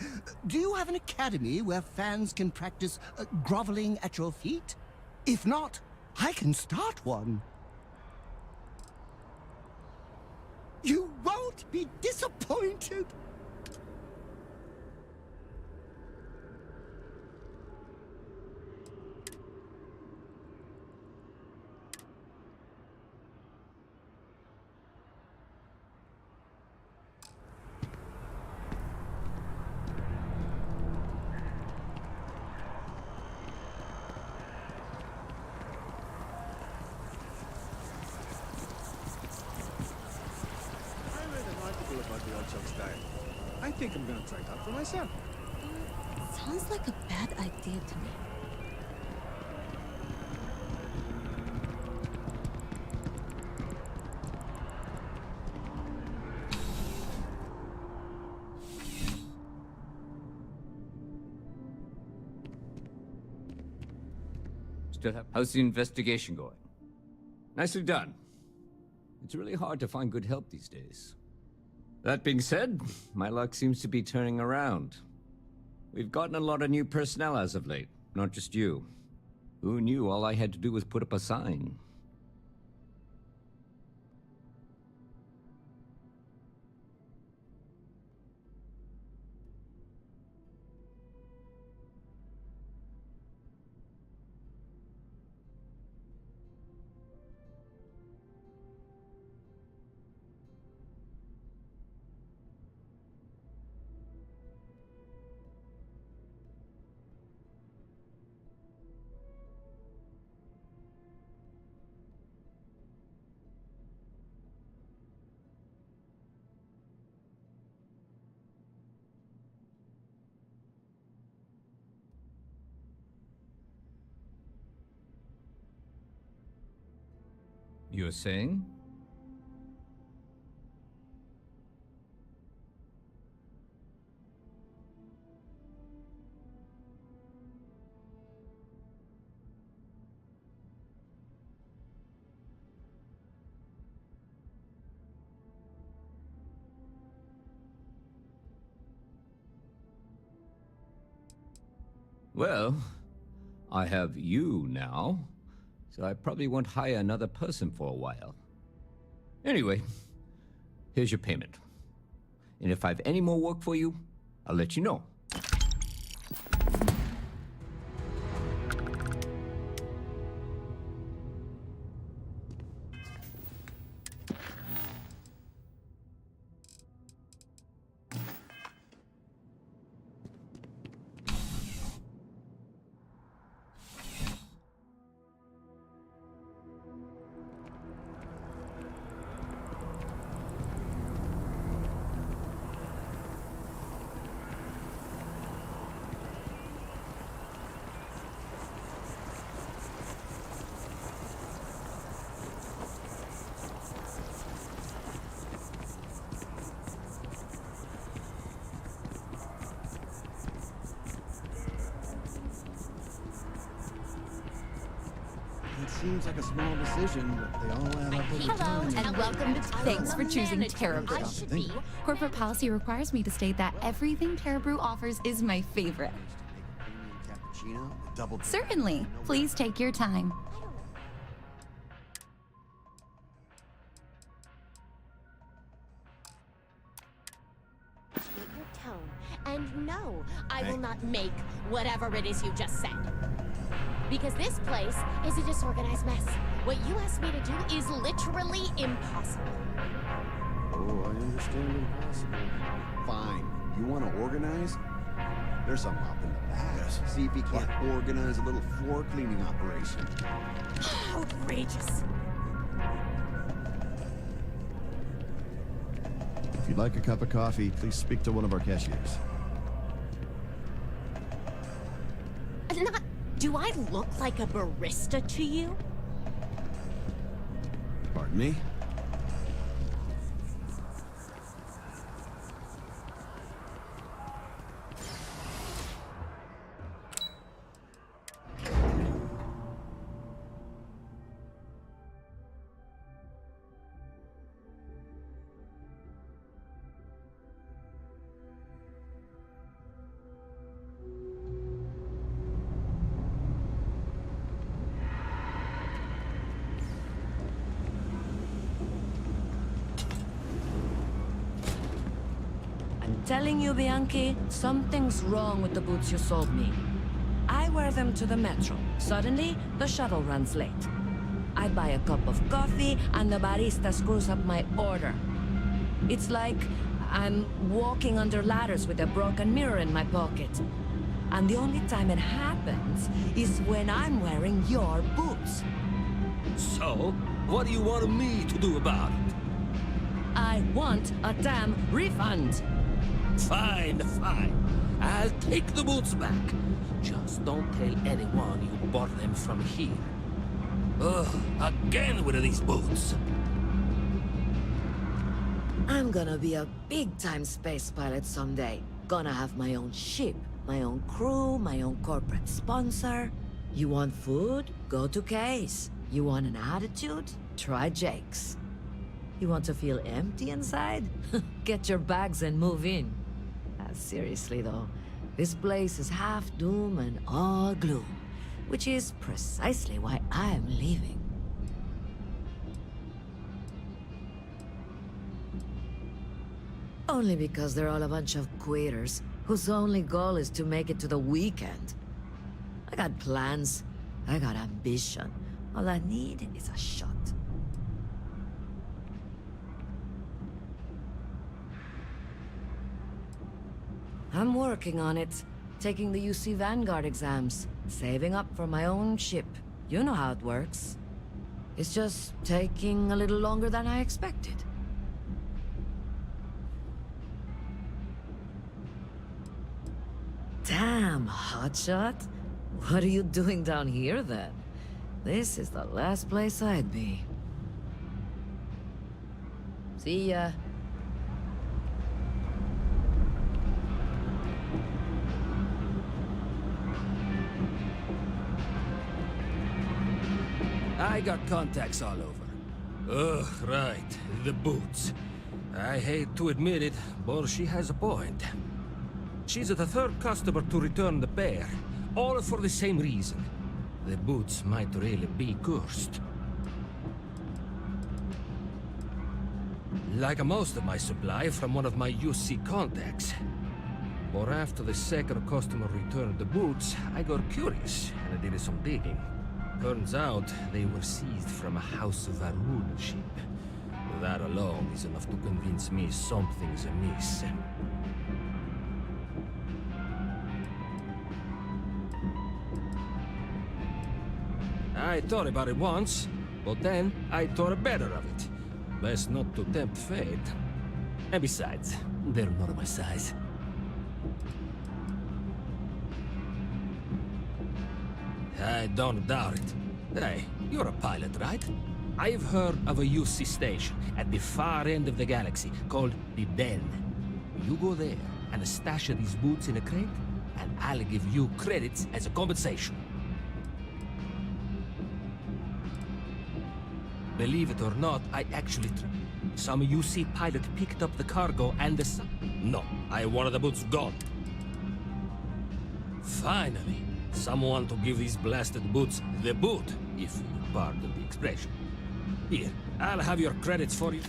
Do you have an academy where fans can practice groveling at your feet? If not, I can start one. You won't be disappointed. I think I'm gonna try it out for myself. Sounds like a bad idea to me. How's the investigation going? Nicely done. It's really hard to find good help these days. That being said, my luck seems to be turning around. We've gotten a lot of new personnel as of late, not just you. Who knew all I had to do was put up a sign? You're saying? Well, I have you now, so I probably won't hire another person for a while. Anyway, here's your payment. And if I have any more work for you, I'll let you know. It seems like a small decision, but they all add up over time. Hello, and welcome to... Thanks for choosing Terrabrew. Corporate policy requires me to state that everything Terrabrew offers is my favorite. Cappuccino, a double... Certainly. Please take your time. Your tone. And no, I will not make whatever it is you just said. Because this place is a disorganized mess. What you asked me to do is literally impossible. Oh, I understand impossible. Fine. You want to organize? There's some up in the back. Yes. See if he can't organize a little floor cleaning operation. Outrageous. If you'd like a cup of coffee, please speak to one of our cashiers. Do I look like a barista to you? Pardon me? Telling you, Bianchi, something's wrong with the boots you sold me. I wear them to the metro. Suddenly, the shuttle runs late. I buy a cup of coffee, and the barista screws up my order. It's like I'm walking under ladders with a broken mirror in my pocket. And the only time it happens is when I'm wearing your boots. So, what do you want me to do about it? I want a damn refund. Fine, fine. I'll take the boots back. Just don't tell anyone you bought them from here. Ugh, again with these boots. I'm gonna be a big-time space pilot someday. Gonna have my own ship, my own crew, my own corporate sponsor. You want food? Go to Case. You want an attitude? Try Jake's. You want to feel empty inside? Get your bags and move in. Seriously though, this place is half doom and all gloom, which is precisely why I'm leaving. Only because they're all a bunch of quitters whose only goal is to make it to the weekend. I got plans, I got ambition. All I need is a shot. I'm working on it. Taking the UC Vanguard exams. Saving up for my own ship. You know how it works. It's just taking a little longer than I expected. Damn, hotshot. What are you doing down here, then? This is the last place I'd be. See ya. I got contacts all over. Ugh, right. The boots. I hate to admit it, but she has a point. She's the third customer to return the pair, all for the same reason. The boots might really be cursed. Like most of my supply from one of my UC contacts. But after the second customer returned the boots, I got curious and I did some digging. Turns out they were seized from a House of Varun ship. That alone is enough to convince me something's amiss. I thought about it once, but then I thought better of it. Best not to tempt fate. And besides, they're not my size. I don't doubt it. Hey, you're a pilot, right? I've heard of a UC station at the far end of the galaxy called the Den. You go there and stash these boots in a crate, and I'll give you credits as a compensation. Believe it or not, I actually... Some UC pilot picked up the cargo and the... No, I wanted the boots gone. Finally, someone to give these blasted boots the boot, if you pardon the expression. Here, I'll have your credits for you.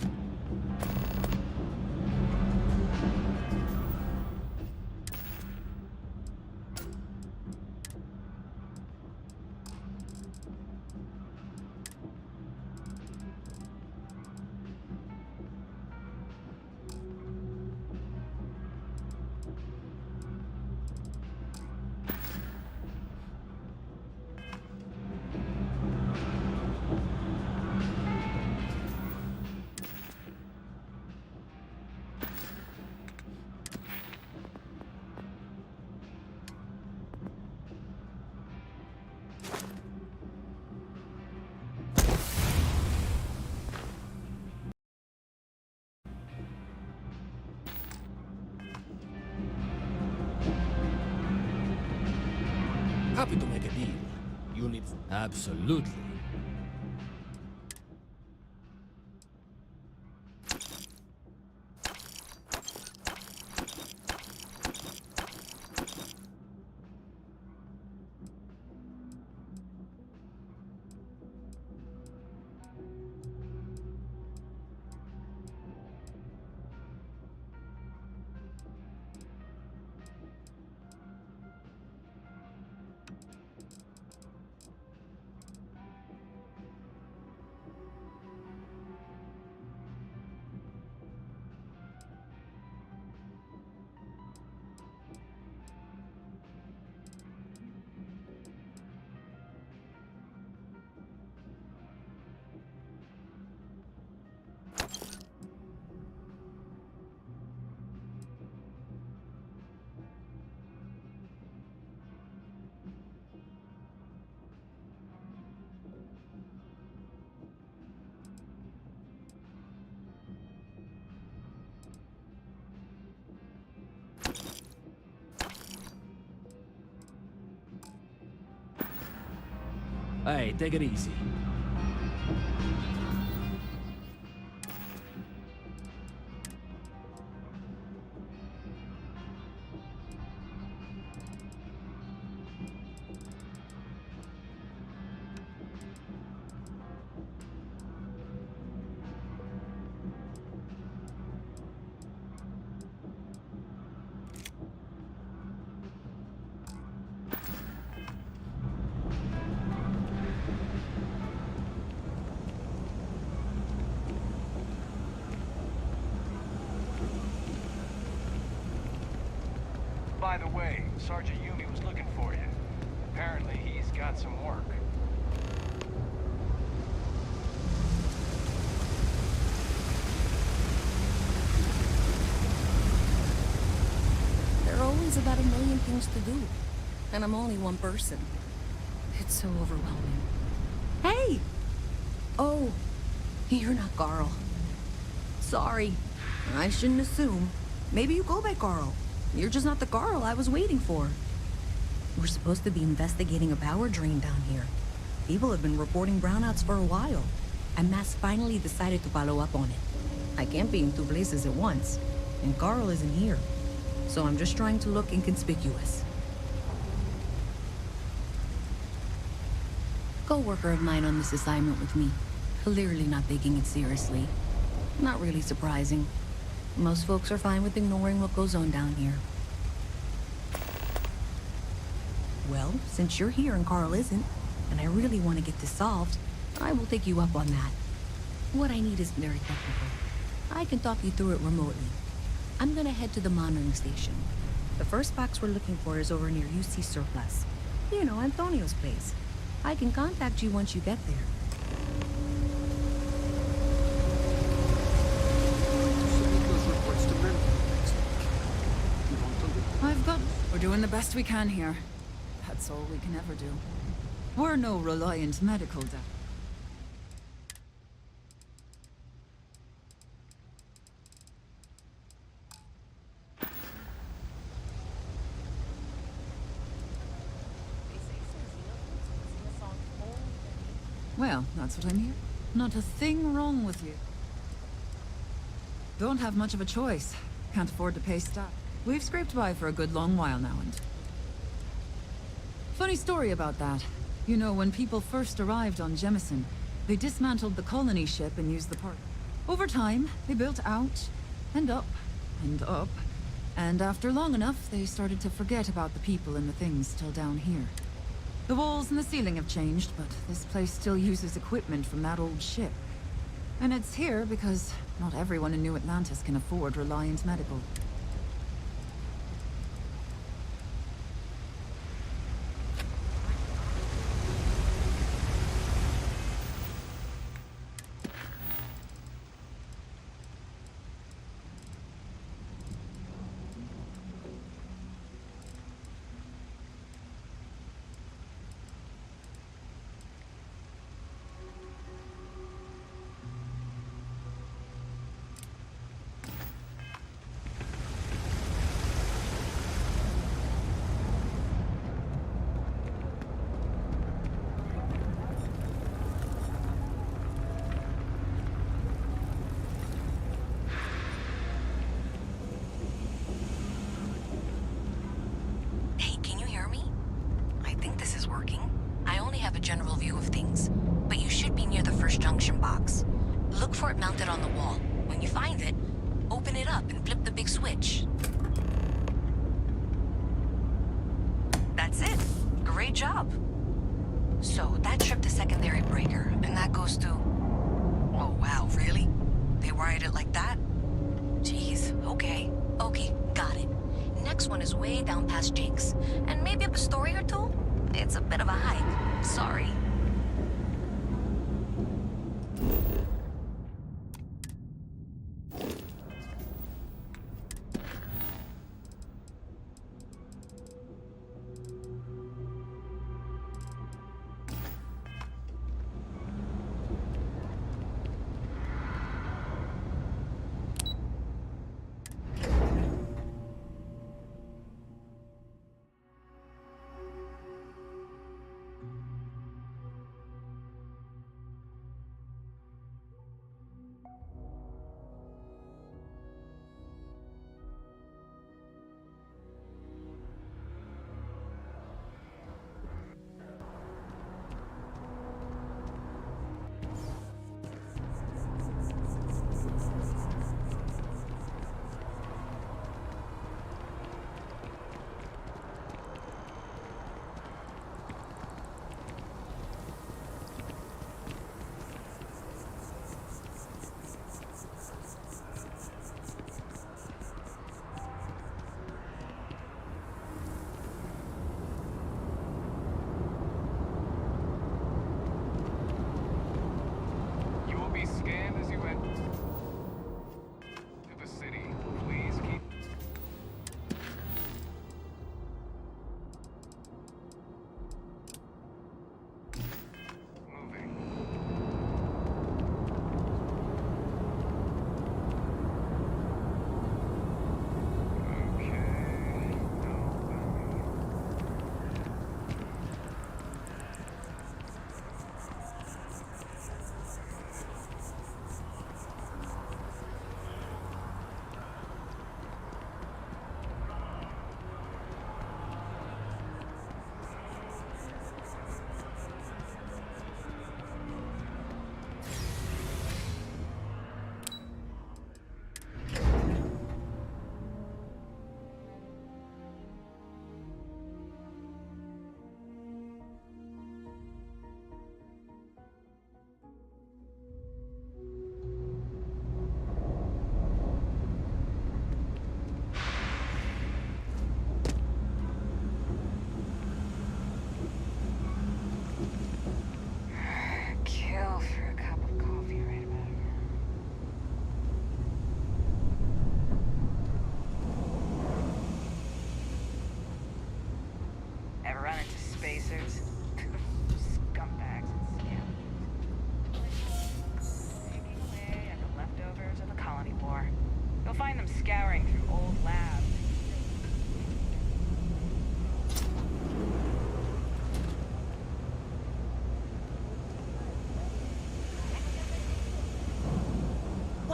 Happy to make a deal. You need... Absolutely. Hey, take it easy. By the way, Sergeant Yumi was looking for you. Apparently, he's got some work. There are always about 1 million things to do. And I'm only one person. It's so overwhelming. Hey! Oh, you're not Carl. Sorry. I shouldn't assume. Maybe you go by Carl. You're just not the Carl I was waiting for. We're supposed to be investigating a power drain down here. People have been reporting brownouts for a while, and Mass finally decided to follow up on it. I can't be in 2 places at once, and Carl isn't here. So I'm just trying to look inconspicuous. Co-worker of mine on this assignment with me. Clearly not taking it seriously. Not really surprising. Most folks are fine with ignoring what goes on down here. Well, since you're here and Carl isn't, and I really want to get this solved, I will take you up on that. What I need isn't very technical. I can talk you through it remotely. I'm gonna head to the monitoring station. The first box we're looking for is over near UC Surplus. You know, Antonio's place. I can contact you once you get there. We're doing the best we can here. That's all we can ever do. We're no reliant medical doctor. Well, that's what I'm here. Not a thing wrong with you. Don't have much of a choice. Can't afford to pay staff. We've scraped by for a good long while now, and... Funny story about that. You know, when people first arrived on Jemison, they dismantled the colony ship and used the park. Over time, they built out, and up, and up. And after long enough, they started to forget about the people and the things still down here. The walls and the ceiling have changed, but this place still uses equipment from that old ship. And it's here because not everyone in New Atlantis can afford Reliant Medical. General view of things, but you should be near the first junction box. Look for it mounted on the wall. When you find it, open it up and flip the big switch. That's it. Great job. So that tripped the secondary breaker, and that goes to... Oh wow, really? They wired it like that? Jeez, okay. Okay, got it. Next one is way down past Jake's, and maybe up a story or two? It's a bit of a hike. Sorry.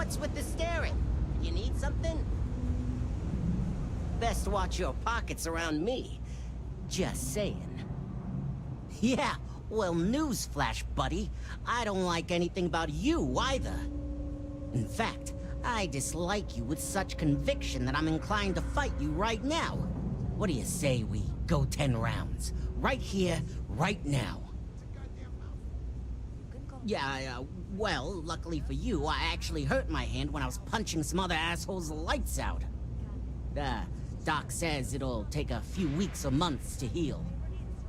What's with the staring? You need something? Best watch your pockets around me. Just saying. Yeah, well, newsflash, buddy. I don't like anything about you either. In fact, I dislike you with such conviction that I'm inclined to fight you right now. What do you say we go 10 rounds? Right here, right now. Yeah, well, luckily for you, I actually hurt my hand when I was punching some other assholes' lights out. Doc says it'll take a few weeks or months to heal.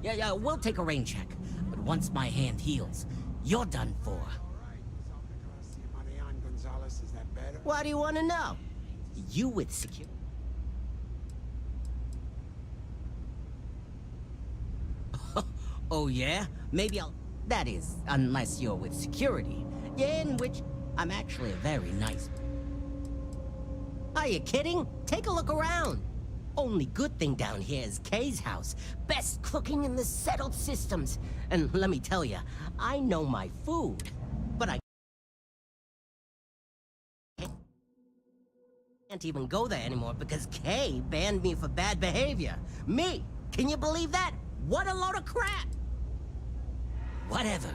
Yeah, we'll take a rain check. But once my hand heals, you're done for. Why do you want to know? You with security? Oh yeah? Maybe I'll... That is, unless you're with security. Yeah, in which I'm actually a very nice... Are you kidding? Take a look around. Only good thing down here is Kay's house. Best cooking in the settled systems. And let me tell you, I know my food. But I can't even go there anymore because Kay banned me for bad behavior. Me! Can you believe that? What a load of crap! Whatever.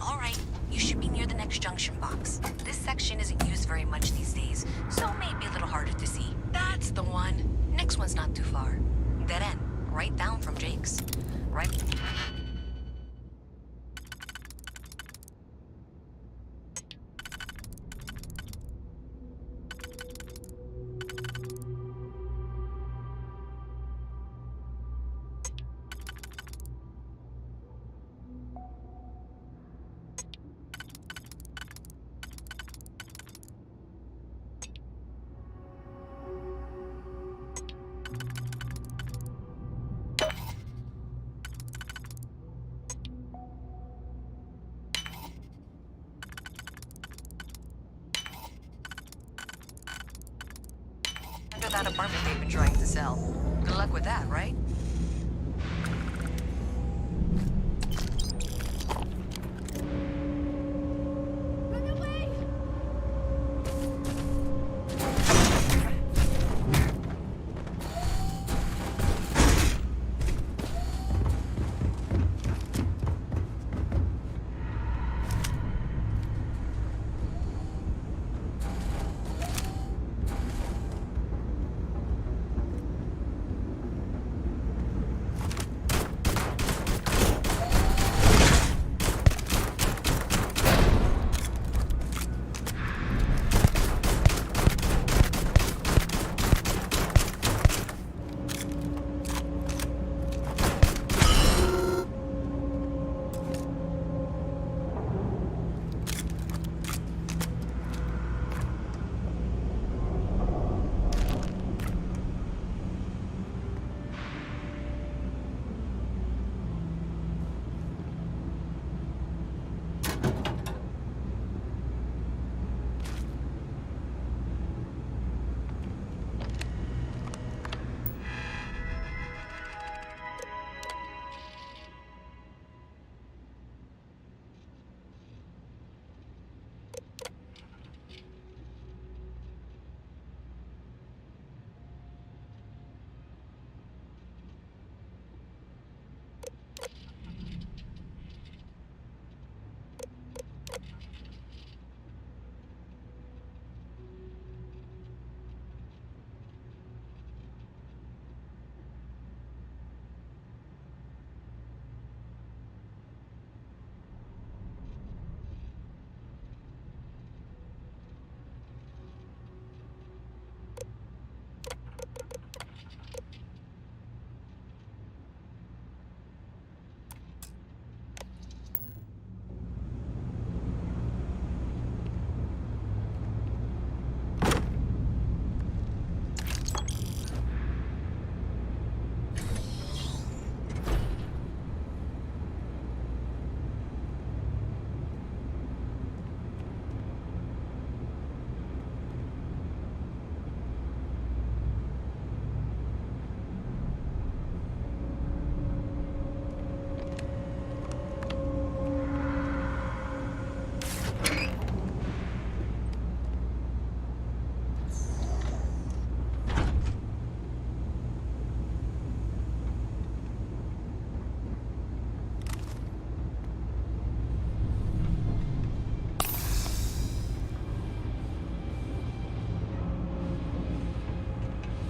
All right, you should be near the next junction box. This section isn't used very much these days, so it may be a little harder to see. That's the one. Next one's not too far. Dead end, right down from Jake's. Right. Under that apartment they've been trying to sell. Good luck with that, right?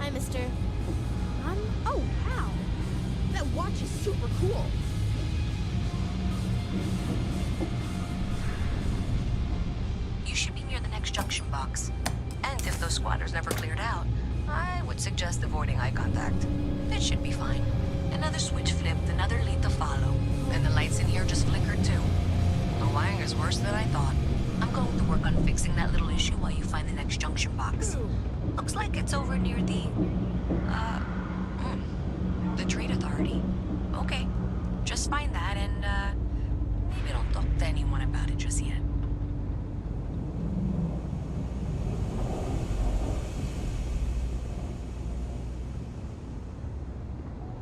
Hi, mister. Oh, wow. That watch is super cool. You should be near the next junction box. And if those squatters never cleared out, I would suggest avoiding eye contact. It should be fine. Another switch flipped, another lead to follow. And the lights in here just flickered too. The wiring is worse than I thought. I'm going to work on fixing that little issue while you find the next junction box. Looks like it's over near the Trade Authority. Okay, just find that and, maybe don't talk to anyone about it just yet.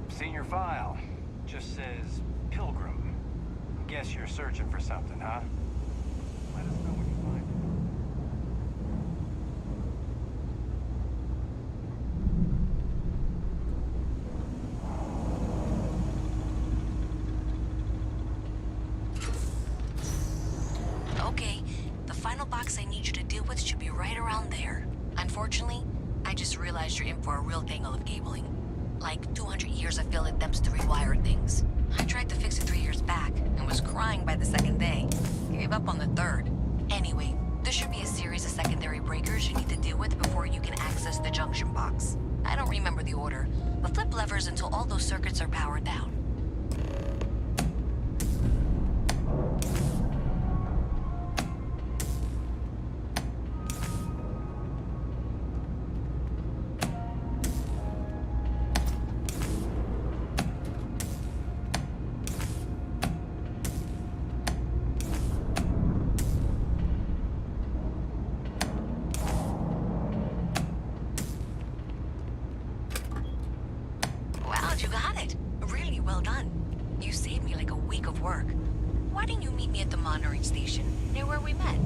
Seen your file. Just says Pilgrim. Guess you're searching for something, huh? Let us know when you find it. Okay, the final box I need you to deal with should be right around there. Unfortunately, I just realized you're in for a real tangle of cabling. Like 200 years of field attempts to rewire things. I tried to fix it 3 years back and was crying by the second day. Gave up on the third. Anyway, there should be a series of secondary breakers you need to deal with before you can access the junction box. I don't remember the order, but flip levers until all those circuits are powered down. Wow, you got it. Really well done. You saved me like a week of work. Why didn't you meet me at the monitoring station, near where we met?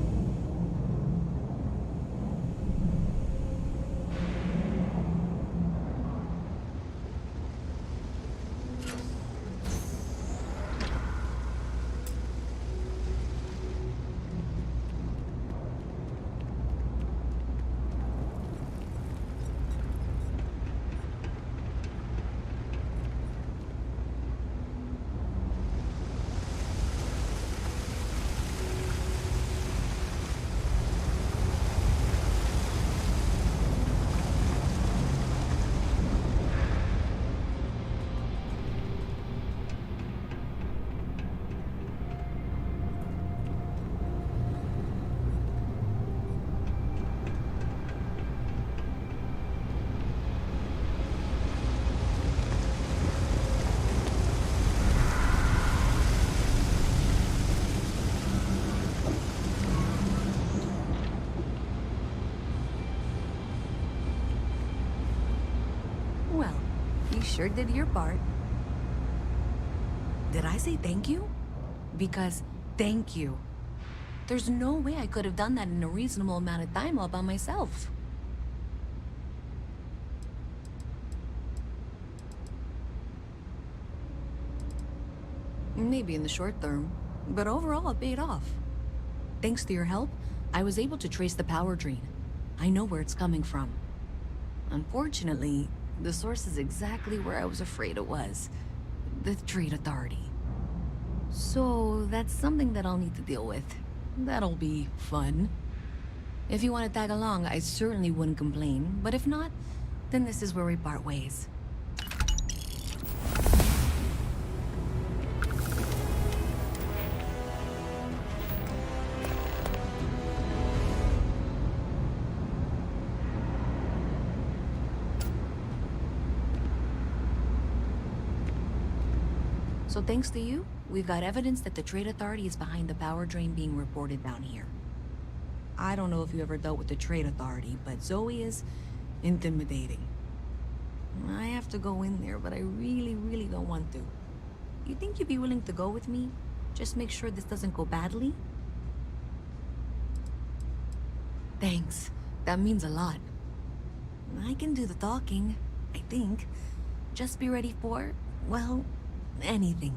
Well, you sure did your part. Did I say thank you? Because thank you. There's no way I could have done that in a reasonable amount of time all by myself. Maybe in the short term, but overall it paid off. Thanks to your help, I was able to trace the power drain. I know where it's coming from. Unfortunately, the source is exactly where I was afraid it was. The Trade Authority. So that's something that I'll need to deal with. That'll be fun. If you want to tag along, I certainly wouldn't complain, but if not, then this is where we part ways. So thanks to you, we've got evidence that the Trade Authority is behind the power drain being reported down here. I don't know if you ever dealt with the Trade Authority, but Zoe is intimidating. I have to go in there, but I really don't want to. You think you'd be willing to go with me? Just make sure this doesn't go badly? Thanks. That means a lot. I can do the talking, I think. Just be ready for, well, anything.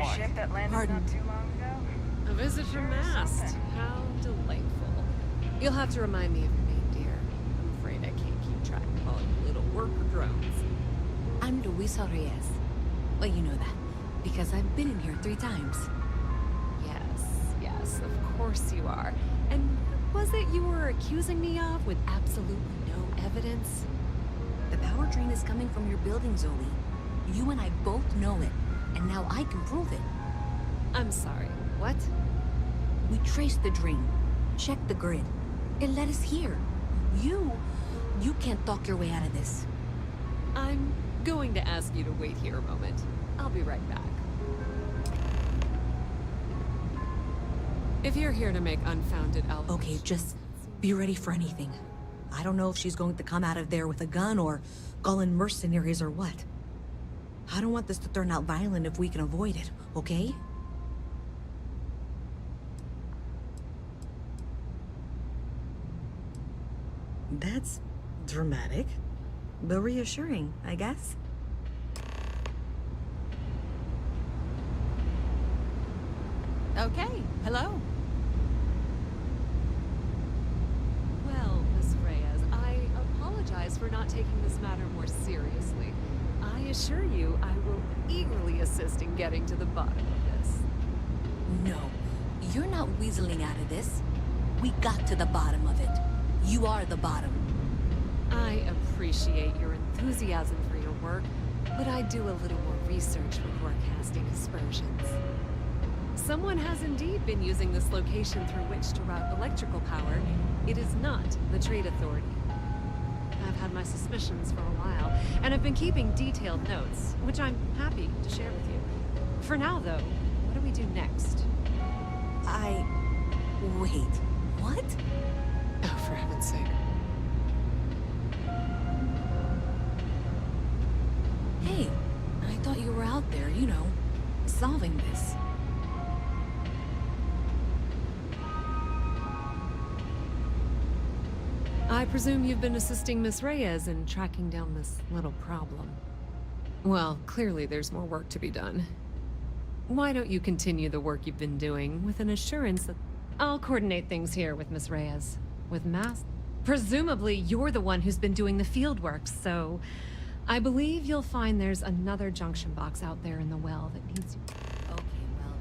ship that landed not too long ago? A visit from Mast. How delightful. You'll have to remind me of your name, dear. I'm afraid I can't keep track of all you little worker drones. I'm Luisa Reyes. Well, you know that, because I've been in here 3 times. Yes, of course you are. And what was it you were accusing me of with absolutely no evidence? The power drain is coming from your building, Zoe. You and I both know it, and now I can prove it. I'm sorry, what? We traced the drain, checked the grid. It led us here. You can't talk your way out of this. I'm going to ask you to wait here a moment. I'll be right back. If you're here to make unfounded allegations... Okay, just be ready for anything. I don't know if she's going to come out of there with a gun or call in mercenaries or what. I don't want this to turn out violent if we can avoid it, okay? That's dramatic, but reassuring, I guess. Okay, hello. Well, Miss Reyes, I apologize for not taking this matter more seriously. I assure you I will eagerly assist in getting to the bottom of this. No, you're not weaseling out of this. We got to the bottom of it. You are the bottom. I appreciate your enthusiasm for your work, but I do a little more research before casting aspersions. Someone has indeed been using this location through which to route electrical power. It is not the Trade Authority. I've had my suspicions for a while, and have been keeping detailed notes, which I'm happy to share with you. For now, though, what do we do next? Wait, what? Oh, for heaven's sake. Hey, I thought you were out there, you know, solving this. I presume you've been assisting Miss Reyes in tracking down this little problem. Well, clearly there's more work to be done. Why don't you continue the work you've been doing with an assurance that I'll coordinate things here with Miss Reyes. With Mast? Presumably you're the one who's been doing the field work, so I believe you'll find there's another junction box out there in the well that needs you. Okay, well,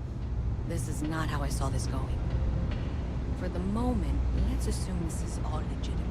this is not how I saw this going. For the moment, let's assume this is all legitimate.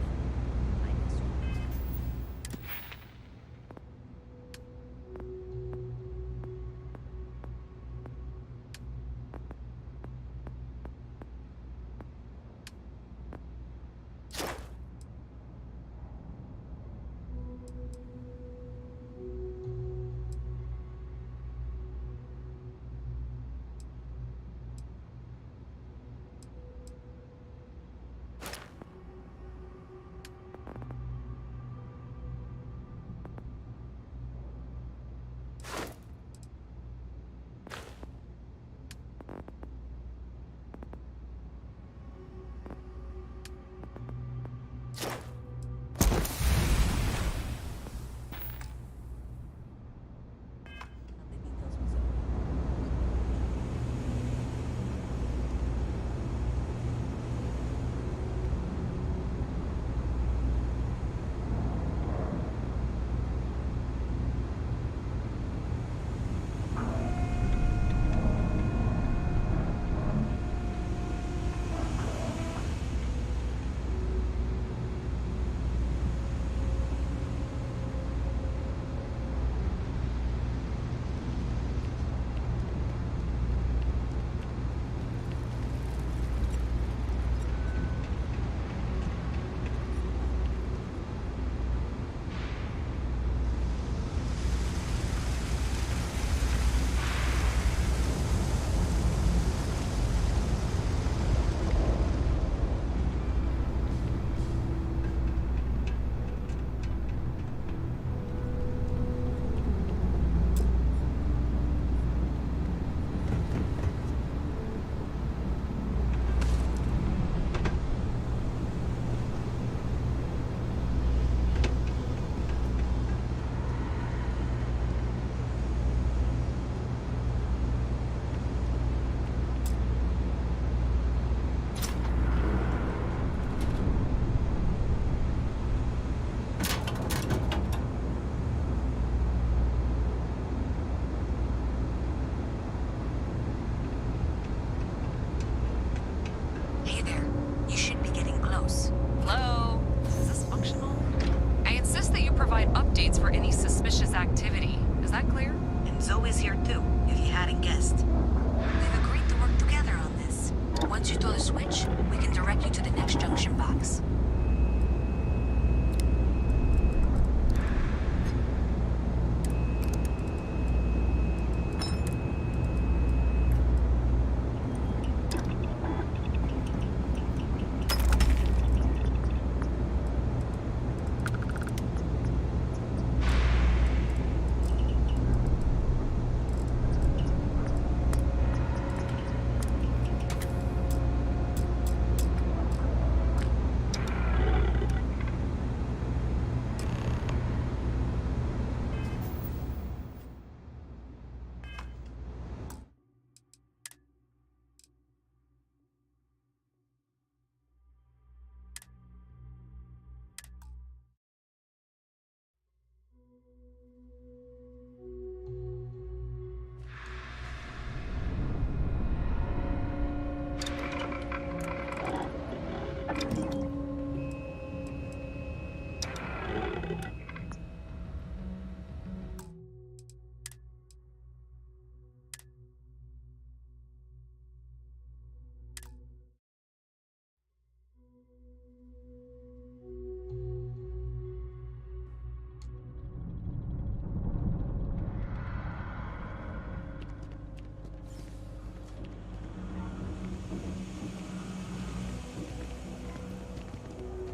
indicates for any suspicious activity. Is that clear? And Zoe's here too, if you hadn't guessed. We've agreed to work together on this. Once you throw the switch, we can direct you to the next junction box.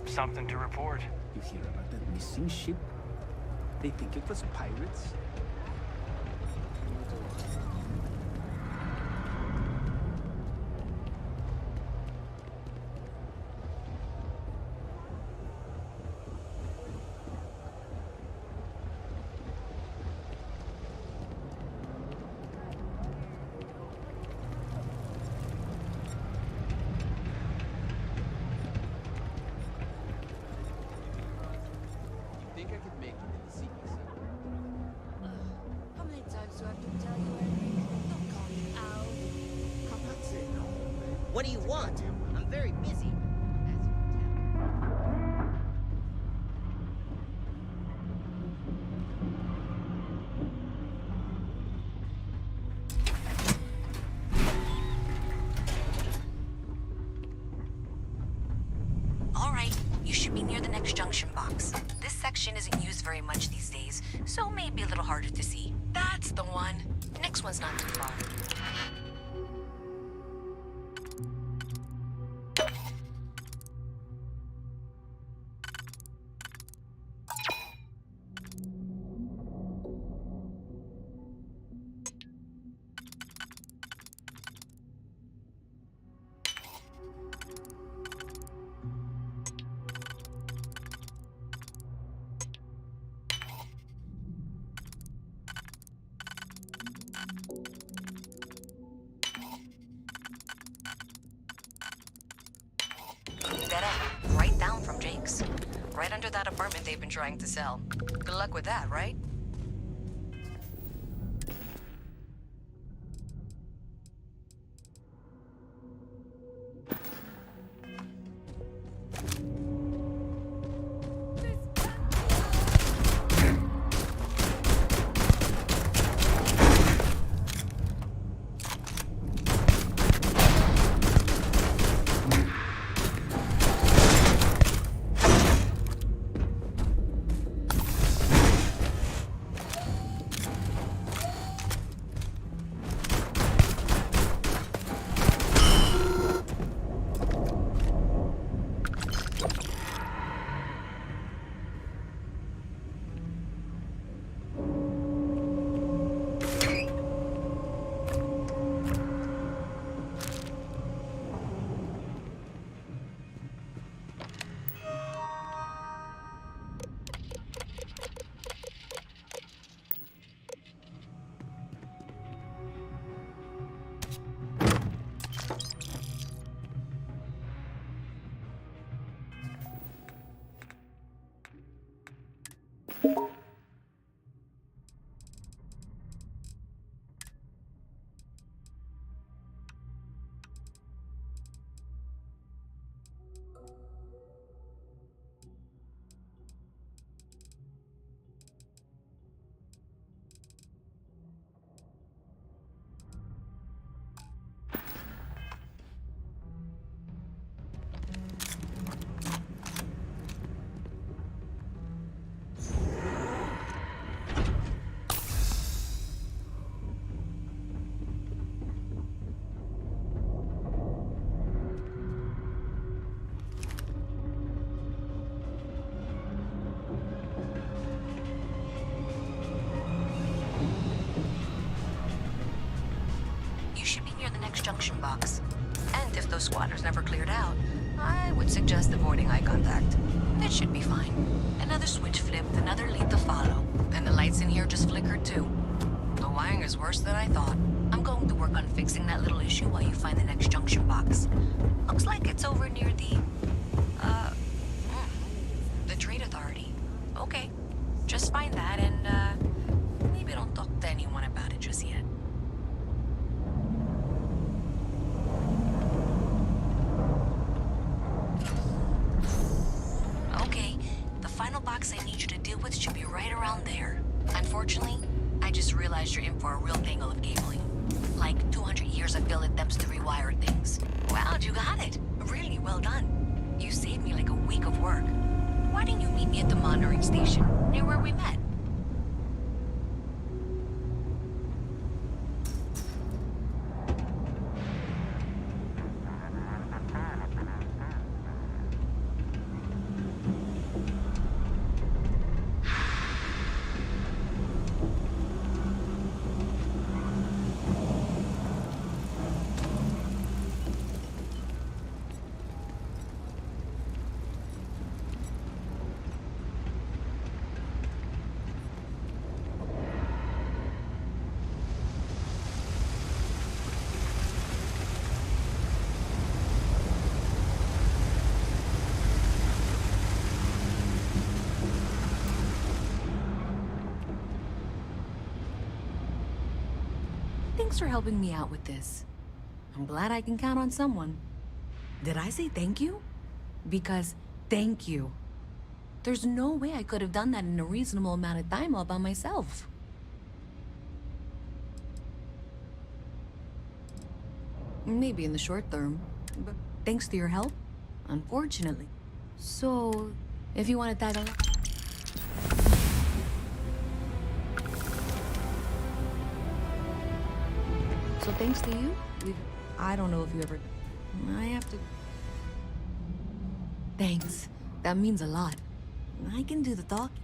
Something to report. You hear about that missing ship? They think it was pirates? Think I could make it in the CBC? How many times do I have to tell you, Henry? Don't call me out. I'm not saying no, babe. What do you want? I'm very busy. All right, you should be near the next junction box. This section isn't used very much these days, so maybe a little harder to see. That's the one. Next one's not too far. Dead end, right down from Jake's. Right under that apartment they've been trying to sell. Good luck with that, right? Just avoiding eye contact. That should be fine. Another switch flipped, another lead to follow. And the lights in here just flickered too. The wiring is worse than I thought. I'm going to work on fixing that little issue while you find the next junction box. Looks like it's over near the Trade Authority. Okay. Just find that and, maybe don't talk to anyone about it just yet. Okay, the final box I need you to deal with should be right around there. Unfortunately, I just realized you're in for a real tangle of cabling. Like 200 years of field attempts to rewire things. Wow, you got it. Really well done. You saved me like a week of work. Why didn't you meet me at the monitoring station, near where we met? Thanks for helping me out with this. I'm glad I can count on someone. Did I say thank you? Because thank you. There's no way I could have done that in a reasonable amount of time all by myself. Maybe in the short term, but thanks to your help, unfortunately. So, if you want to tag along... So thanks to you, I don't know if you ever... I have to... Thanks. That means a lot. I can do the talking.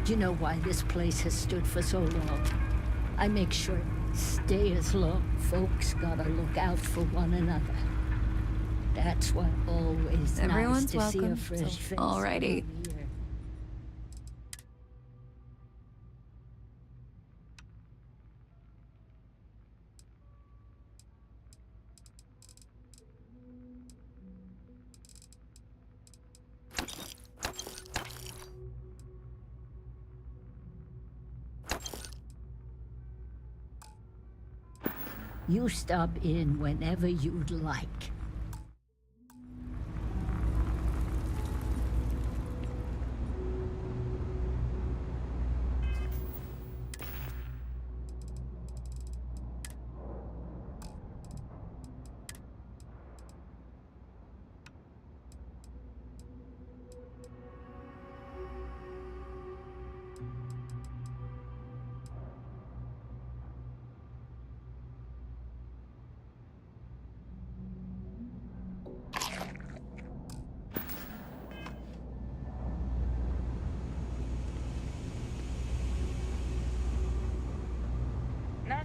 Do you know why this place has stood for so long? I make sure it stays long. Folks gotta look out for one another. That's why always Everyone's nice to welcome. see a fresh face. Alrighty. You stop in whenever you'd like.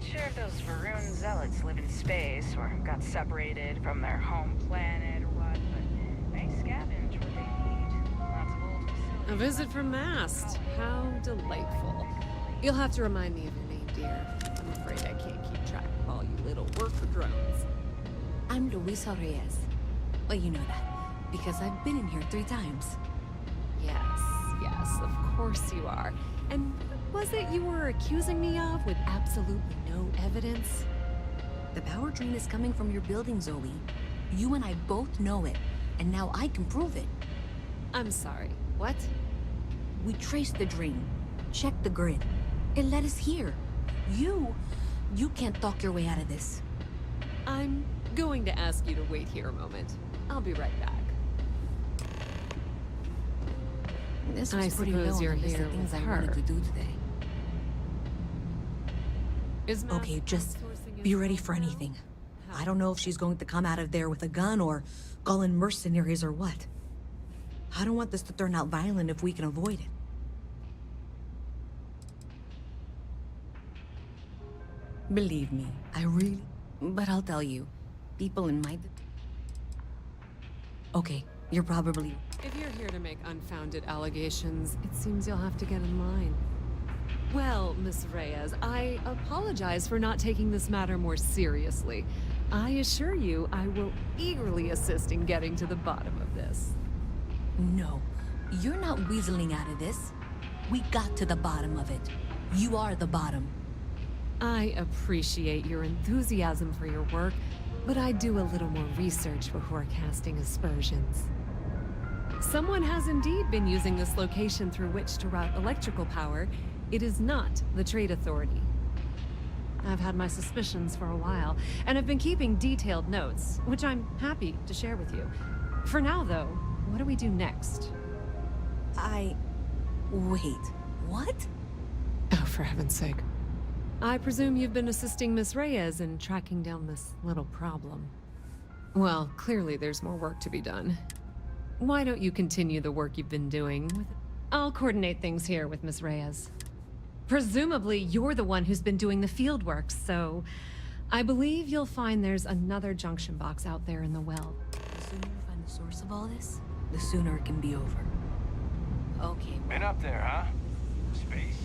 Not sure if those Varun zealots live in space or got separated from their home planet or what, but they scavenge what they need. Lots of old facilities. A visit from Mast. How delightful. You'll have to remind me of your name, dear. I'm afraid I can't keep track of all you little worker drones. I'm Luisa Reyes. Well, you know that, because I've been in here 3 times. Yes, of course you are. And what was it you were accusing me of with absolutely no evidence? The power drain is coming from your building, Zoe. You and I both know it, and now I can prove it. I'm sorry, what? We traced the drain, checked the grid. It led us here. You can't talk your way out of this. I'm going to ask you to wait here a moment. I'll be right back. This I was pretty low suppose on you're the list here of things with I wanted her. to do today. Okay, just be ready for anything. I don't know if she's going to come out of there with a gun or call in mercenaries or what. I don't want this to turn out violent if we can avoid it. Believe me, I really... But I'll tell you, people in my... Okay, you're probably... If you're here to make unfounded allegations, it seems you'll have to get in line. Well, Miss Reyes, I apologize for not taking this matter more seriously. I assure you, I will eagerly assist in getting to the bottom of this. No, you're not weaseling out of this. We got to the bottom of it. You are the bottom. I appreciate your enthusiasm for your work, but I do a little more research before casting aspersions. Someone has indeed been using this location through which to route electrical power. It is not the Trade Authority. I've had my suspicions for a while, and have been keeping detailed notes, which I'm happy to share with you. For now, though, what do we do next? Wait, what? Oh, for heaven's sake. I presume you've been assisting Miss Reyes in tracking down this little problem. Well, clearly there's more work to be done. Why don't you continue the work you've been doing with... I'll coordinate things here with Miss Reyes. Presumably, you're the one who's been doing the field work, so... I believe you'll find there's another junction box out there in the well. The sooner you find the source of all this, the sooner it can be over. Okay. Been up there, huh? Space.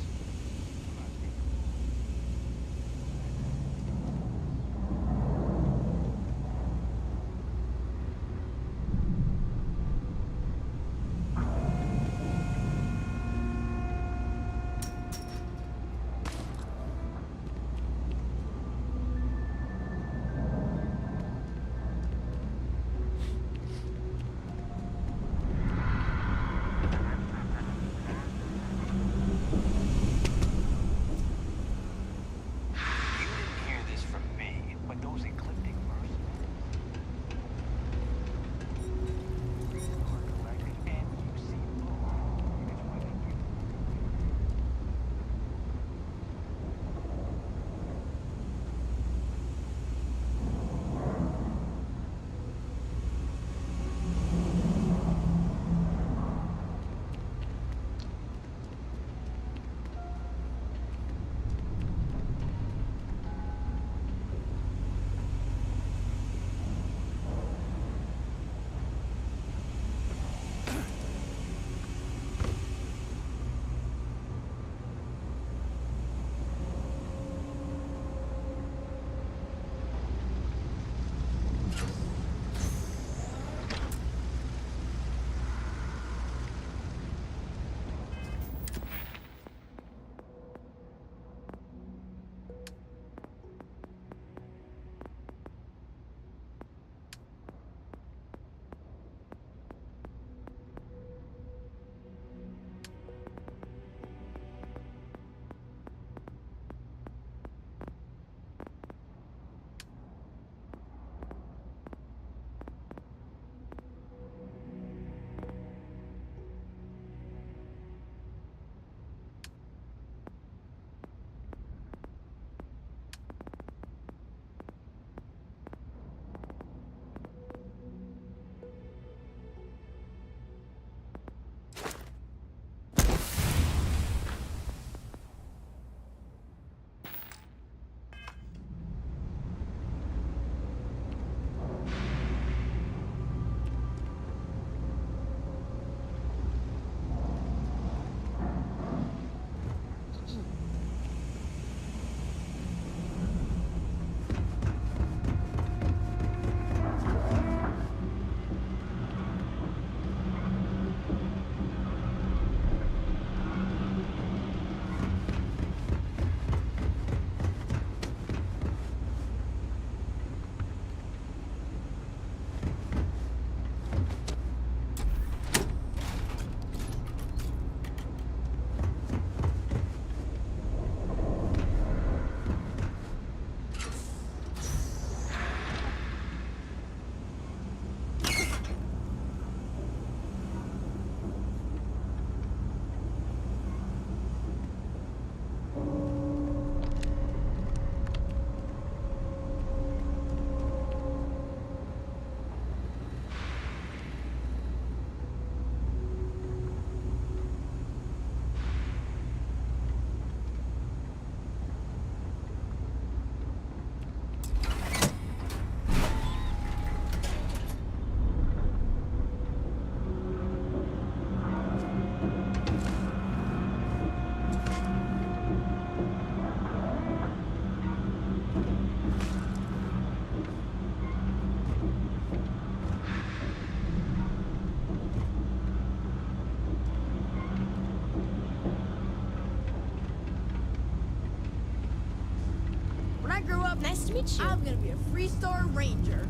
Nice to meet you. I'm gonna be a Freestar Ranger.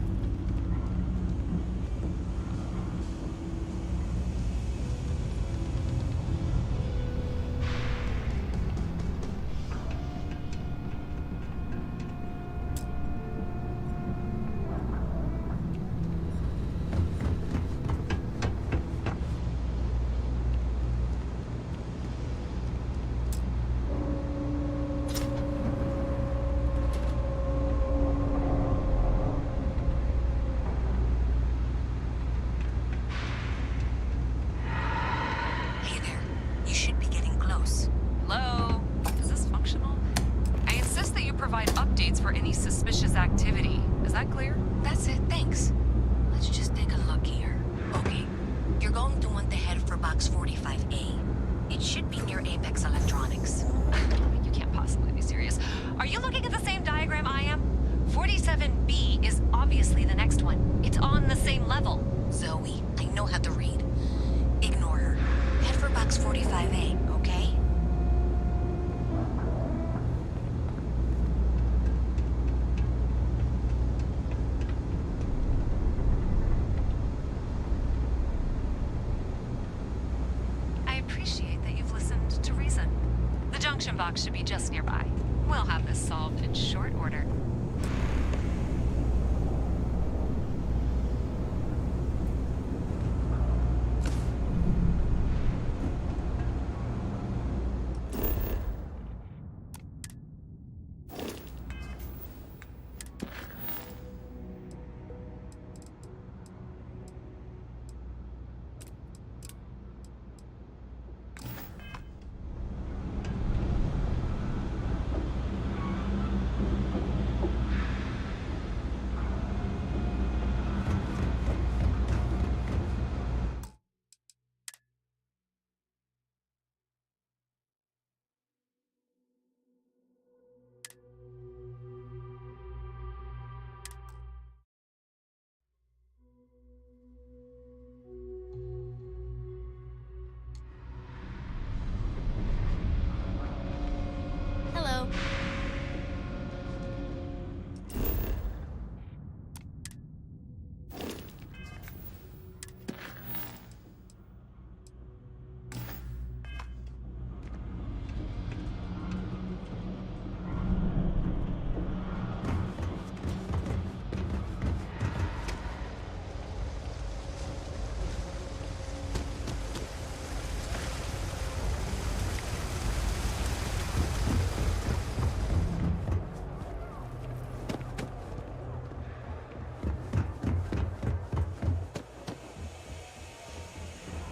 Hey there. You should be getting close. Hello? Is this functional? I insist that you provide updates for any suspicious activity. Is that clear? That's it, thanks. Let's just take a look here. Okay. You're going to want to head for box 45A. It should be near Apex Electronics. You can't possibly be serious. Are you looking at the same diagram I am? 47B is obviously the next one. It's on the same level. Zoe, I know how to read. Ignore her. Head for box 45A, okay? I appreciate that you've listened to reason. The junction box should be just nearby. We'll have this solved in short order. Hello.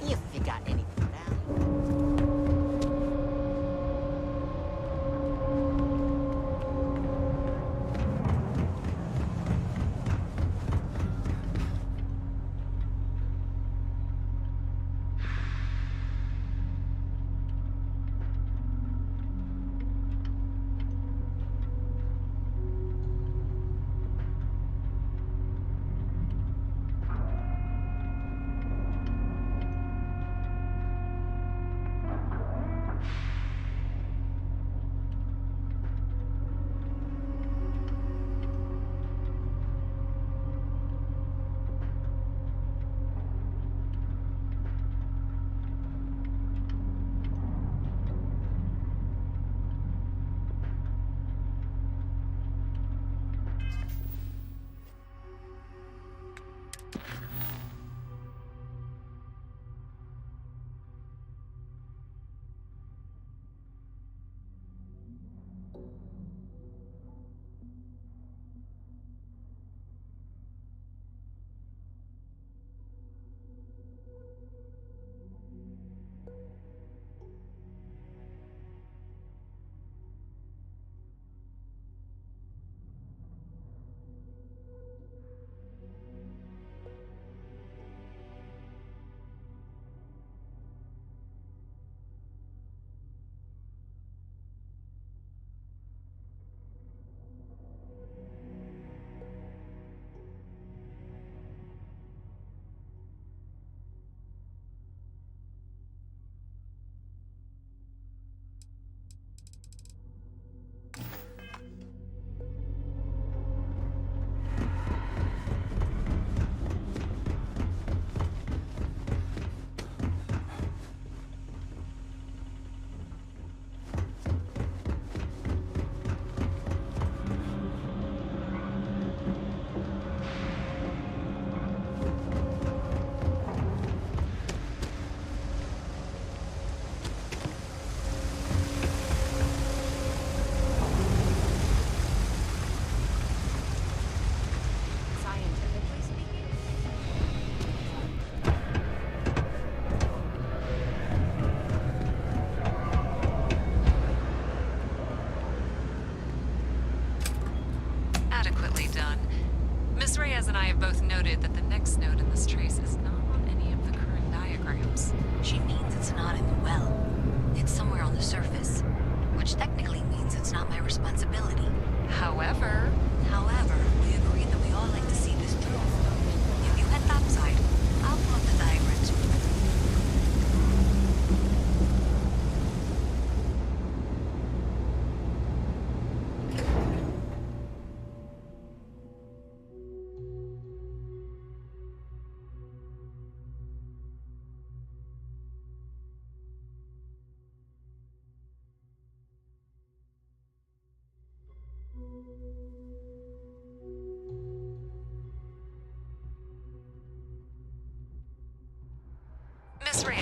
If you got anything valuable.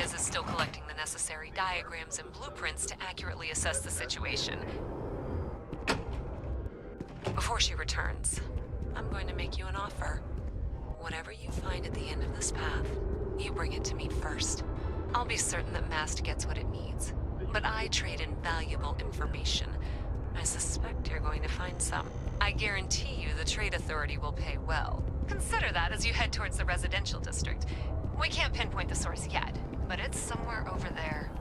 Diaz is still collecting the necessary diagrams and blueprints to accurately assess the situation. Before she returns, I'm going to make you an offer. Whatever you find at the end of this path, you bring it to me first. I'll be certain that Mast gets what it needs, but I trade in valuable information. I suspect you're going to find some. I guarantee you the Trade Authority will pay well. Consider that as you head towards the residential district. We can't pinpoint the source yet, but it's somewhere over there.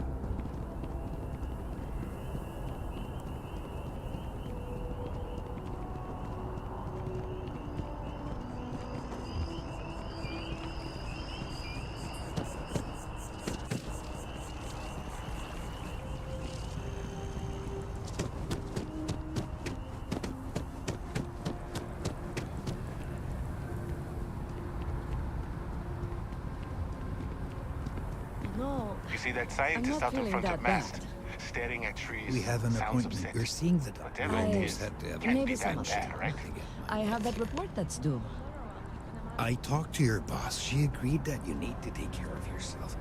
No. You see that I'm scientist not out in feeling front that of bad. Mast, staring at trees. We have an sounds appointment. upsetting. You're seeing the But doctor. everything Almost is- had to have can't maybe be that some bad, right? I have that report that's due. I talked to your boss. She agreed that you need to take care of yourself.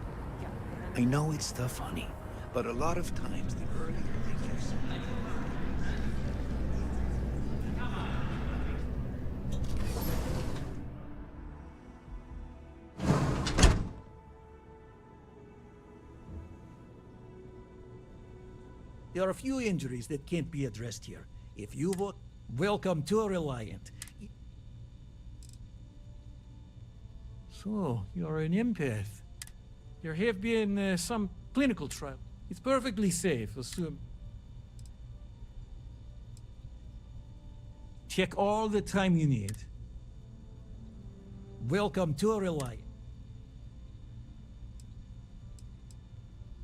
I know it's tough, honey, but a lot of times the earlier they get something. There are a few injuries that can't be addressed here. If you vote, welcome to Reliant. So, you're an empath. There have been some clinical trial. It's perfectly safe, assume. Check all the time you need. Welcome to Reliant.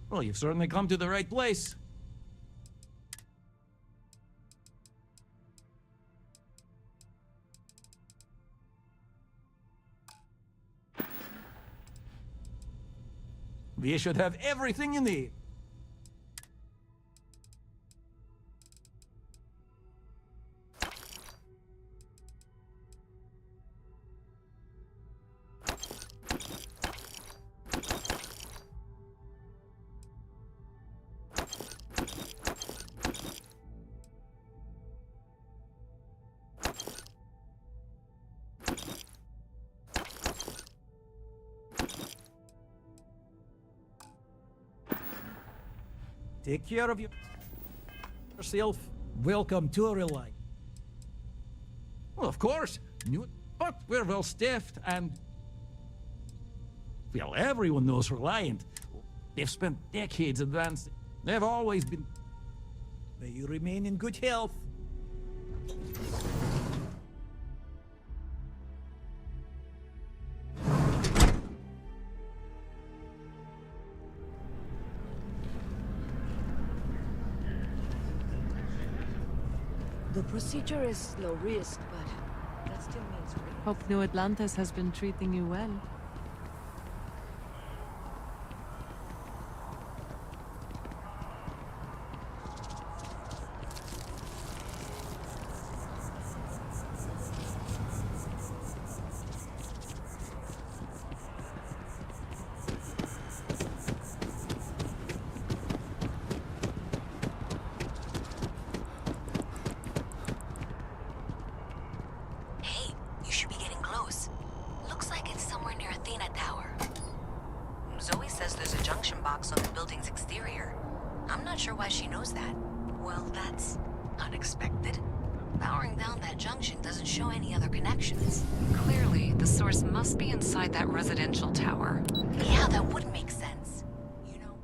Well, you've certainly come to the right place. We should have everything you need. Take care of yourself. Welcome to Reliant. Well, of course. But we're well staffed and... Well, everyone knows Reliant. They've spent decades advancing. They've always been... May you remain in good health. The procedure is low risk, but that still means... Hope New Atlantis has been treating you well. Hey, you should be getting close. Looks like it's somewhere near Athena Tower. Zoe says there's a junction box on the building's exterior. I'm not sure why she knows that. Well, that's unexpected. Powering down that junction doesn't show any other connections. Clearly, the source must be inside that residential tower. Yeah, that would make sense. You know?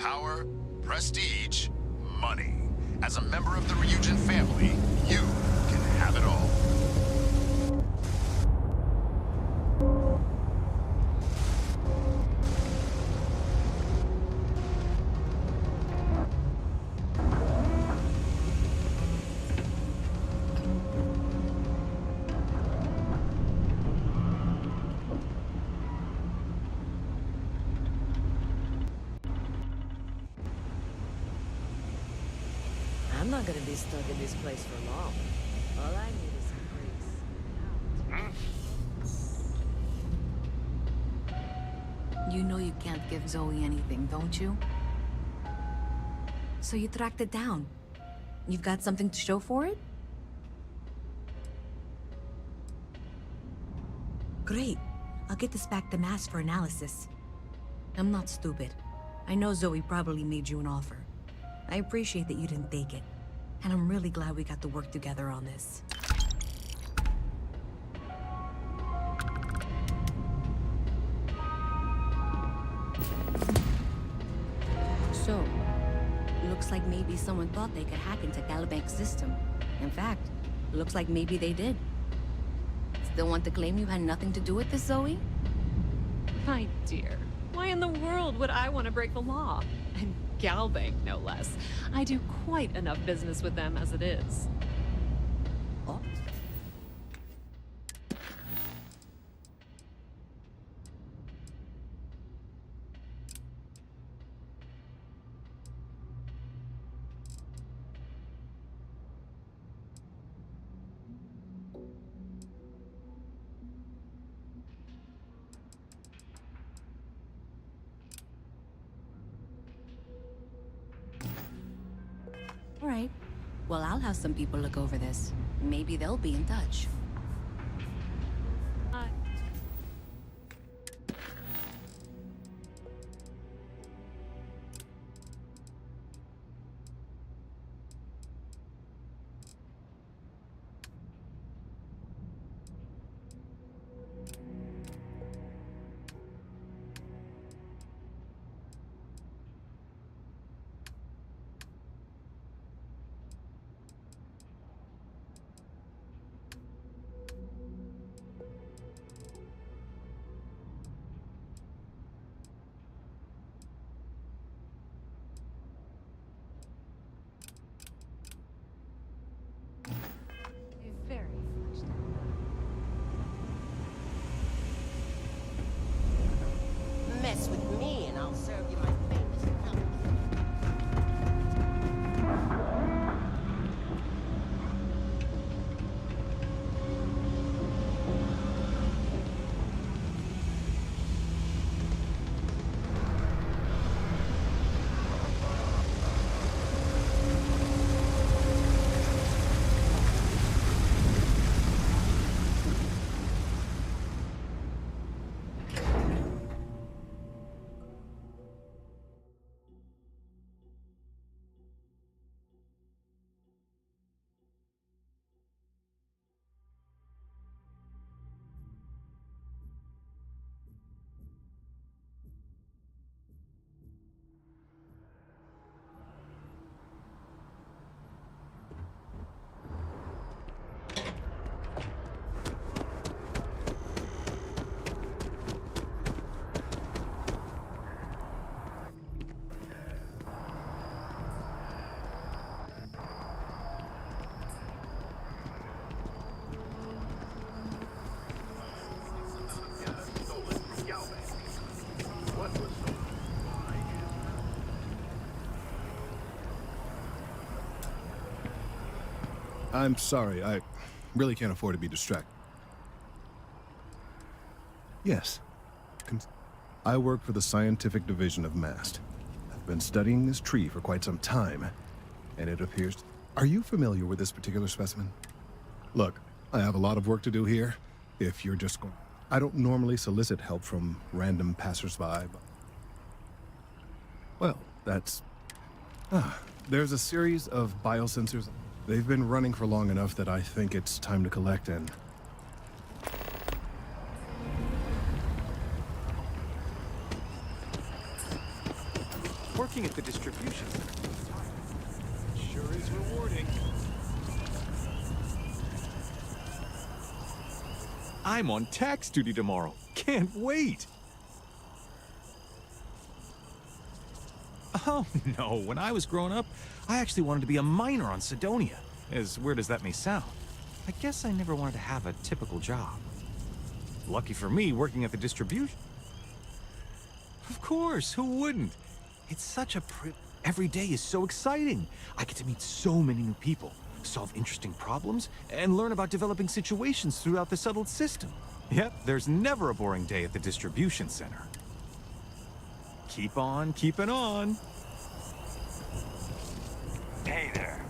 Power, prestige, money. As a member of the Ryujin family, you can have it all. I'm not gonna be stuck in this place for long. All I need is some breeze. You know you can't give Zoe anything, don't you? So you tracked it down. You've got something to show for it? Great. I'll get this back to Mass for analysis. I'm not stupid. I know Zoe probably made you an offer. I appreciate that you didn't take it. And I'm really glad we got to work together on this. So, looks like maybe someone thought they could hack into Galabank's system. In fact, looks like maybe they did. Still want to claim you had nothing to do with this, Zoe? My dear, why in the world would I want to break the law? And Galbank, no less. I do quite enough business with them as it is. Oh? All right. Well, I'll have some people look over this. Maybe they'll be in touch. Mess with me and I'll serve you my famous cup. I'm sorry, I really can't afford to be distracted. Yes. I work for the scientific division of MAST. I've been studying this tree for quite some time, and it appears... Are you familiar with this particular specimen? Look, I have a lot of work to do here. If you're just going... I don't normally solicit help from random passersby, but... Well, that's... There's a series of biosensors. They've been running for long enough that I think it's time to collect and... Work working at the distribution center. Sure is rewarding. I'm on tax duty tomorrow. Can't wait. Oh, no. When I was growing up, I actually wanted to be a miner on Sidonia. As weird as that may sound. I guess I never wanted to have a typical job. Lucky for me, working at the distribution. Of course, who wouldn't? It's such a every day is so exciting. I get to meet so many new people, solve interesting problems, and learn about developing situations throughout the settled system. Yep, there's never a boring day at the distribution center. Keep on keeping on. Hey there.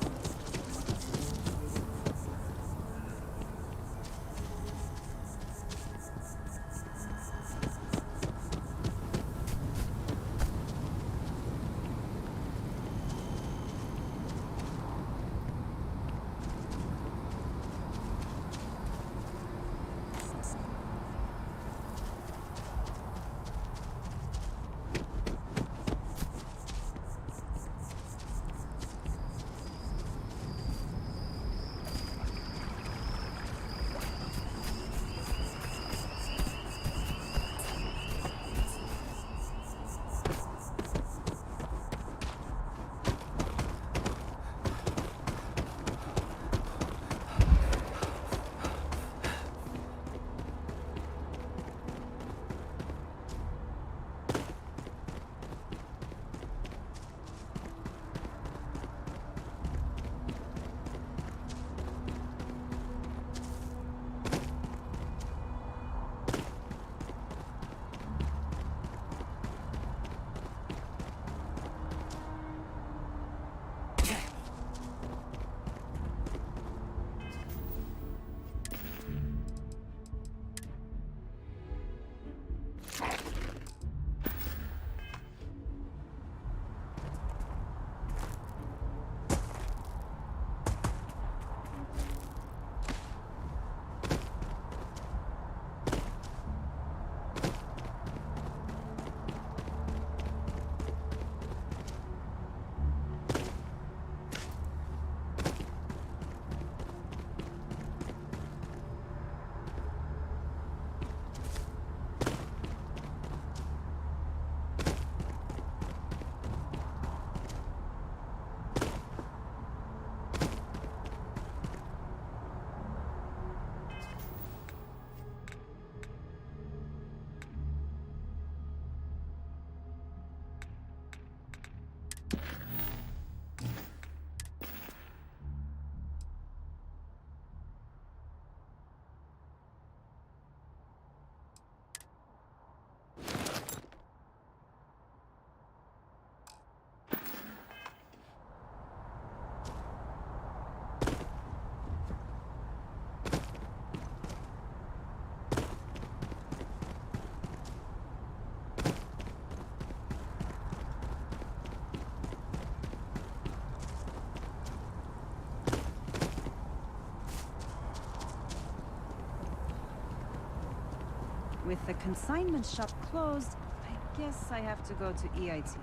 With the consignment shop closed, I guess I have to go to EIT.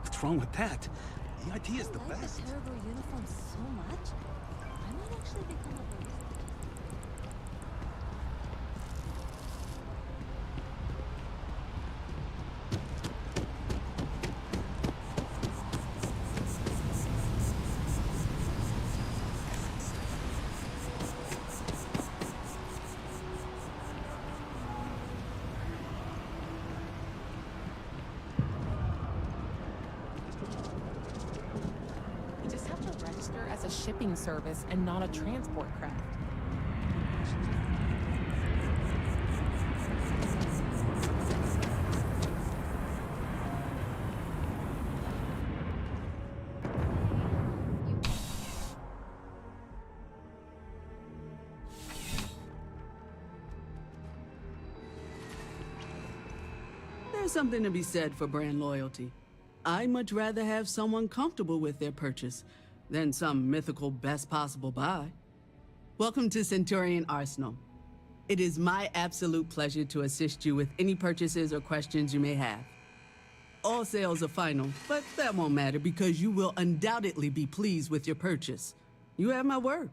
What's wrong with that? EIT is the I like best. the terrible uniform so much. I might actually become a barista. You just have to register as a shipping service and not a transport craft. There's something to be said for brand loyalty. I'd much rather have someone comfortable with their purchase than some mythical best possible buy. Welcome to Centurion Arsenal. It is my absolute pleasure to assist you with any purchases or questions you may have. All sales are final, but that won't matter because you will undoubtedly be pleased with your purchase. You have my word.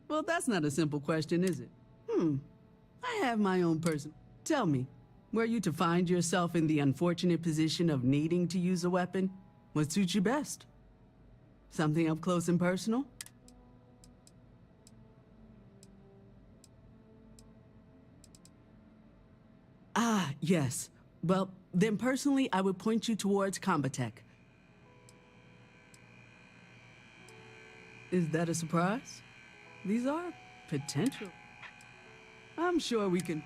Well, that's not a simple question, is it? I have my own person. Tell me, were you to find yourself in the unfortunate position of needing to use a weapon, what suits you best? Something up close and personal? Ah, yes. Well, then personally, I would point you towards Combatech. Is that a surprise? These are potential. I'm sure we can...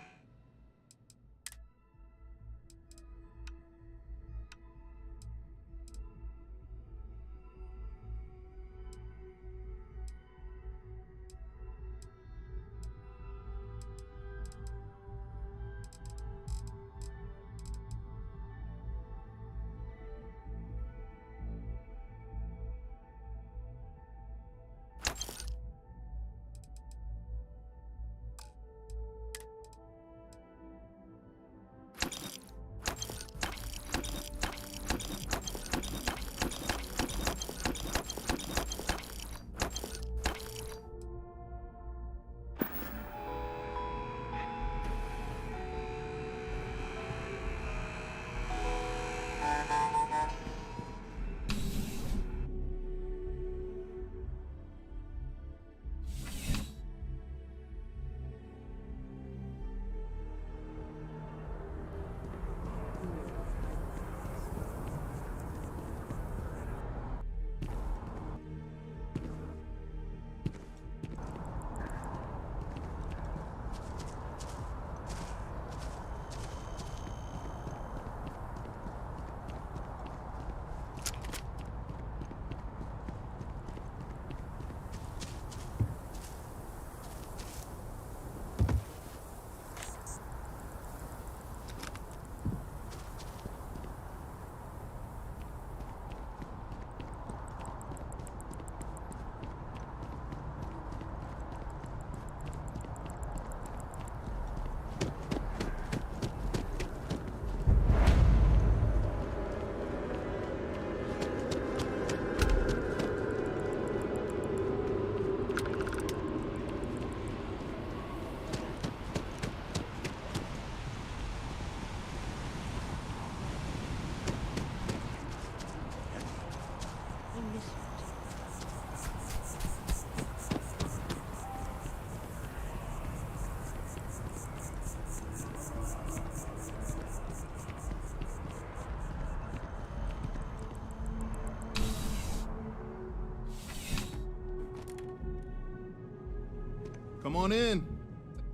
Come on in.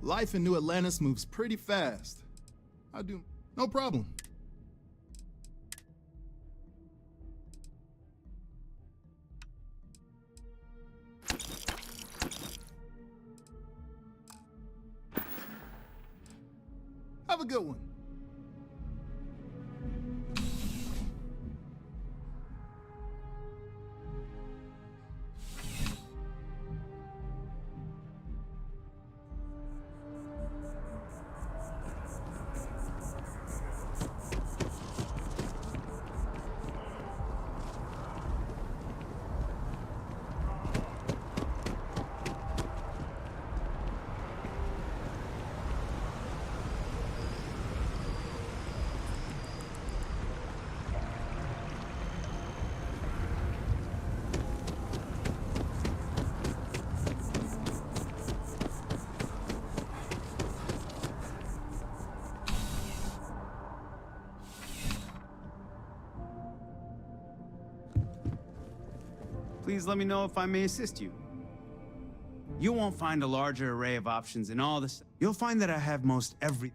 Life in New Atlantis moves pretty fast. No problem. Have a good one. Please let me know if I may assist you. You won't find a larger array of options in all this. You'll find that I have most every...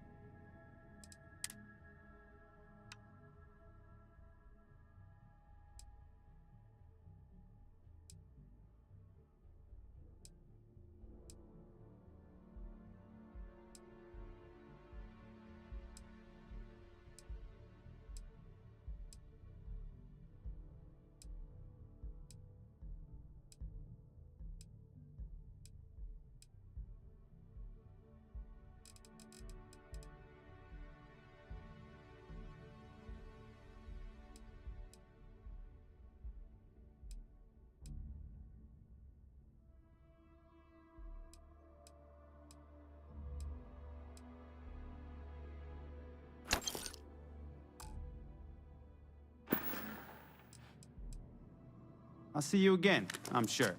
I'll see you again, I'm sure.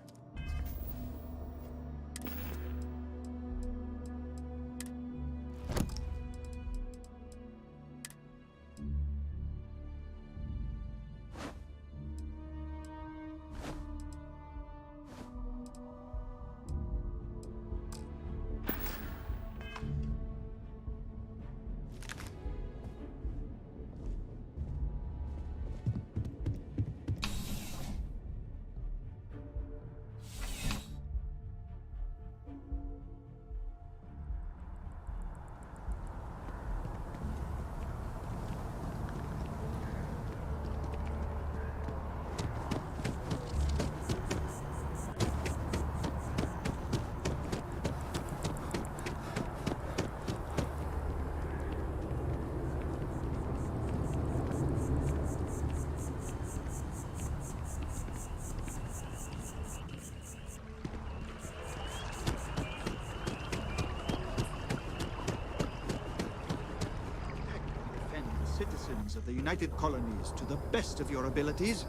Citizens of the United Colonies to the best of your abilities,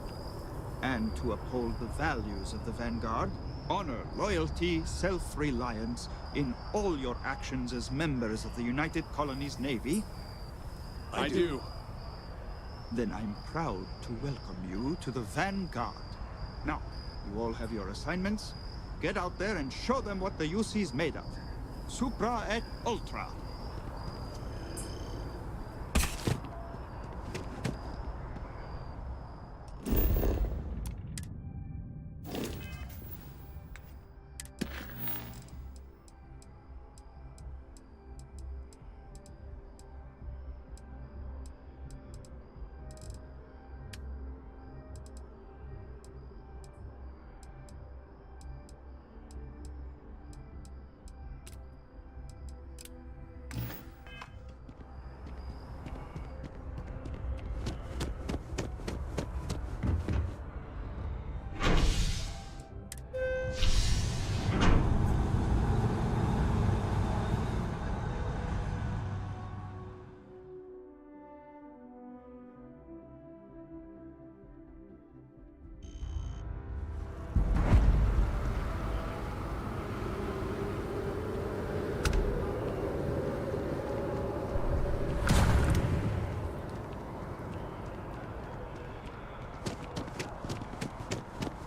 and to uphold the values of the Vanguard, honor, loyalty, self-reliance in all your actions as members of the United Colonies Navy. I do. Then I'm proud to welcome you to the Vanguard. Now, you all have your assignments. Get out there and show them what the UC's made of. Supra et Ultra.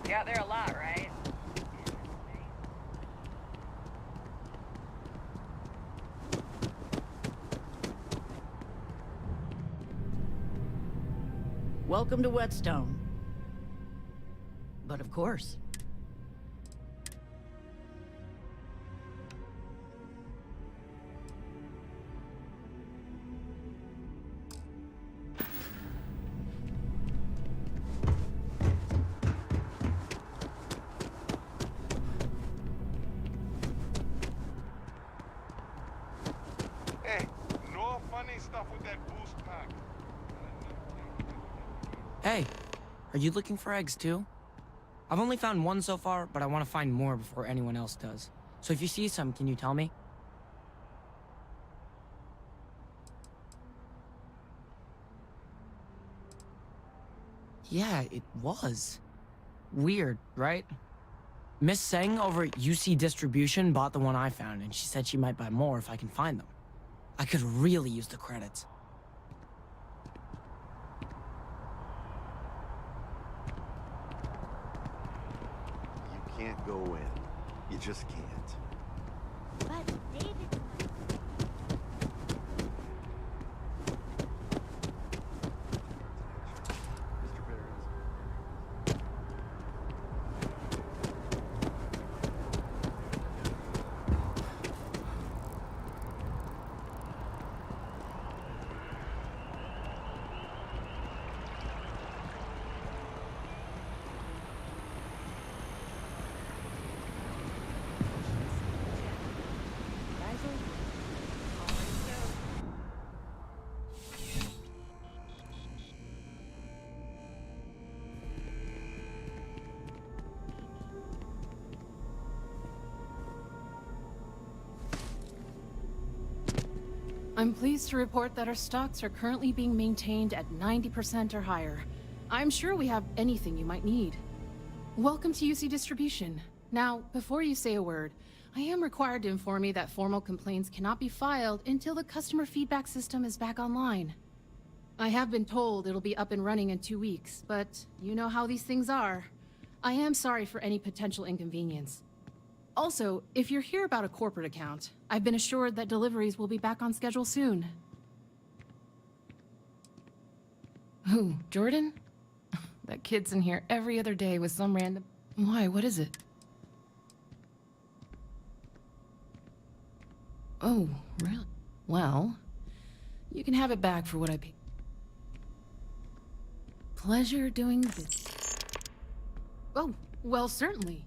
You're out there a lot, right? Welcome to Whetstone. But of course. Hey, no funny stuff with that boost pack. Hey, are you looking for eggs too? I've only found one so far, but I want to find more before anyone else does. So if you see some, can you tell me? Yeah, it was. Weird, right? Miss Seng over at UC Distribution bought the one I found, and she said she might buy more if I can find them. I could really use the credits. You can't go in. You just can't. But David... I'm pleased to report that our stocks are currently being maintained at 90% or higher. I'm sure we have anything you might need. Welcome to UC Distribution. Now, before you say a word, I am required to inform you that formal complaints cannot be filed until the customer feedback system is back online. I have been told it'll be up and running in 2 weeks, but you know how these things are. I am sorry for any potential inconvenience. Also, if you're here about a corporate account, I've been assured that deliveries will be back on schedule soon. Who, Jordan? That kid's in here every other day with some random... Why, what is it? Oh, really? Well, you can have it back for what I paid. Pleasure doing this. Oh, well, certainly.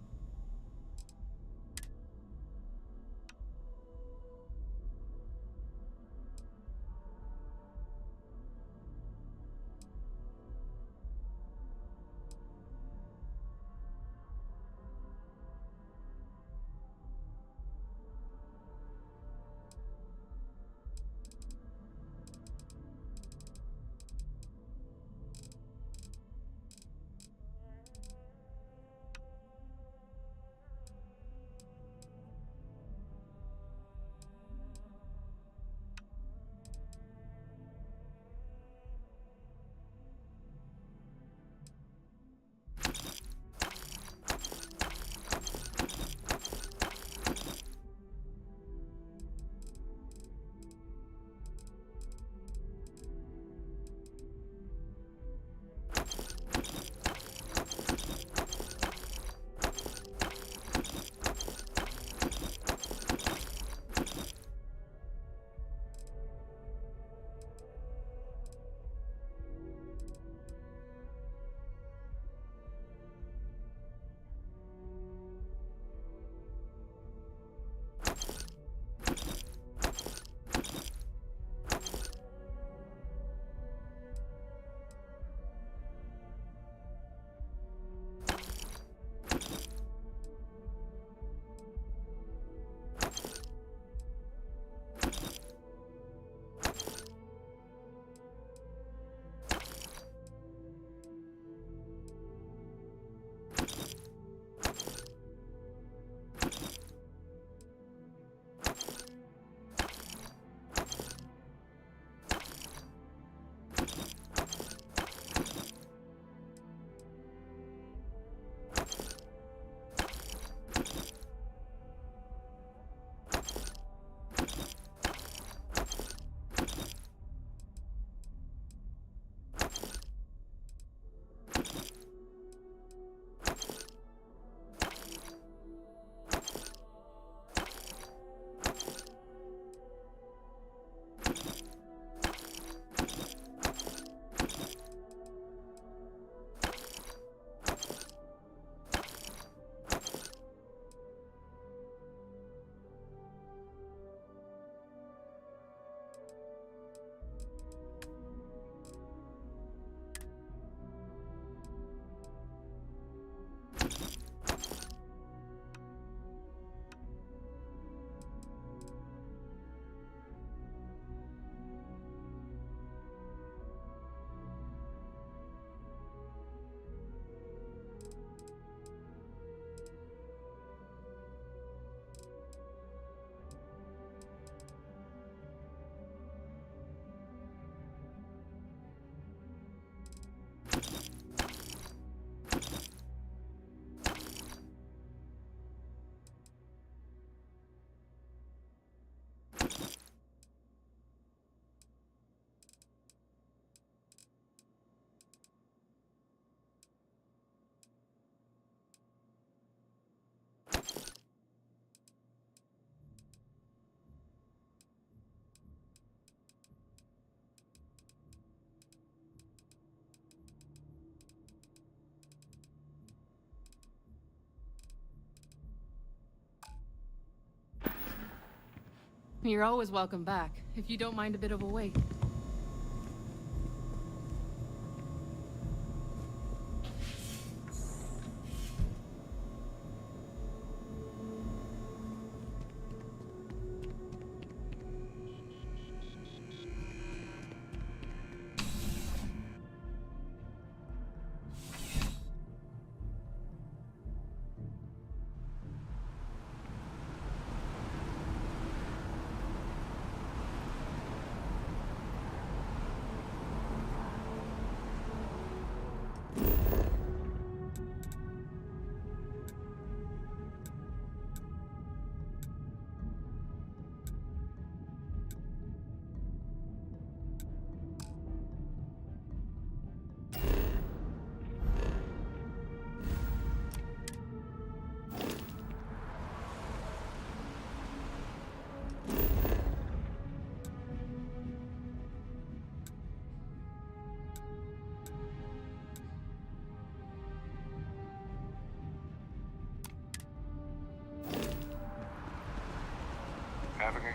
You're always welcome back, if you don't mind a bit of a wait.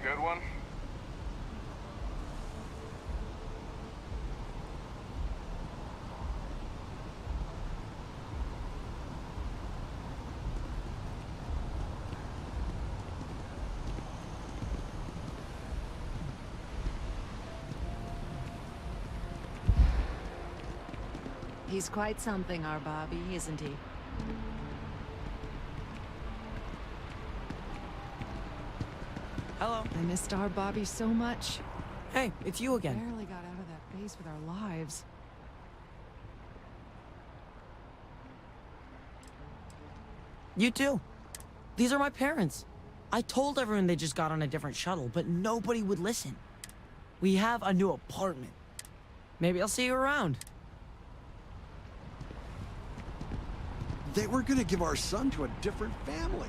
good one? He's quite something, our Bobby, isn't he? Hello. I missed our Bobby so much. Hey, it's you again. Barely got out of that base with our lives. You too. These are my parents. I told everyone they just got on a different shuttle, but nobody would listen. We have a new apartment. Maybe I'll see you around. They were gonna give our son to a different family.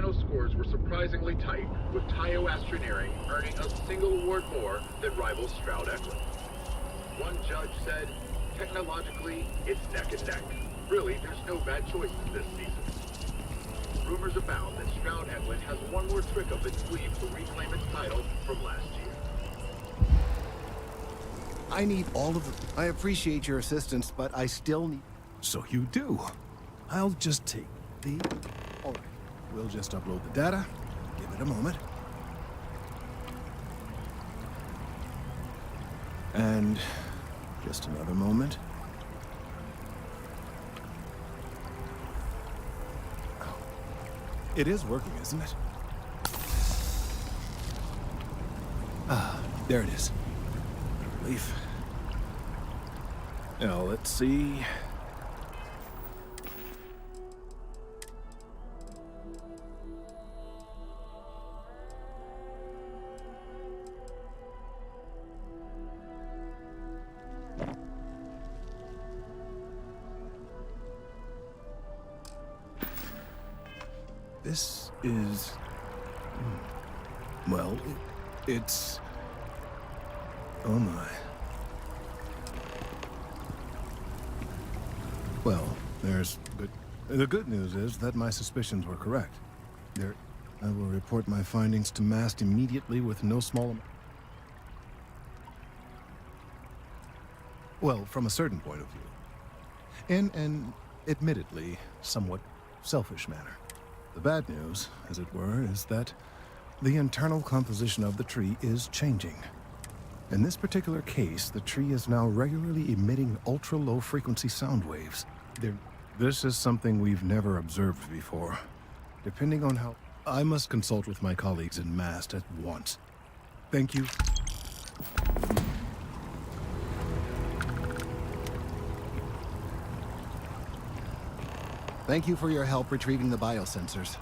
final scores were surprisingly tight, with Tayo Astroneering earning a single award more than rival Stroud-Eklund. One judge said, technologically, it's neck and neck. Really, there's no bad choices this season. rumors abound that Stroud Eklund has one more trick up its sleeve to reclaim its title from last year. I need all of it. I appreciate your assistance, but I still need... So you do. I'll just take the... All right. We'll just upload the data. Give it a moment. And just another moment. Oh. It is working, isn't it? Ah, there it is. Relief. Now, let's see. This is... Well, it's... Oh my. Well, the good news is that my suspicions were correct. I will report my findings to MAST immediately with no small amount. Well, from a certain point of view. In an, admittedly, somewhat selfish manner. The bad news, as it were, is that the internal composition of the tree is changing. In this particular case, the tree is now regularly emitting ultra-low frequency sound waves. This is something we've never observed before. Depending on how... I must consult with my colleagues in MAST at once. Thank you. Thank you for your help retrieving the biosensors.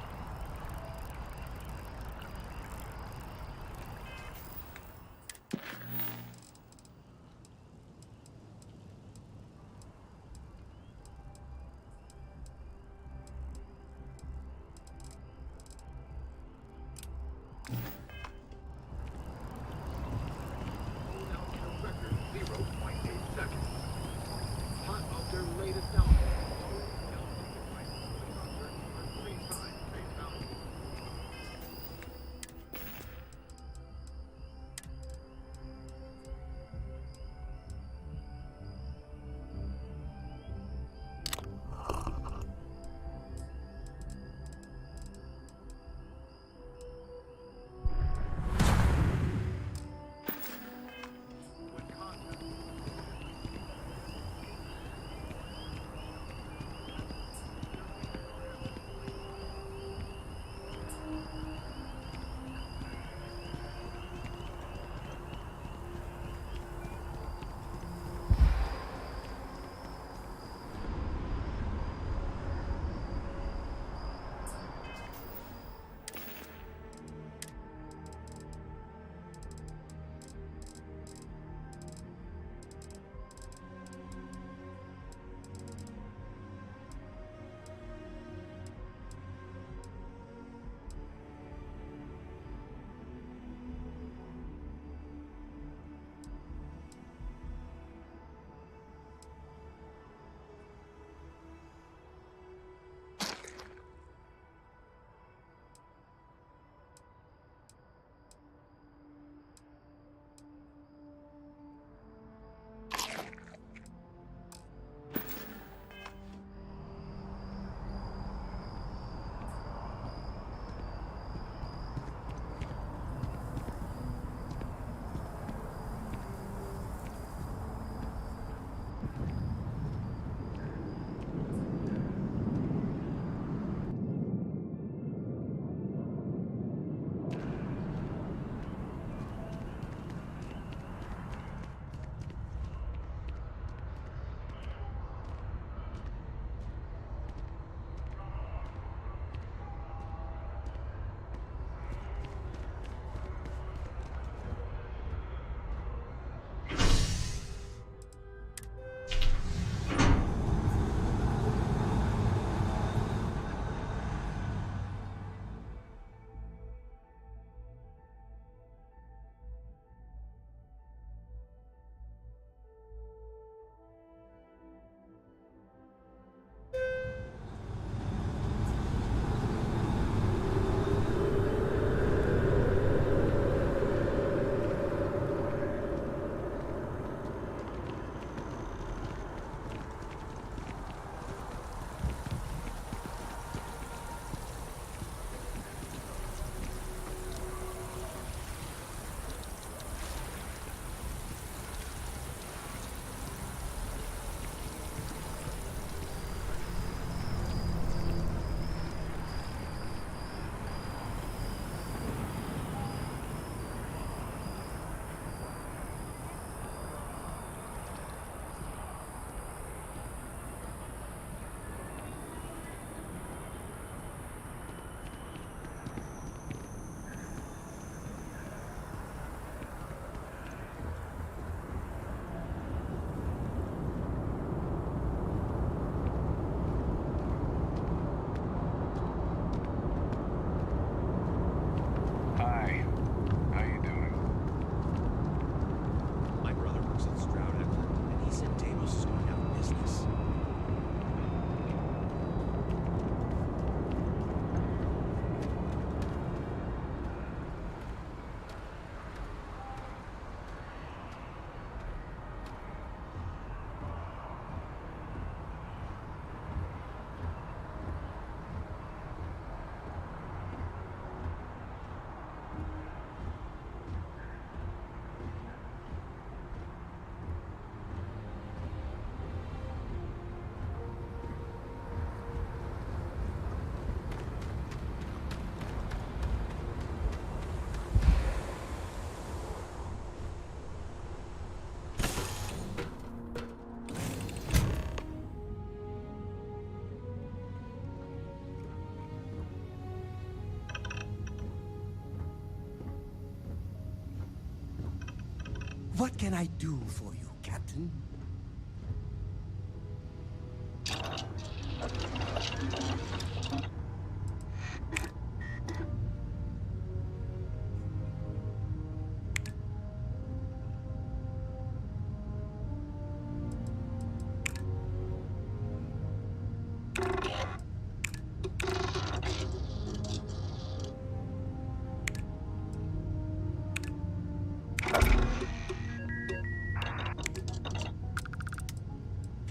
What can I do for you, Captain?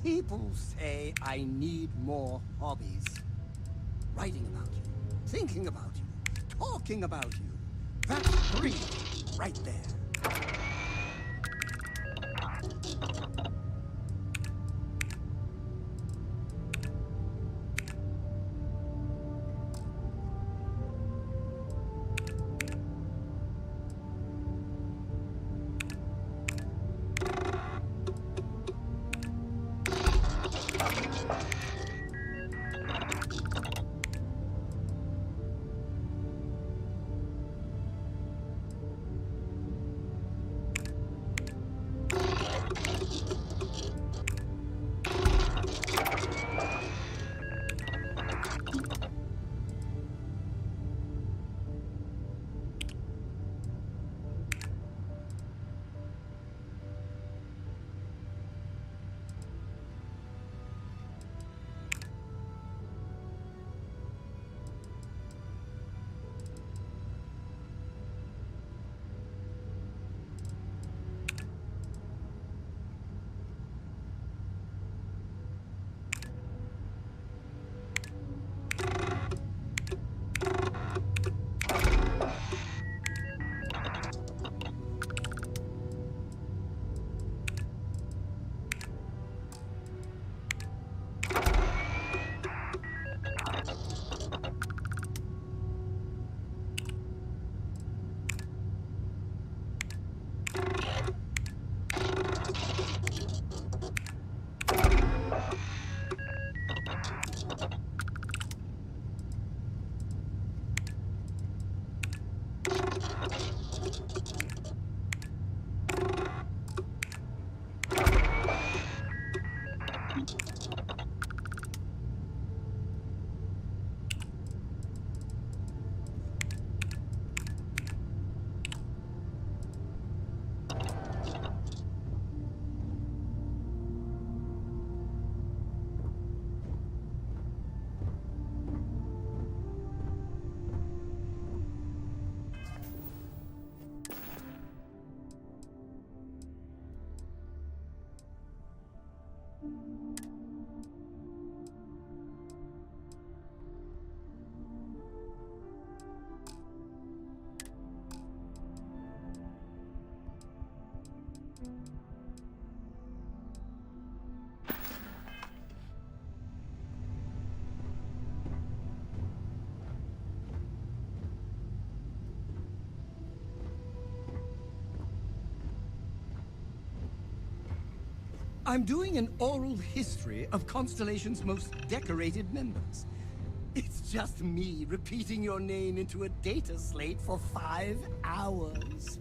People say I need more hobbies. Writing about you, thinking about you, talking about you. That's free, right there. I'm doing an oral history of Constellation's most decorated members. It's just me repeating your name into a data slate for 5 hours.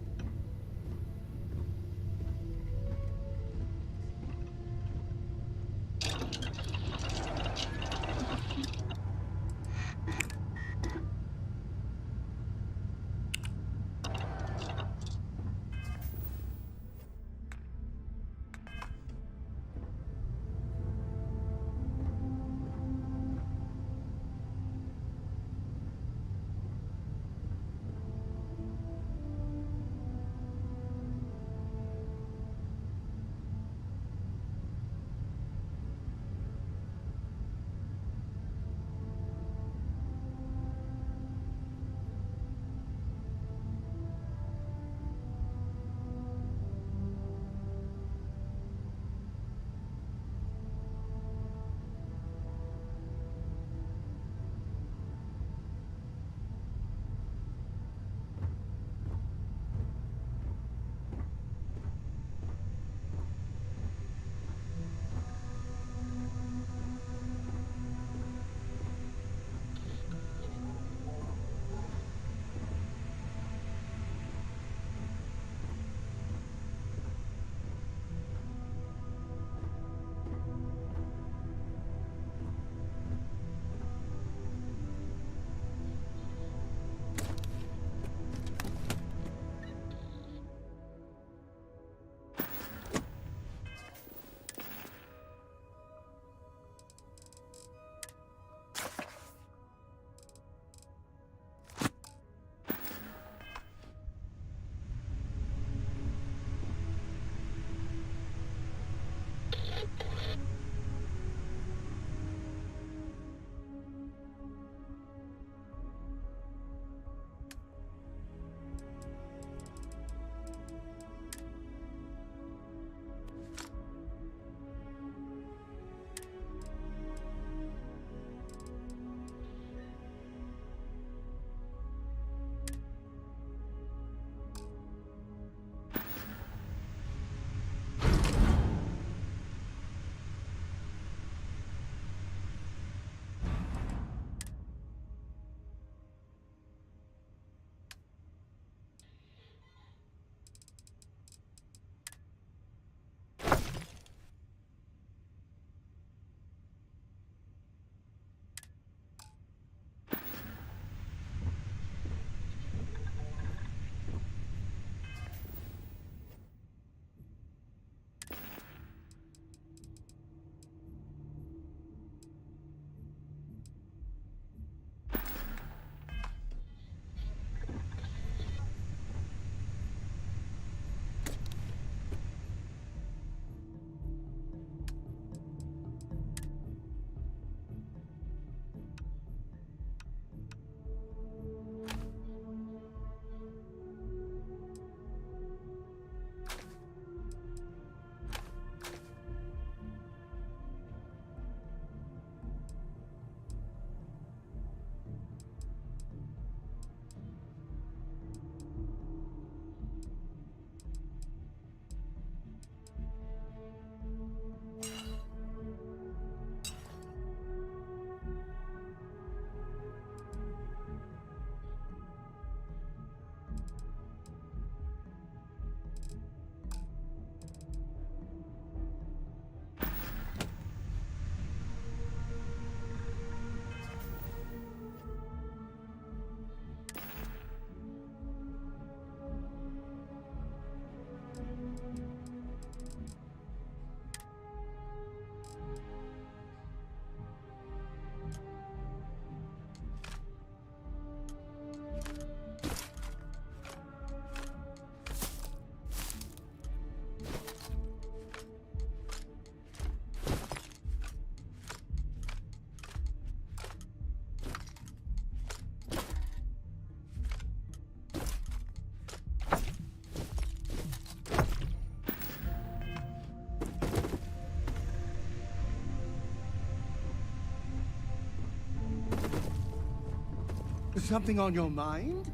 Something on your mind?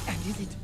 And is it...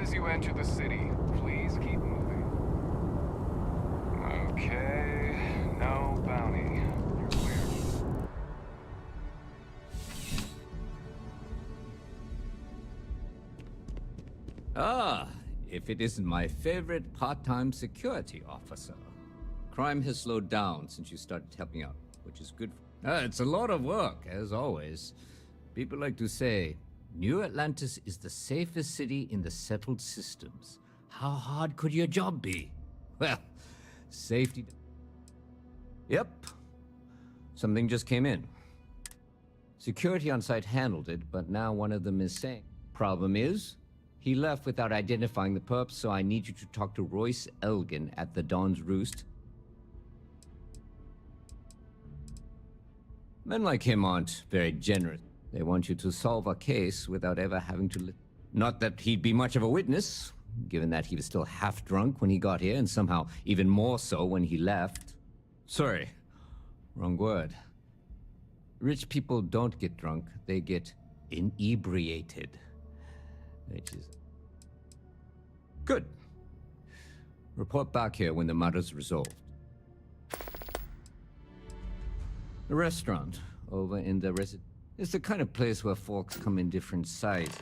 As you enter the city, please keep moving. Okay, no bounty. You're clear. Ah, if it isn't my favorite part-time security officer. Crime has slowed down since you started helping out, which is good. It's a lot of work, as always. People like to say, New Atlantis is the safest city in the settled systems. How hard could your job be? Well, safety... Yep. Something just came in. Security on site handled it, but now one of them is saying. Problem is, he left without identifying the perp, so I need you to talk to Royce Elgin at the Dawn's Roost. Men like him aren't very generous. They want you to solve a case without ever having to... Not that he'd be much of a witness, given that he was still half drunk when he got here, and somehow even more so when he left. Sorry, wrong word. Rich people don't get drunk, they get inebriated. Which is... Good. Report back here when the matter's resolved. The restaurant over in the It's the kind of place where folks come in different sizes.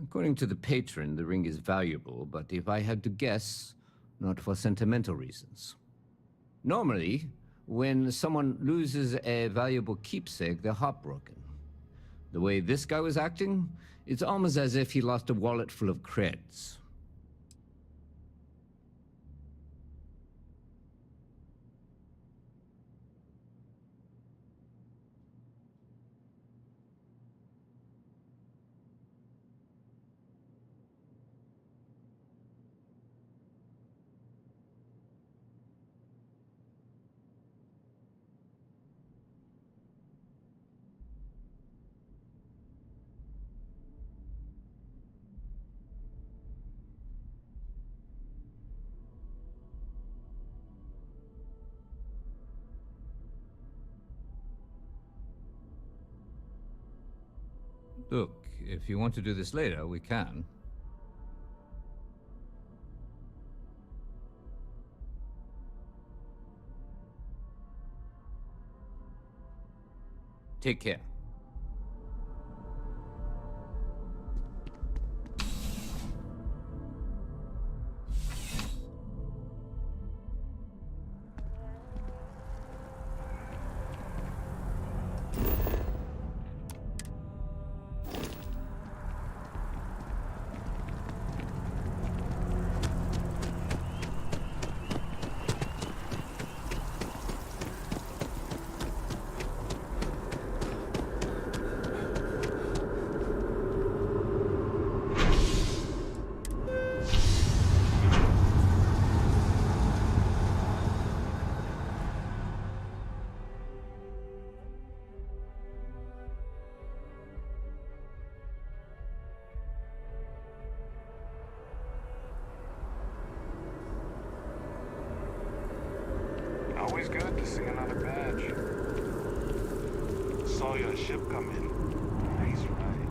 According to the patron, the ring is valuable, but if I had to guess, not for sentimental reasons. Normally, when someone loses a valuable keepsake, they're heartbroken. The way this guy was acting, it's almost as if he lost a wallet full of creds. Look, if you want to do this later, we can. Take care. Always good to see another badge. Saw your ship come in. Nice ride.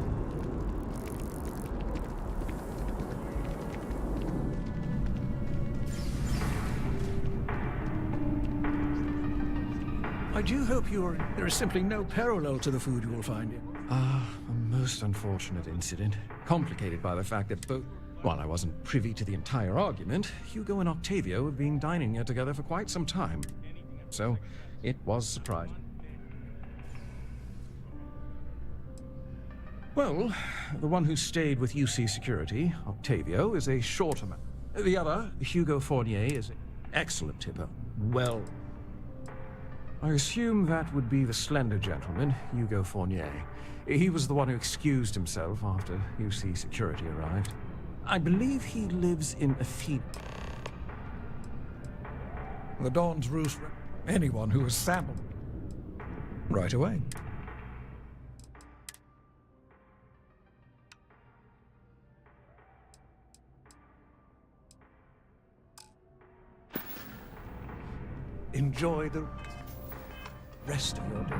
I do hope there is simply no parallel to the food you will find here. A most unfortunate incident. Complicated by the fact that both... While I wasn't privy to the entire argument, Hugo and Octavio have been dining here together for quite some time. So, it was surprising. Well, the one who stayed with UC Security, Octavio, is a shorter man. The other, Hugo Fournier, is an excellent tipper. Well, I assume that would be the slender gentleman, Hugo Fournier. He was the one who excused himself after UC security arrived. I believe he lives in a feed. The Dawn's Roost. Anyone who has sampled. Right away. Enjoy the rest of your day.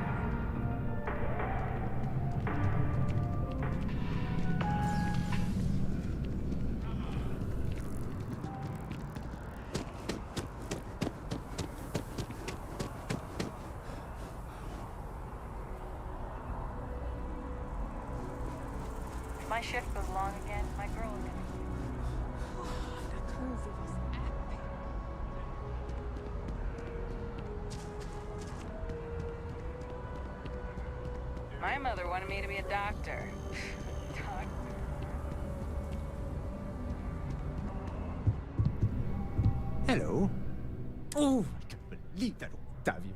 If my shift goes long again, my girl is gonna... That movie was epic. My mother wanted me to be a doctor. Doctor. Hello. Oh, I can't believe that, Octavio.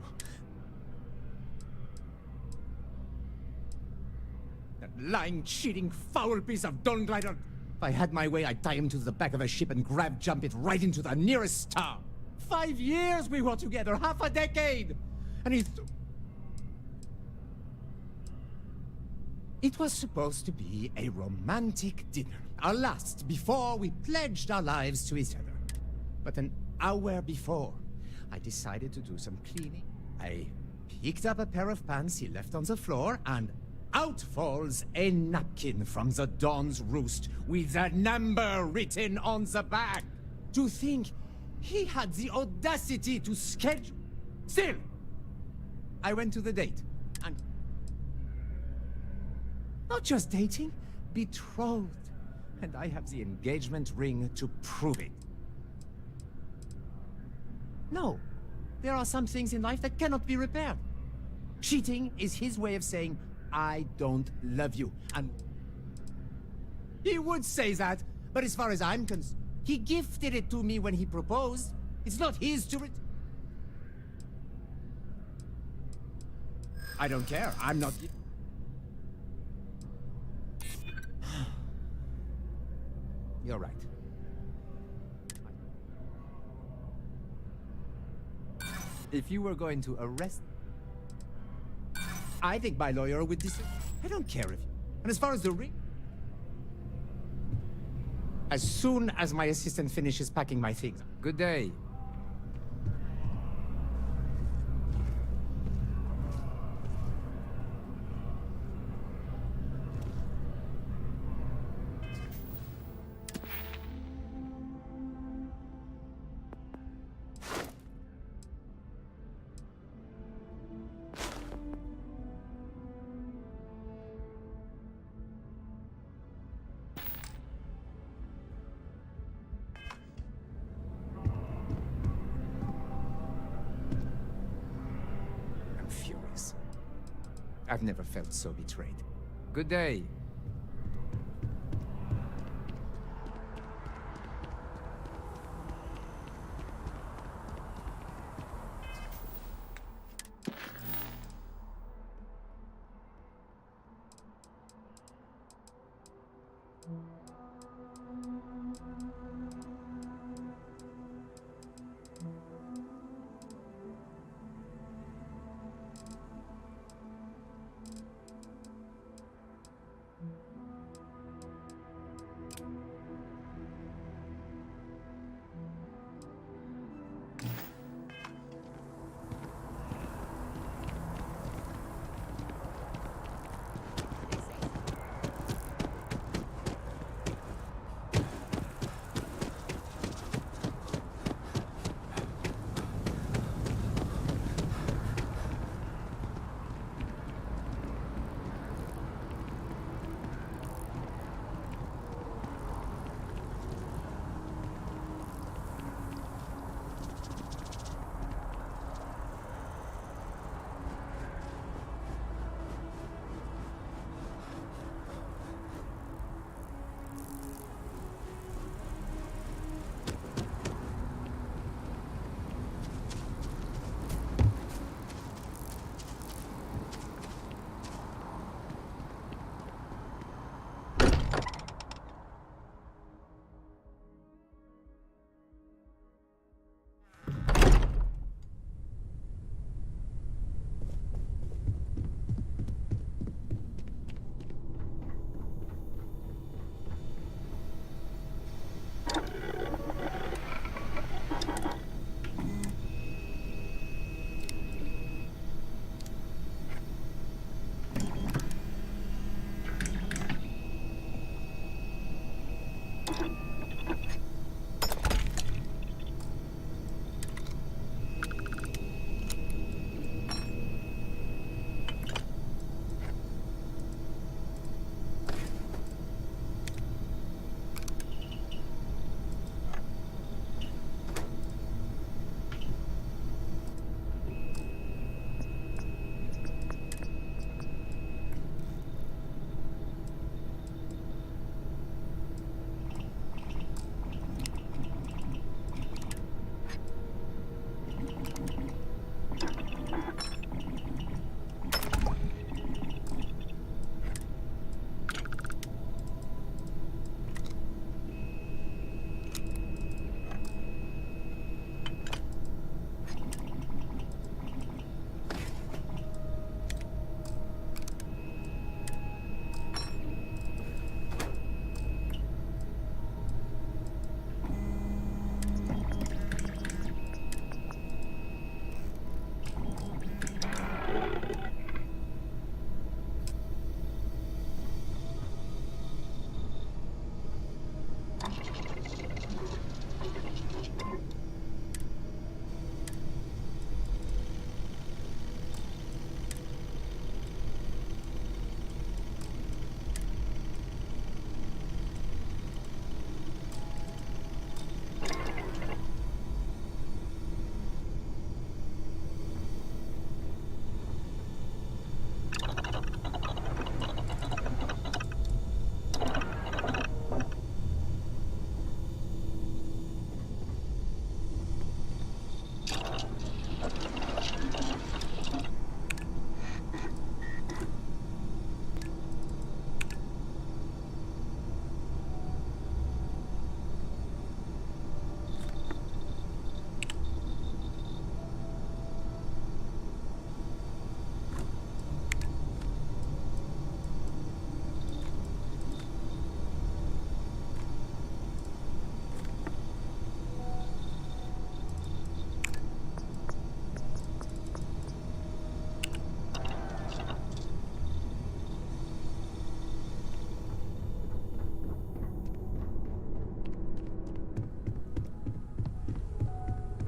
That lying, cheating, foul piece of Dawn Glider. If I had my way, I'd tie him to the back of a ship and jump it right into the nearest star. 5 years we were together, half a decade. And It was supposed to be a romantic dinner, our last before we pledged our lives to each other. But an hour before, I decided to do some cleaning. I picked up a pair of pants he left on the floor, and out falls a napkin from the Dawn's Roost with a number written on the back. To think he had the audacity to schedule... Still, I went to the date, and... Not just dating, betrothed. And I have the engagement ring to prove it. No, there are some things in life that cannot be repaired. Cheating is his way of saying, I don't love you. And he would say that, but as far as I'm concerned, he gifted it to me when he proposed. It's not his to I don't care. I'm not... You're right. If you were going to arrest... I think my lawyer would disagree. I don't care if... And as far as the ring... As soon as my assistant finishes packing my things... Good day. I've never felt so betrayed. Good day.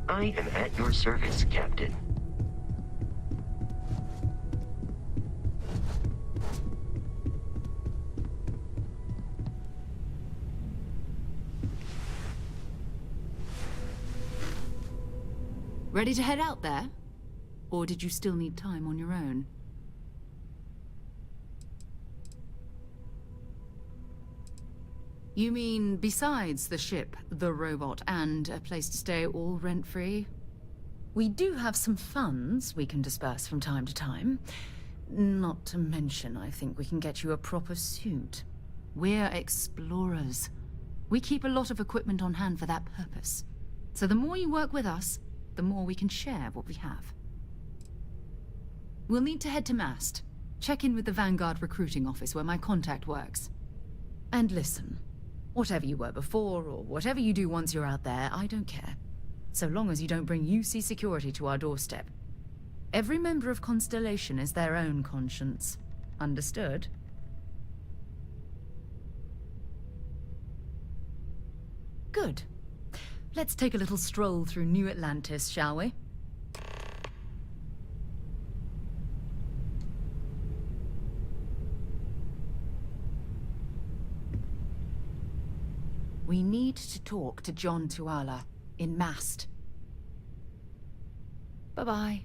I am at your service, Captain. Ready to head out there? Or did you still need time on your own? You mean besides the ship, the robot, and a place to stay all rent-free? We do have some funds we can disperse from time to time. Not to mention, I think we can get you a proper suit. We're explorers. We keep a lot of equipment on hand for that purpose. So the more you work with us, the more we can share what we have. We'll need to head to Mast. Check in with the Vanguard recruiting office where my contact works. And listen, whatever you were before, or whatever you do once you're out there, I don't care. So long as you don't bring UC security to our doorstep. Every member of Constellation is their own conscience. Understood? Good. Let's take a little stroll through New Atlantis, shall we? We need to talk to John Tuala in Mast. Bye-bye.